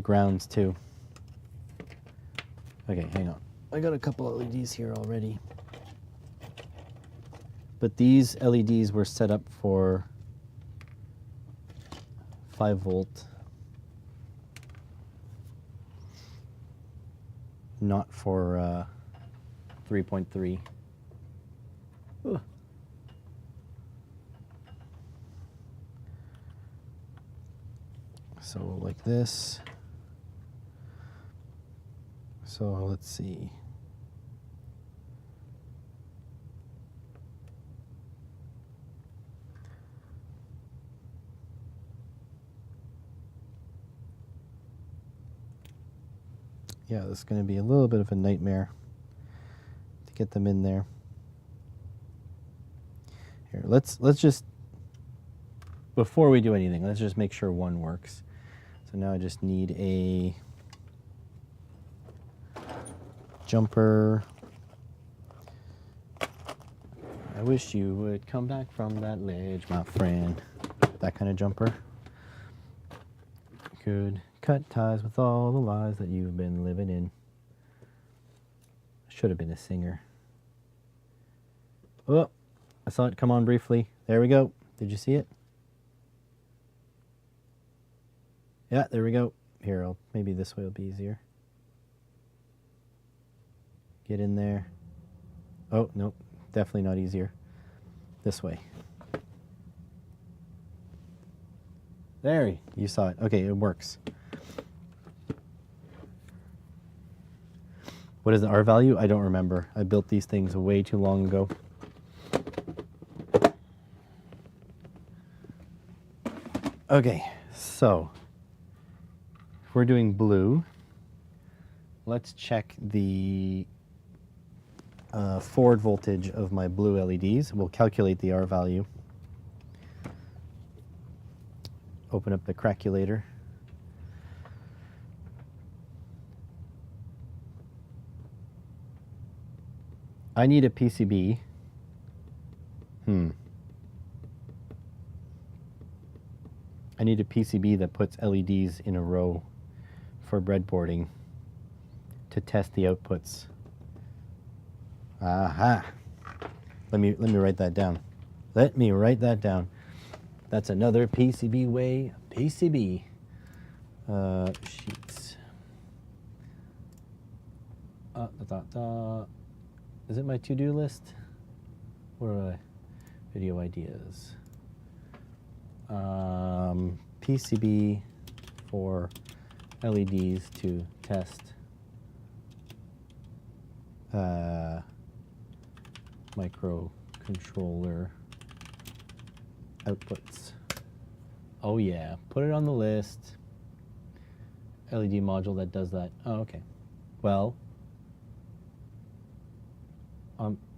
grounds too. Okay, hang on. I got a couple LEDs here already. But these LEDs were set up for 5 volt. Not for 3.3. So like this. So let's see. Yeah, this is going to be a little bit of a nightmare to get them in there. Here, let's just, before we do anything, let's just make sure one works. So now I just need a jumper. I wish you would come back from that ledge, my friend. That kind of jumper. Good. Cut ties with all the lies that you've been living in. Should have been a singer. Oh, I saw it come on briefly. There we go. Did you see it? Yeah, there we go. Here, maybe this way will be easier. Get in there. Oh, nope, definitely not easier. This way. There, you saw it. Okay, it works. What is the R value? I don't remember. I built these things way too long ago. Okay, so if we're doing blue, let's check the forward voltage of my blue LEDs. We'll calculate the R value. Open up the calculator. I need a PCB. I need a PCB that puts LEDs in a row for breadboarding to test the outputs. Aha! Let me write that down. Let me write that down. That's another PCB way. PCB sheets. Is it my to-do list? What are my video ideas? PCB for LEDs to test microcontroller outputs. Oh yeah, put it on the list. LED module that does that. Oh, okay. Well,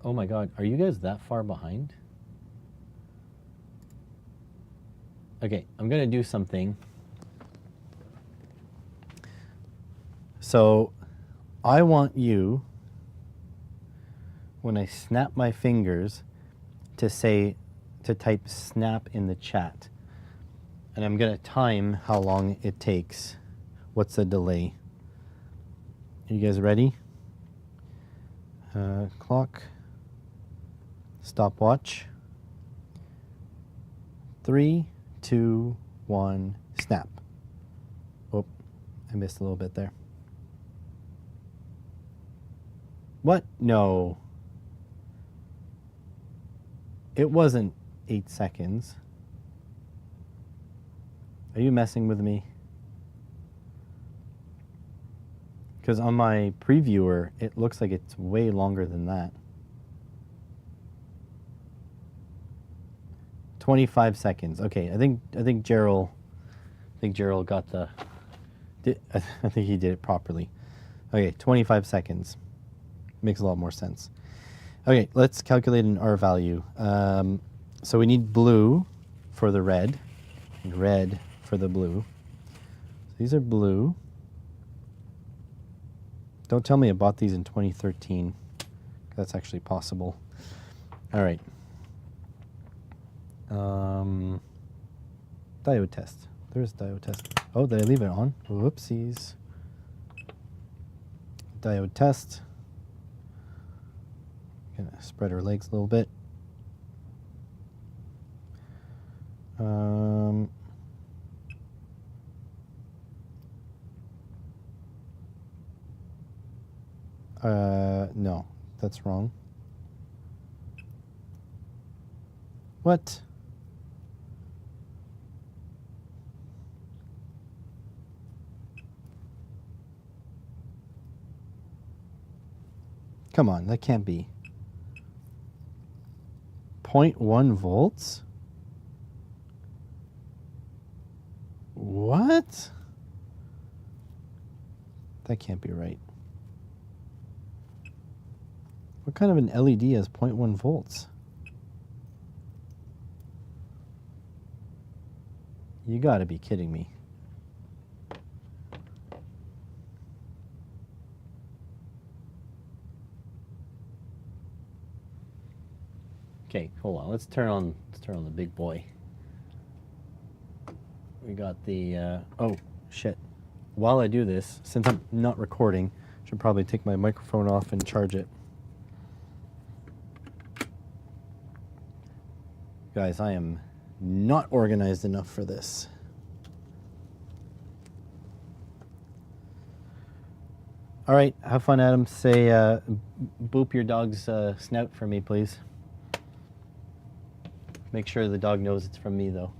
oh my God, are you guys that far behind? Okay, I'm gonna do something. So, I want you, when I snap my fingers, to type snap in the chat. And I'm gonna time how long it takes. What's the delay? Are you guys ready? Clock. Stopwatch. 3, 2, 1, snap. Oh, I missed a little bit there. What? No. It wasn't 8 seconds. Are you messing with me? Because on my previewer, it looks like it's way longer than that. 25 seconds. Okay, I think Gerald got the. I think he did it properly. Okay, 25 seconds. Makes a lot more sense. Okay, let's calculate an R value. So we need blue for the red, and red for the blue. So these are blue. Don't tell me I bought these in 2013. That's actually possible. All right. Diode test. There's diode test. Oh, did I leave it on? Whoopsies. Diode test. Gonna spread her legs a little bit. No, that's wrong. What? Come on, that can't be. 0.1 volts? What? That can't be right. What kind of an LED has 0.1 volts? You gotta be kidding me. Okay, hold on. Let's turn on the big boy. We got the oh shit. While I do this, since I'm not recording, I should probably take my microphone off and charge it. Guys, I am not organized enough for this. All right, have fun, Adam. Say, boop your dog's snout for me, please. Make sure the dog knows it's from me, though.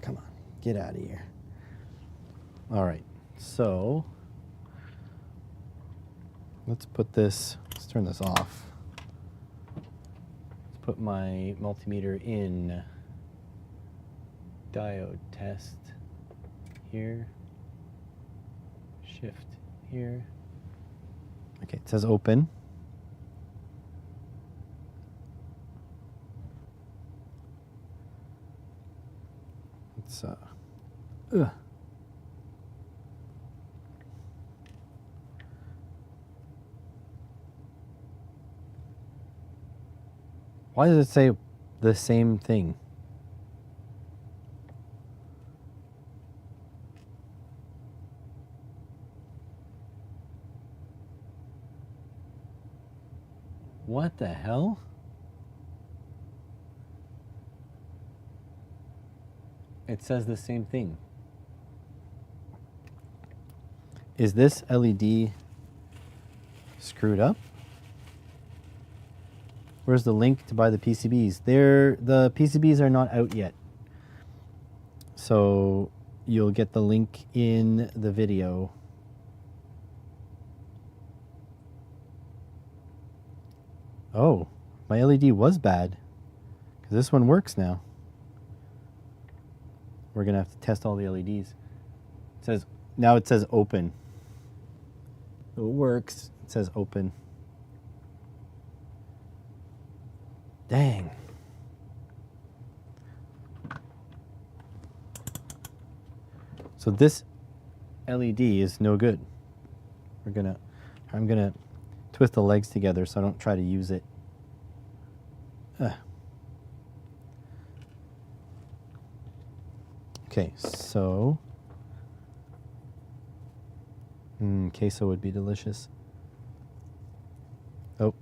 Come on, get out of here. All right, so let's put this, let's turn this off. Let's put my multimeter in diode test here, shift here. Okay, it says open. It's why does it say the same thing? What the hell? It says the same thing. Is this LED screwed up? Where's the link to buy the PCBs? The PCBs are not out yet. So you'll get the link in the video. Oh, my LED was bad, because this one works now. We're gonna have to test all the LEDs. It says, now it says open. It works, it says open. Dang. So this LED is no good. I'm gonna twist the legs together so I don't try to use it. Okay, so queso would be delicious. Oh.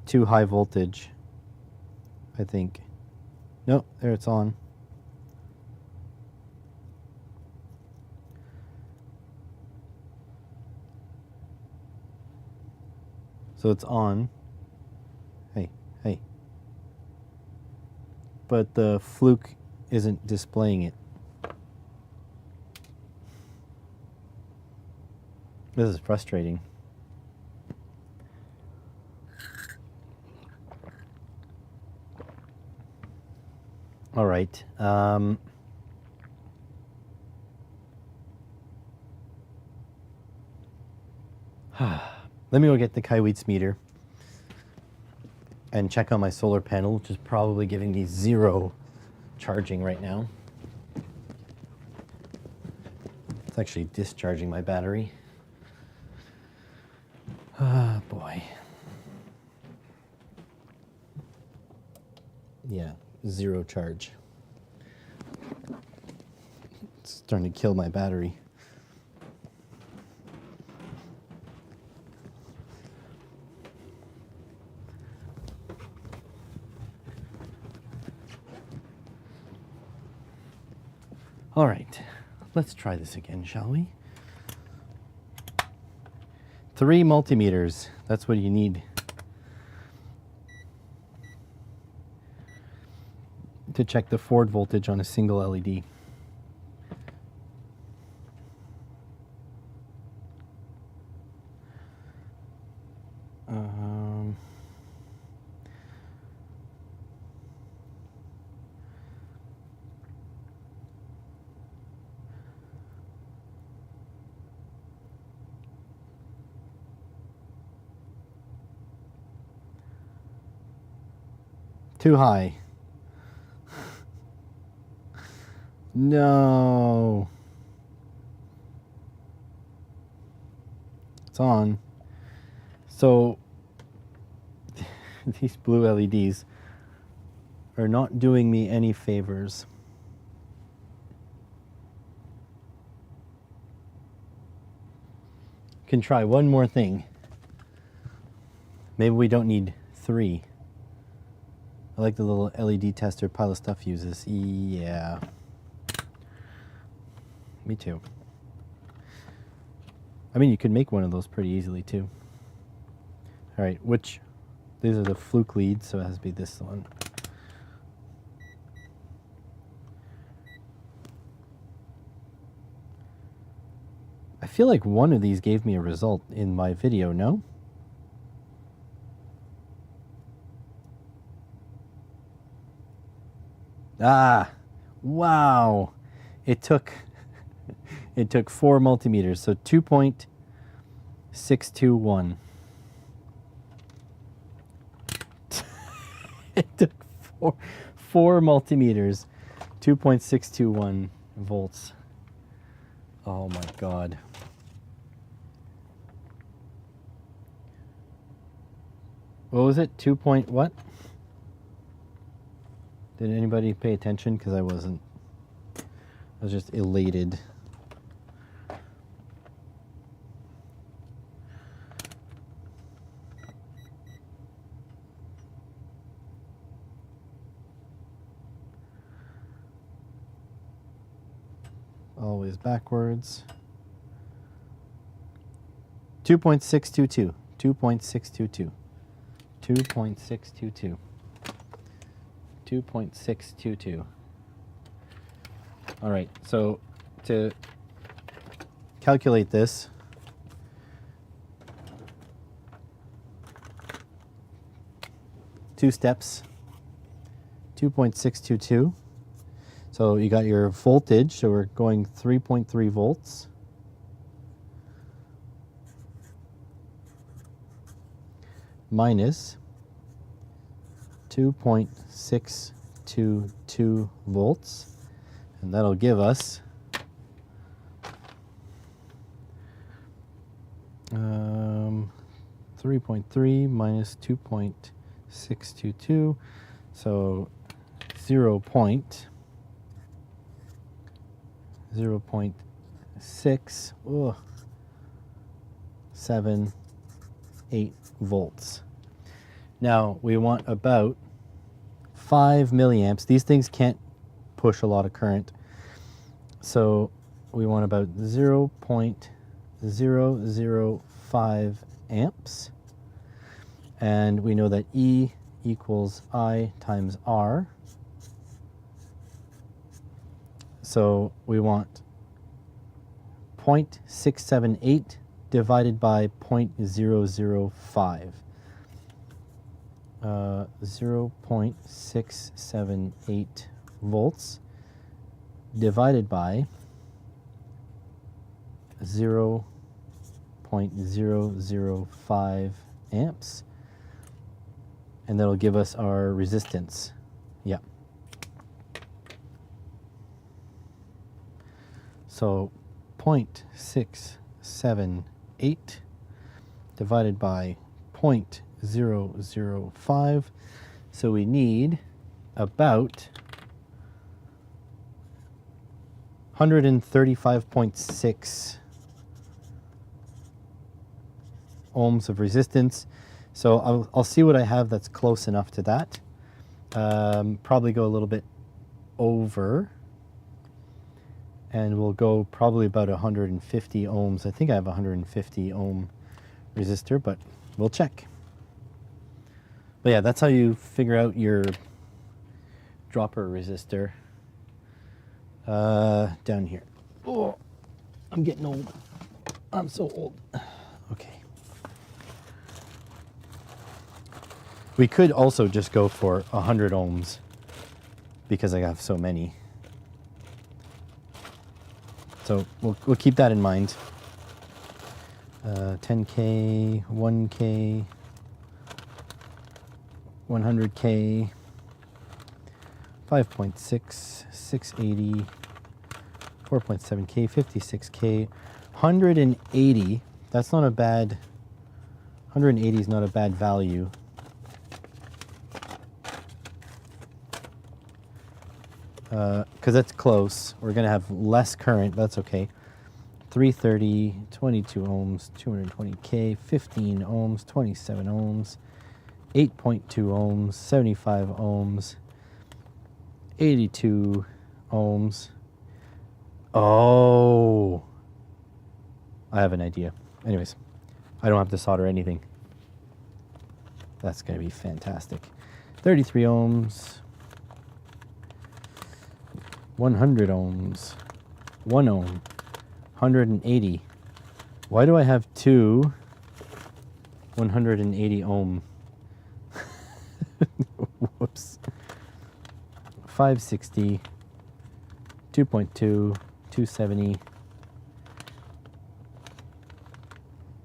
Too high voltage, I think. Nope, there it's on. So it's on. Hey, hey. But the Fluke isn't displaying it. This is frustrating. All right. Let me go get the Kaiweets meter and check on my solar panel, which is probably giving me 0 charging right now. It's actually discharging my battery. Ah, boy. Yeah, 0 charge. It's starting to kill my battery. All right, let's try this again, shall we? 3 multimeters, that's what you need to check the forward voltage on a single LED. Too high. No. It's on. So these blue LEDs are not doing me any favors. can try one more thing. Maybe we don't need 3. I like the little LED tester Pile of Stuff uses. Yeah. Me too. I mean, you could make one of those pretty easily too. All right, these are the fluke leads, so it has to be this one. I feel like one of these gave me a result in my video, no? Ah, wow. It took 4 multimeters, so 2.621. It took four multimeters, 2.621 volts. Oh my God. What was it? 2 point what? Did anybody pay attention? Because I wasn't. I was just elated. Always backwards. 2.622. 2.622. 2.622. 2.622. All right, so to calculate this, two steps, 2.622. So you got your voltage, so we're going 3.3 volts. Minus 2.622 volts, and that'll give us 3.3 minus 2.622, so 0.6, 0.678 volts. Now we want about 5 milliamps. These things can't push a lot of current, so we want about 0.005 amps, and we know that E equals I times R, so we want 0.678 divided by 0.005. 0.678 volts divided by 0.005 amps, and that'll give us our resistance. Yeah. So 0.678 divided by 0.005, so we need about 135.6 ohms of resistance. So I'll see what I have that's close enough to that. Probably go a little bit over, and we'll go probably about 150 ohms. I think I have a 150 ohm resistor, but we'll check. But yeah, that's how you figure out your dropper resistor. Down here. Oh, I'm getting old. I'm so old. Okay. We could also just go for 100 ohms because I have so many. So we'll keep that in mind. 10K, 1K, 100K, 5.6, 680, 4.7K, 56K, 180. That's not a bad, 180 is not a bad value. Because that's close. We're going to have less current, that's okay. 330, 22 ohms, 220K, 15 ohms, 27 ohms, 8.2 ohms, 75 ohms, 82 ohms. Oh, I have an idea. Anyways, I don't have to solder anything. That's going to be fantastic. 33 ohms, 100 ohms, 1 ohm, 180. Why do I have two 180 ohm? Whoops. 560, 2.2, 270,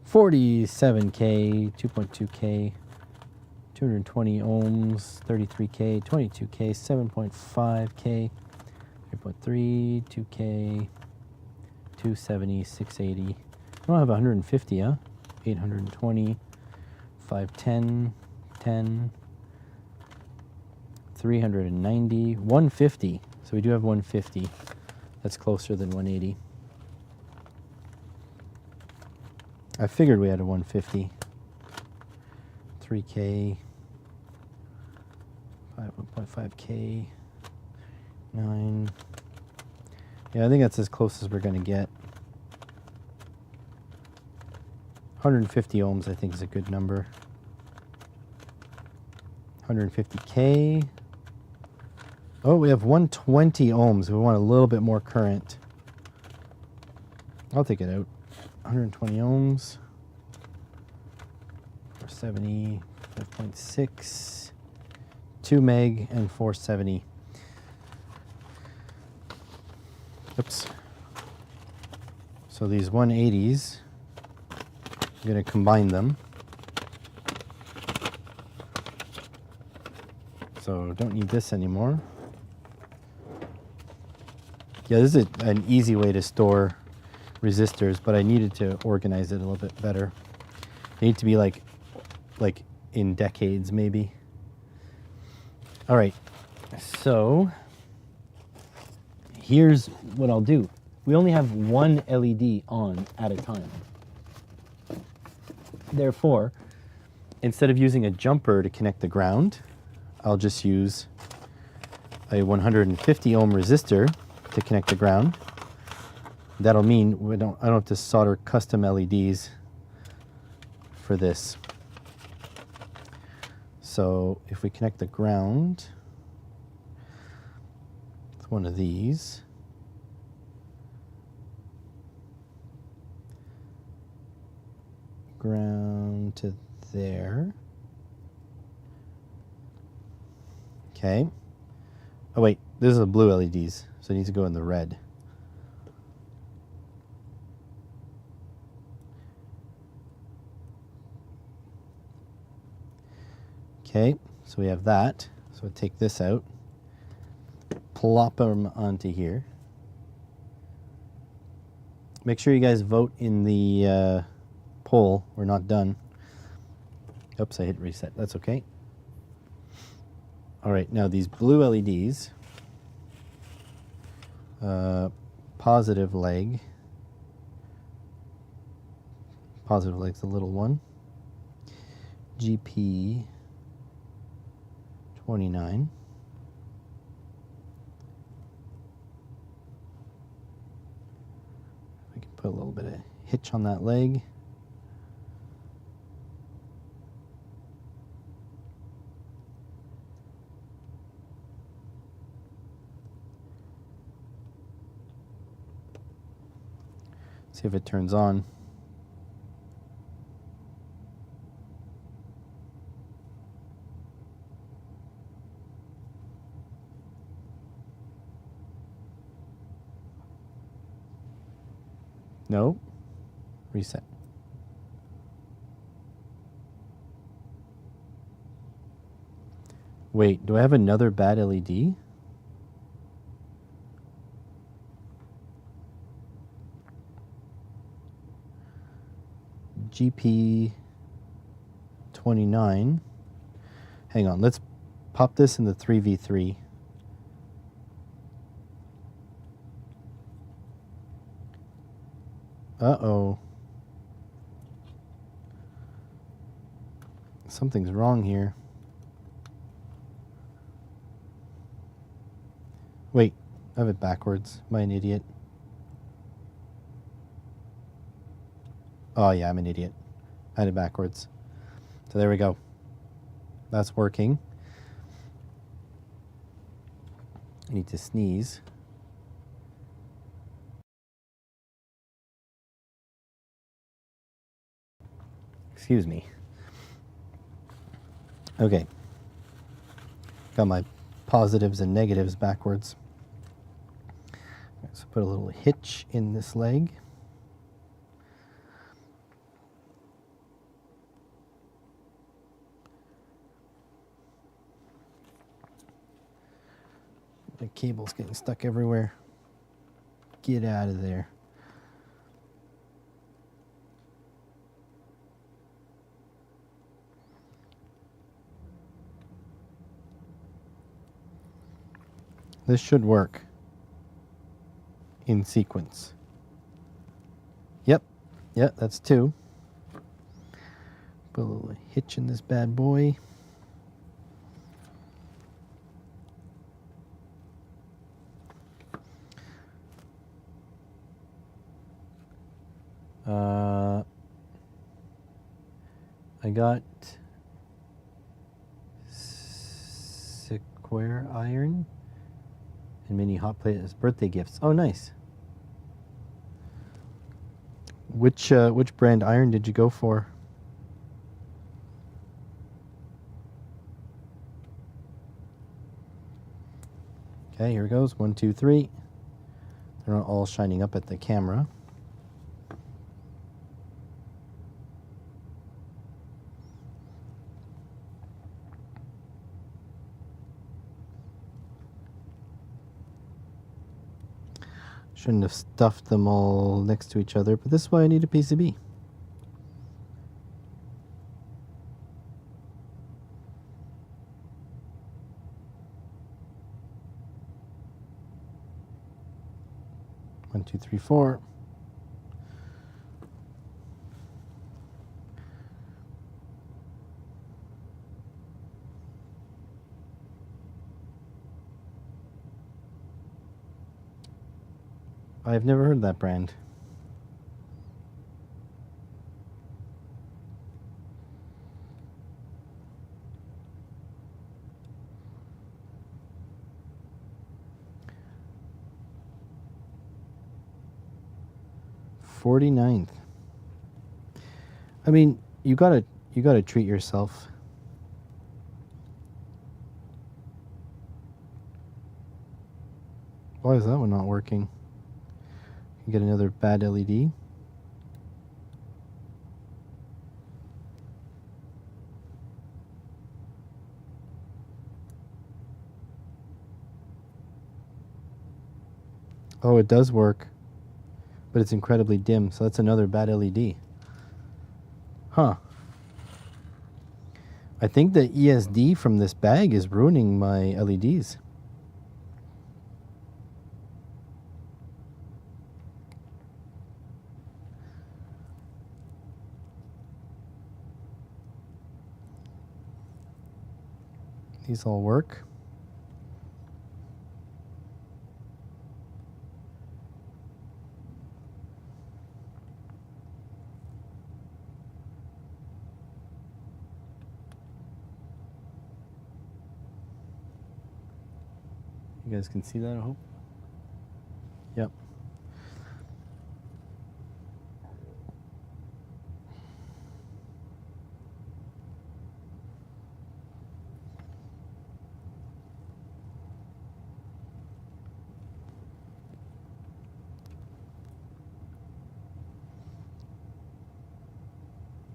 47K, 2.2K, 220 ohms, 33K, 22K, 7.5K, 3.3, 2K, 270, 680. I don't have 150, huh? 820, 510, 10, 390, 150. So we do have 150. That's closer than 180. I figured we had a 150. 3K, 1.5K, 9. Yeah, I think that's as close as we're going to get. 150 ohms, I think, is a good number. 150K. Oh, we have 120 ohms. We want a little bit more current. I'll take it out. 120 ohms. 470, 5.6, 2 meg, and 470. Oops. So these 180s, I'm going to combine them. So don't need this anymore. Yeah, this is an easy way to store resistors, but I needed to organize it a little bit better. They need to be like in decades, maybe. All right, so here's what I'll do. We only have one LED on at a time. Therefore, instead of using a jumper to connect the ground, I'll just use a 150 ohm resistor to connect the ground. That'll mean I don't have to solder custom LEDs for this. So if we connect the ground with one of these, ground to there. Okay. Oh wait, this is blue LEDs, so it needs to go in the red. Okay, so we have that. So we'll take this out, plop them onto here. Make sure you guys vote in the poll. We're not done. Oops, I hit reset. That's okay. All right, now these blue LEDs, positive leg's the little one, GP 29. We can put a little bit of hitch on that leg. See if it turns on. No. Reset. Wait, do I have another bad LED? GP 29. Hang on, let's pop this in the 3v3. Uh-oh. Something's wrong here. Wait, I have it backwards. Am I an idiot? Oh yeah, I'm an idiot. I had it backwards. So there we go. That's working. I need to sneeze. Excuse me. Okay. Got my positives and negatives backwards. So put a little hitch in this leg. The cable's getting stuck everywhere. Get out of there. This should work in sequence. Yep, that's 2. Put a little hitch in this bad boy. I got square iron and mini hot plate as birthday gifts. Oh, nice. Which brand iron did you go for? Okay, here it goes. 1, 2, 3. They're not all shining up at the camera. Shouldn't have stuffed them all next to each other, but this is why I need a PCB. One, two, three, 4. I've never heard that brand. $49th. I mean, you gotta treat yourself. Why is that one not working? You get another bad LED. Oh, it does work, but it's incredibly dim, so that's another bad LED. Huh. I think the ESD from this bag is ruining my LEDs. These all work. You guys can see that, I hope. Yep.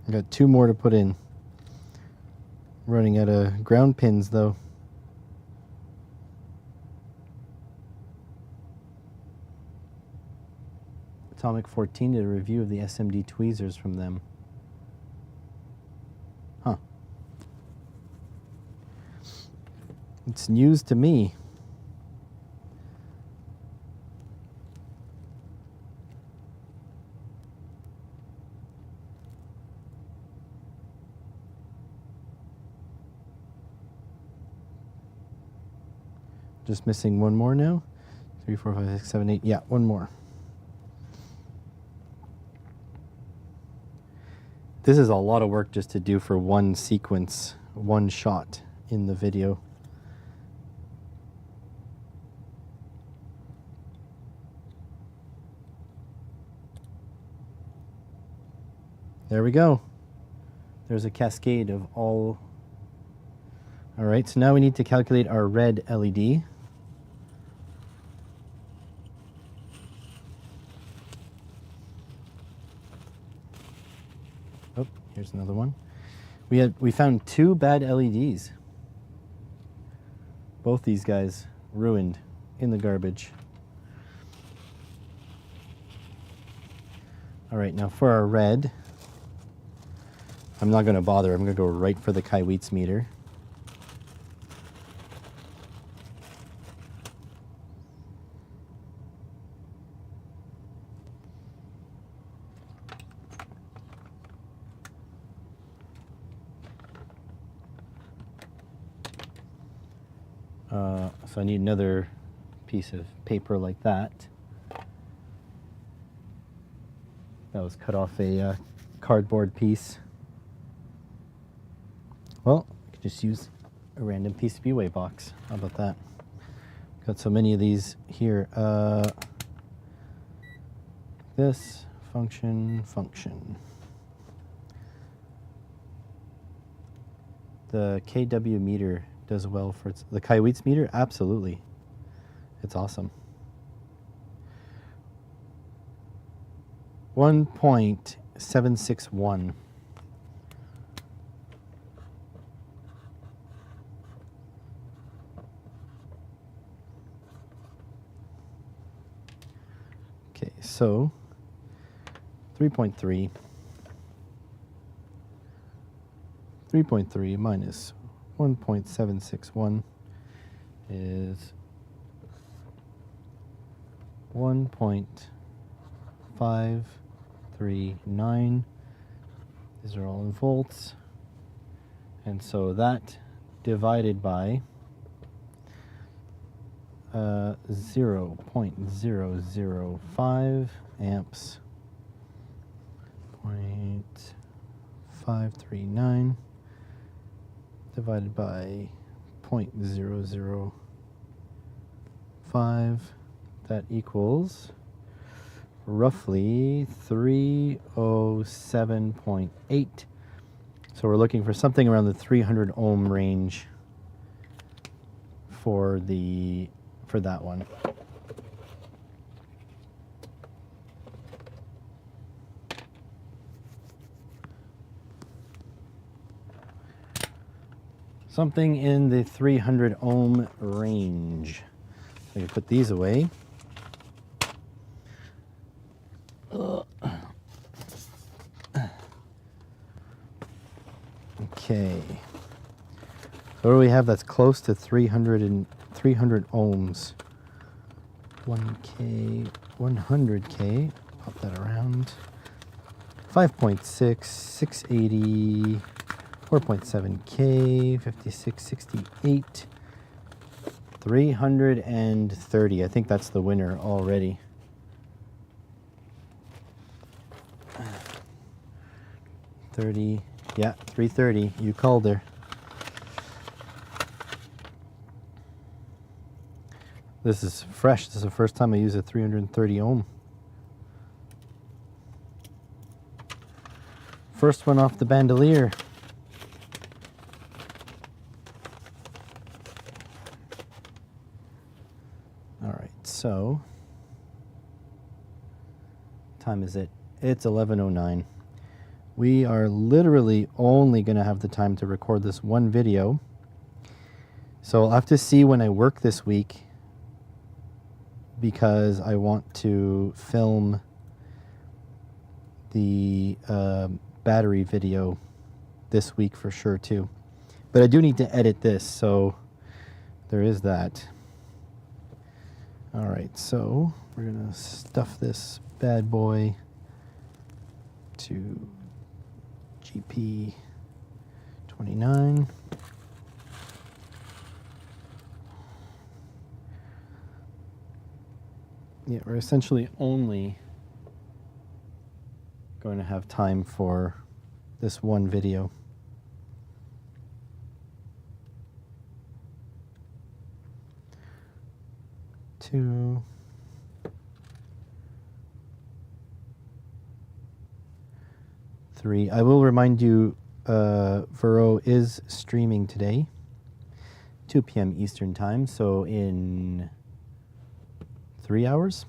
I got 2 more to put in. Running out of ground pins though. Atomic 14 did a review of the SMD tweezers from them. Huh. It's news to me. Just missing one more now. 3, 4, 5, 6, 7, 8. Yeah, one more. This is a lot of work just to do for one sequence, one shot in the video. There we go. There's a cascade of all. All right, so now we need to calculate our red LED. Oh, here's another one. We found 2 bad LEDs. Both these guys ruined in the garbage. All right, now for our red, I'm not going to bother. I'm going to go right for the Kaiweets meter. So I need another piece of paper like that. That was cut off a cardboard piece. Well, I could just use a random PCBWay box. How about that? Got so many of these here. This function. The KW meter does well for the Kaiweets meter. Absolutely, it's awesome. 1.761. Okay, so 3.3. 3.3 minus 1.761 is 1.539. These are all in volts. And so that divided by 0.005 amps, 0.539 divided by 0.005, that equals roughly 307.8. So we're looking for something around the 300 ohm range for that one. Something in the 300 ohm range. So I can put these away. Okay. So what do we have that's close to 300 ohms? 1K, 100K. Pop that around. 5.6, 680. 4.7K, 56, 68, 330. I think that's the winner already. $30, yeah, 330. You called her. This is fresh. This is the first time I use a 330 ohm. First one off the bandolier. So, time is it? It's 11:09. We are literally only going to have the time to record this one video. So I'll have to see when I work this week, because I want to film the battery video this week for sure too. But I do need to edit this, so there is that. All right, so we're gonna stuff this bad boy to GP29. Yeah, we're essentially only going to have time for this one video. Two. Three. I will remind you, Vero is streaming today, 2 p.m. Eastern Time, so in 3 hours.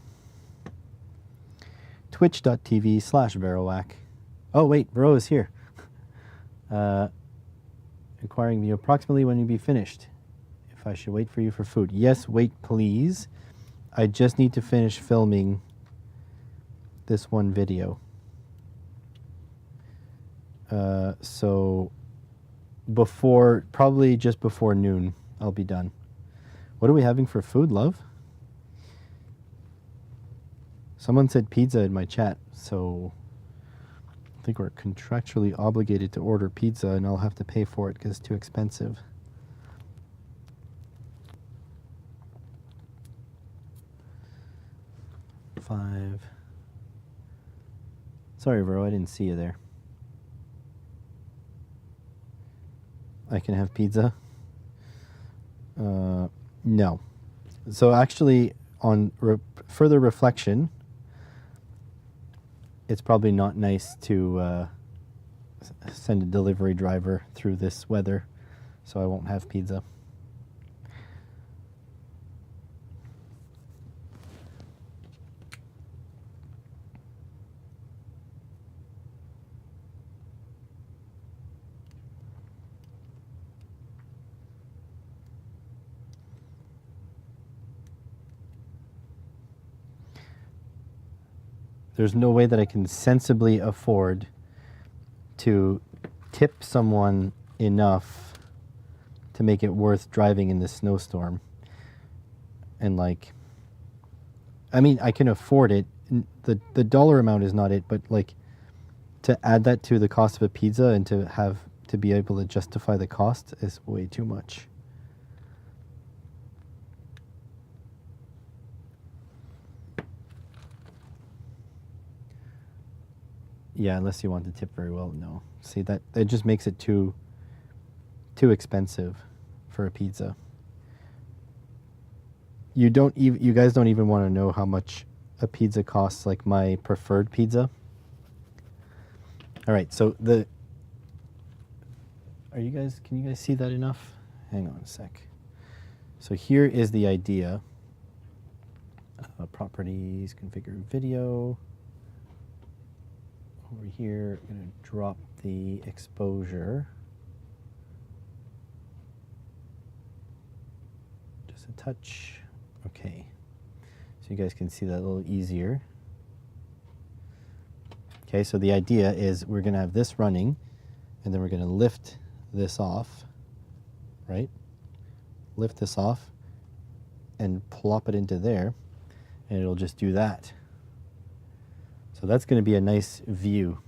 Twitch.tv/Verowack. Oh, wait, Vero is here. Inquiring me approximately when you'll be finished. If I should wait for you for food. Yes, wait, please. I just need to finish filming this one video. So probably just before noon, I'll be done. What are we having for food, love? Someone said pizza in my chat, so I think we're contractually obligated to order pizza, and I'll have to pay for it because it's too expensive. Five. Sorry, Vero, I didn't see you there. I can have pizza? No. So actually, on further reflection, it's probably not nice to send a delivery driver through this weather, so I won't have pizza. There's no way that I can sensibly afford to tip someone enough to make it worth driving in this snowstorm. And like, I mean, I can afford it. The dollar amount is not it, but like to add that to the cost of a pizza and to be able to justify the cost is way too much. Yeah, unless you want to tip very well, no. See, that it just makes it too expensive for a pizza. You guys don't even want to know how much a pizza costs, like my preferred pizza. All right, so can you guys see that enough? Hang on a sec. So here is the idea. Properties, configure video. Over here, I'm going to drop the exposure. Just a touch. Okay. So you guys can see that a little easier. Okay, so the idea is we're going to have this running, and then we're going to lift this off, right? Lift this off and plop it into there, and it'll just do that. So that's going to be a nice view.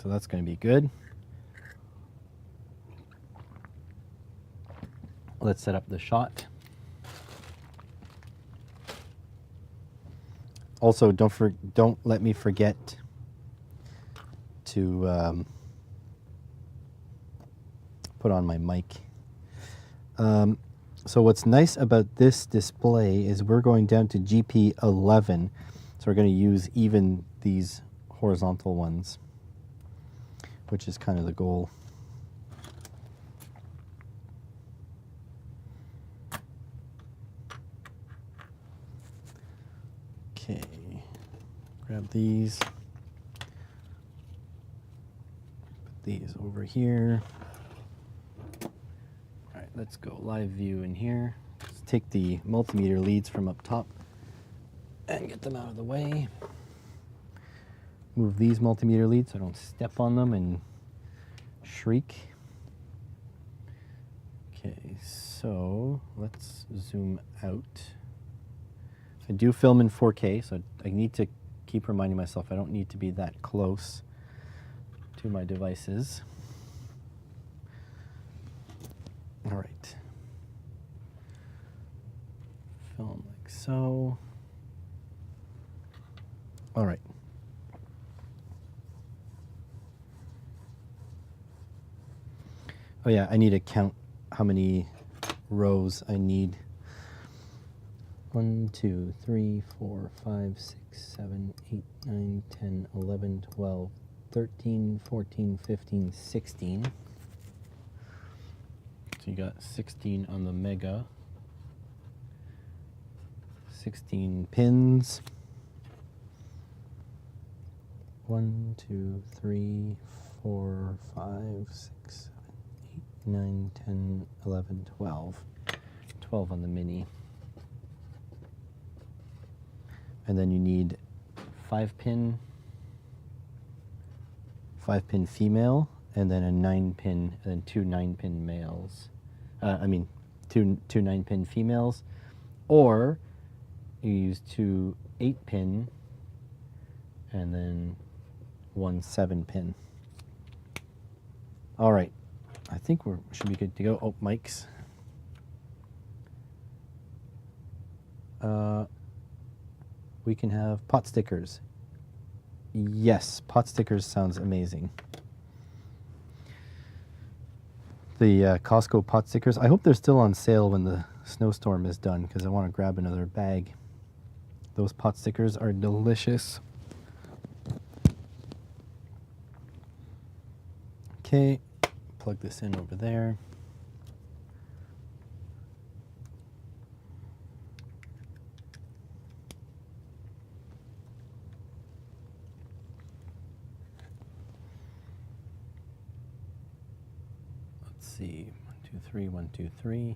So that's going to be good. Let's set up the shot. Also, don't let me forget to put on my mic. So what's nice about this display is we're going down to GP11, so we're going to use even these horizontal ones, which is kind of the goal. Okay, grab these. These over here. All right, let's go live view in here. Let's take the multimeter leads from up top and get them out of the way. Move these multimeter leads so I don't step on them and shriek. Okay, so let's zoom out. I do film in 4K, so I need to keep reminding myself I don't need to be that close to my devices. All right. Film like so. All right. Oh yeah, I need to count how many rows I need. 1, 2, 3, 4, 5, 6, 7, 8, 9, 10, 11, 12, 13, 14, 15, 16. So you got 16 on the Mega. 16 pins. 1, 2, 3, 4, 5, 6, 7, 8, 9, 10, 11, 12. 12 on the Mini. And then you need 5-pin female, and then a 9-pin, and then 2 9-pin males. Two 9-pin females, or you use 2 8-pin, and then 1 7-pin. All right, I think we should be good to go. Oh, mics. We can have pot stickers. Yes, pot stickers sounds amazing. The Costco pot stickers, I hope they're still on sale when the snowstorm is done, because I want to grab another bag. Those pot stickers are delicious. Okay, plug this in over there. See, 1, 2, 3, 1, 2, 3,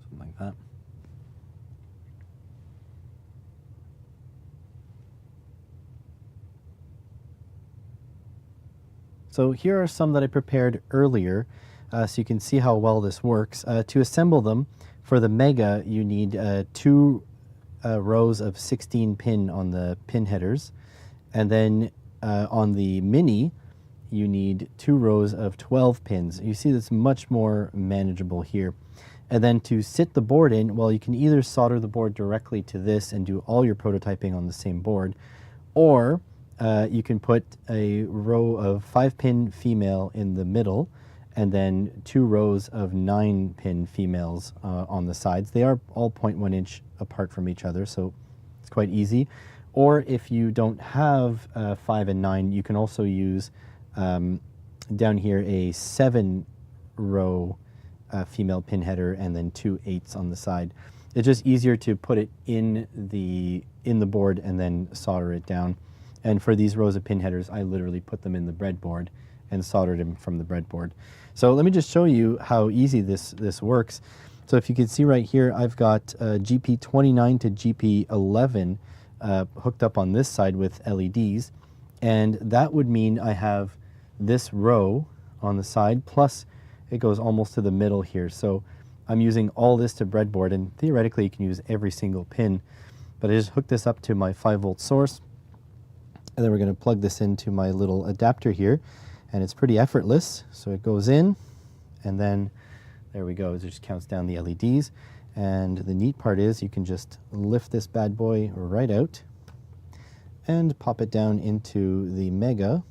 something like that. So here are some that I prepared earlier, so you can see how well this works. To assemble them, for the Mega, you need 2 rows of 16 pin on the pin headers, and then on the Mini, you need 2 rows of 12 pins. You see that's much more manageable here. And then to sit the board in, well, you can either solder the board directly to this and do all your prototyping on the same board, or you can put a row of 5-pin female in the middle, and then 2 rows of 9-pin females on the sides. They are all 0.1 inch apart from each other, so it's quite easy. Or if you don't have 5 and 9, you can also use down here a 7-row female pin header and then 2 8s on the side. It's just easier to put it in the board and then solder it down. And for these rows of pin headers, I literally put them in the breadboard and soldered them from the breadboard. So let me just show you how easy this works. So if you can see right here, I've got GP29 to GP11 hooked up on this side with LEDs, and that would mean I have this row on the side, plus it goes almost to the middle here. So I'm using all this to breadboard, and theoretically you can use every single pin, but I just hooked this up to my 5-volt source, and then we're going to plug this into my little adapter here, and it's pretty effortless. So it goes in, and then there we go. It just counts down the LEDs, and the neat part is you can just lift this bad boy right out and pop it down into the Mega,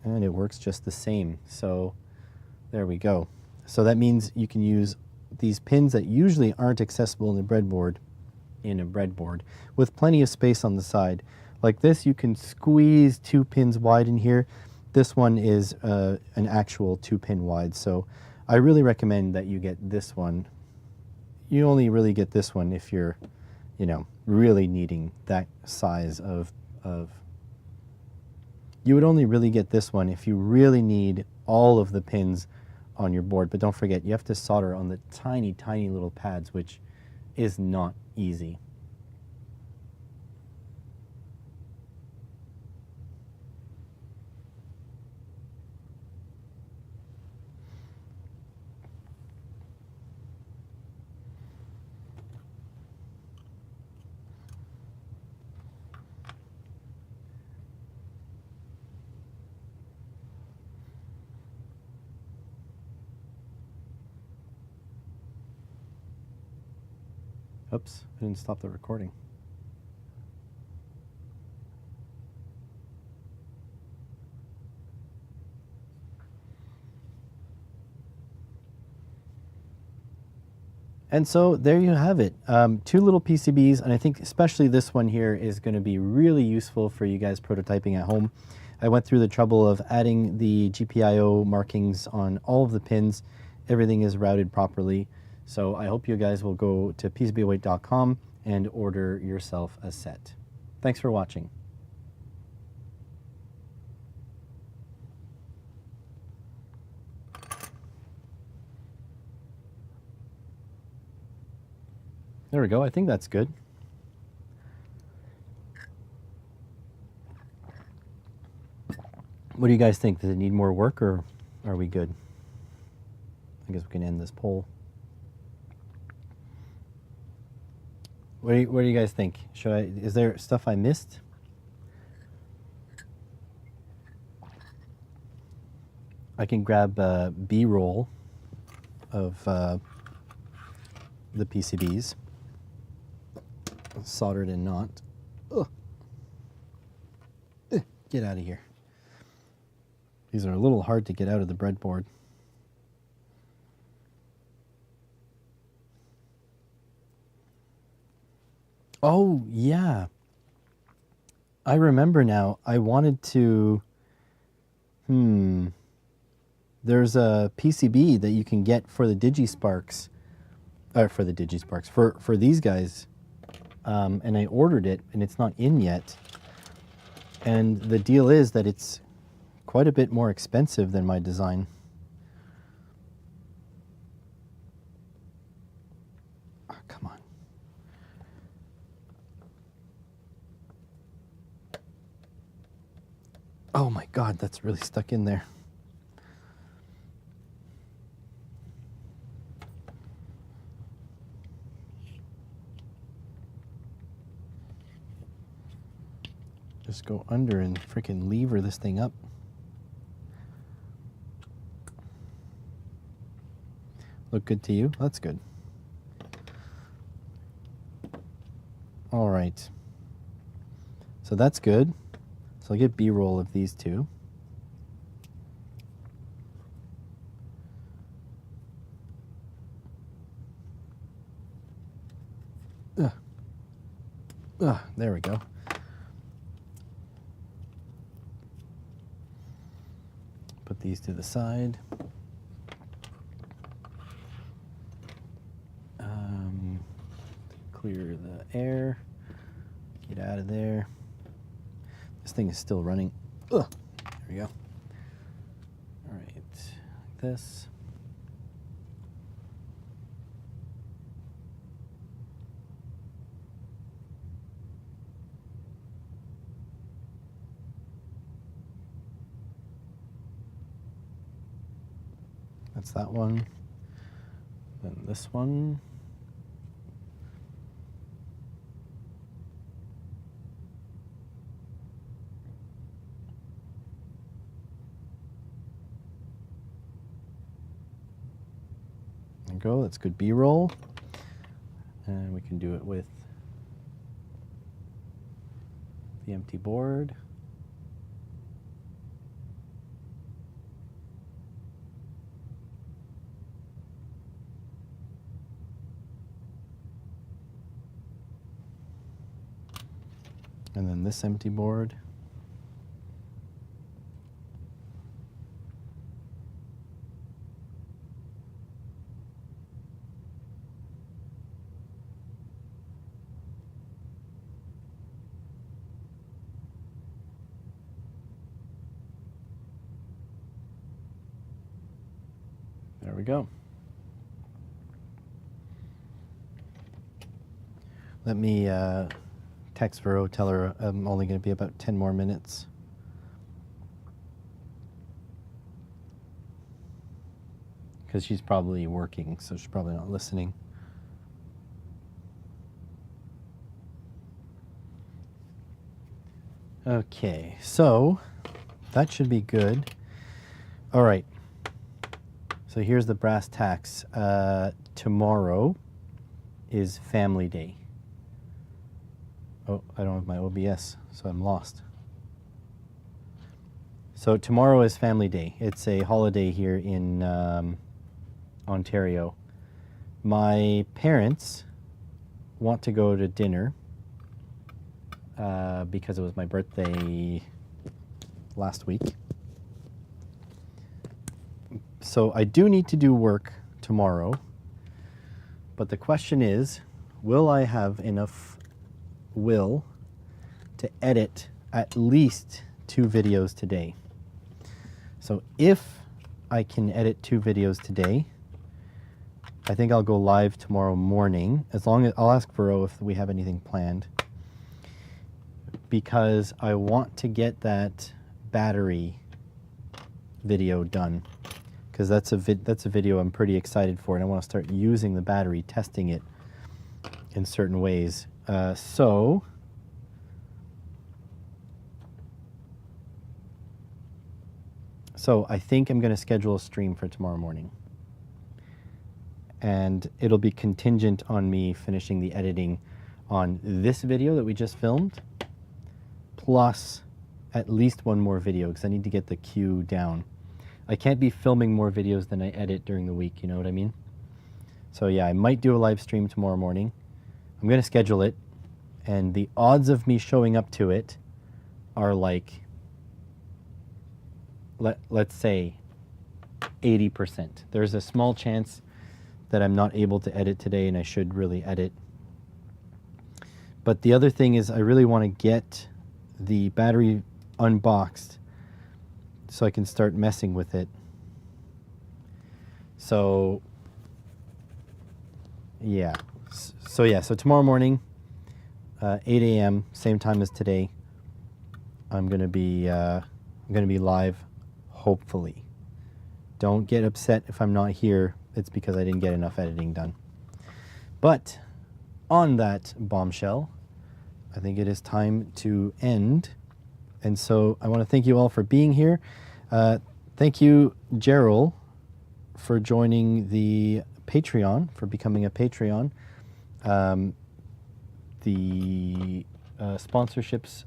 and it works just the same. So there we go. So that means you can use these pins that usually aren't accessible in the breadboard in a breadboard with plenty of space on the side. Like this, you can squeeze 2 pins wide in here. This one is an actual 2-pin wide, so I really recommend that you get this one. You only really get this one if you're, you know, really needing that size of you would only really get this one if you really need all of the pins on your board. But don't forget, you have to solder on the tiny, tiny little pads, which is not easy. Oops, I didn't stop the recording. And so there you have it. 2 little PCBs, and I think especially this one here is going to be really useful for you guys prototyping at home. I went through the trouble of adding the GPIO markings on all of the pins. Everything is routed properly. So I hope you guys will go to PCBWay.com and order yourself a set. Thanks for watching. There we go. I think that's good. What do you guys think? Does it need more work, or are we good? I guess we can end this poll. What do you guys think? Is there stuff I missed? I can grab B-roll of the PCBs. Soldered and not. Ugh. Get out of here. These are a little hard to get out of the breadboard. Oh, yeah. I remember now. I wanted to... There's a PCB that you can get for the DigiSparks. For these guys. And I ordered it, and it's not in yet. And the deal is that it's quite a bit more expensive than my design. Oh, come on. Oh my God, that's really stuck in there. Just go under and freaking lever this thing up. Look good to you? That's good. All right. So that's good. So I'll get B-roll of these two. There we go. Put these to the side. Clear the air. Get out of there. This thing is still running. Ugh. There we go. All right, like this. That's that one. Then this one. There we go. That's good B-roll. And we can do it with the empty board. And then this empty board. There we go. Let me text Vero, tell her I'm only going to be about 10 more minutes. Because she's probably working, so she's probably not listening. Okay, so that should be good. All right. So here's the brass tacks. Tomorrow is family day. Oh, I don't have my OBS, so I'm lost. So tomorrow is family day. It's a holiday here in Ontario. My parents want to go to dinner because it was my birthday last week. So I do need to do work tomorrow, but the question is, will I have enough will to edit at least 2 videos today? So if I can edit 2 videos today, I think I'll go live tomorrow morning, as long as I'll ask Vero if we have anything planned, because I want to get that battery video done, because that's a video I'm pretty excited for, and I want to start using the battery, testing it in certain ways. So I think I'm going to schedule a stream for tomorrow morning, and it'll be contingent on me finishing the editing on this video that we just filmed, plus at least 1 more video, because I need to get the queue down. I can't be filming more videos than I edit during the week, you know what I mean? So yeah, I might do a live stream tomorrow morning. I'm going to schedule it, and the odds of me showing up to it are like, let's say 80%. There's a small chance that I'm not able to edit today, and I should really edit. But the other thing is, I really want to get the battery unboxed so I can start messing with it. So yeah. So tomorrow morning, 8 a.m., same time as today, I'm gonna be live, hopefully. Don't get upset if I'm not here. It's because I didn't get enough editing done. But on that bombshell, I think it is time to end. And so I want to thank you all for being here. Thank you, Gerald, for joining the Patreon, for becoming a Patreon. The sponsorships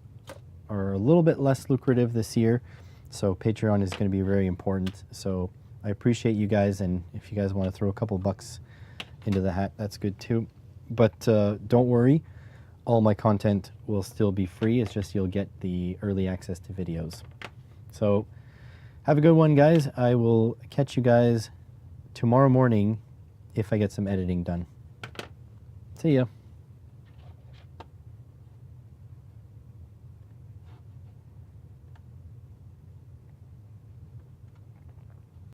are a little bit less lucrative this year, so Patreon is going to be very important. So I appreciate you guys, and if you guys want to throw a couple bucks into the hat, that's good too. But don't worry, all my content will still be free. It's just you'll get the early access to videos. So have a good one, guys. I will catch you guys tomorrow morning if I get some editing done. See ya.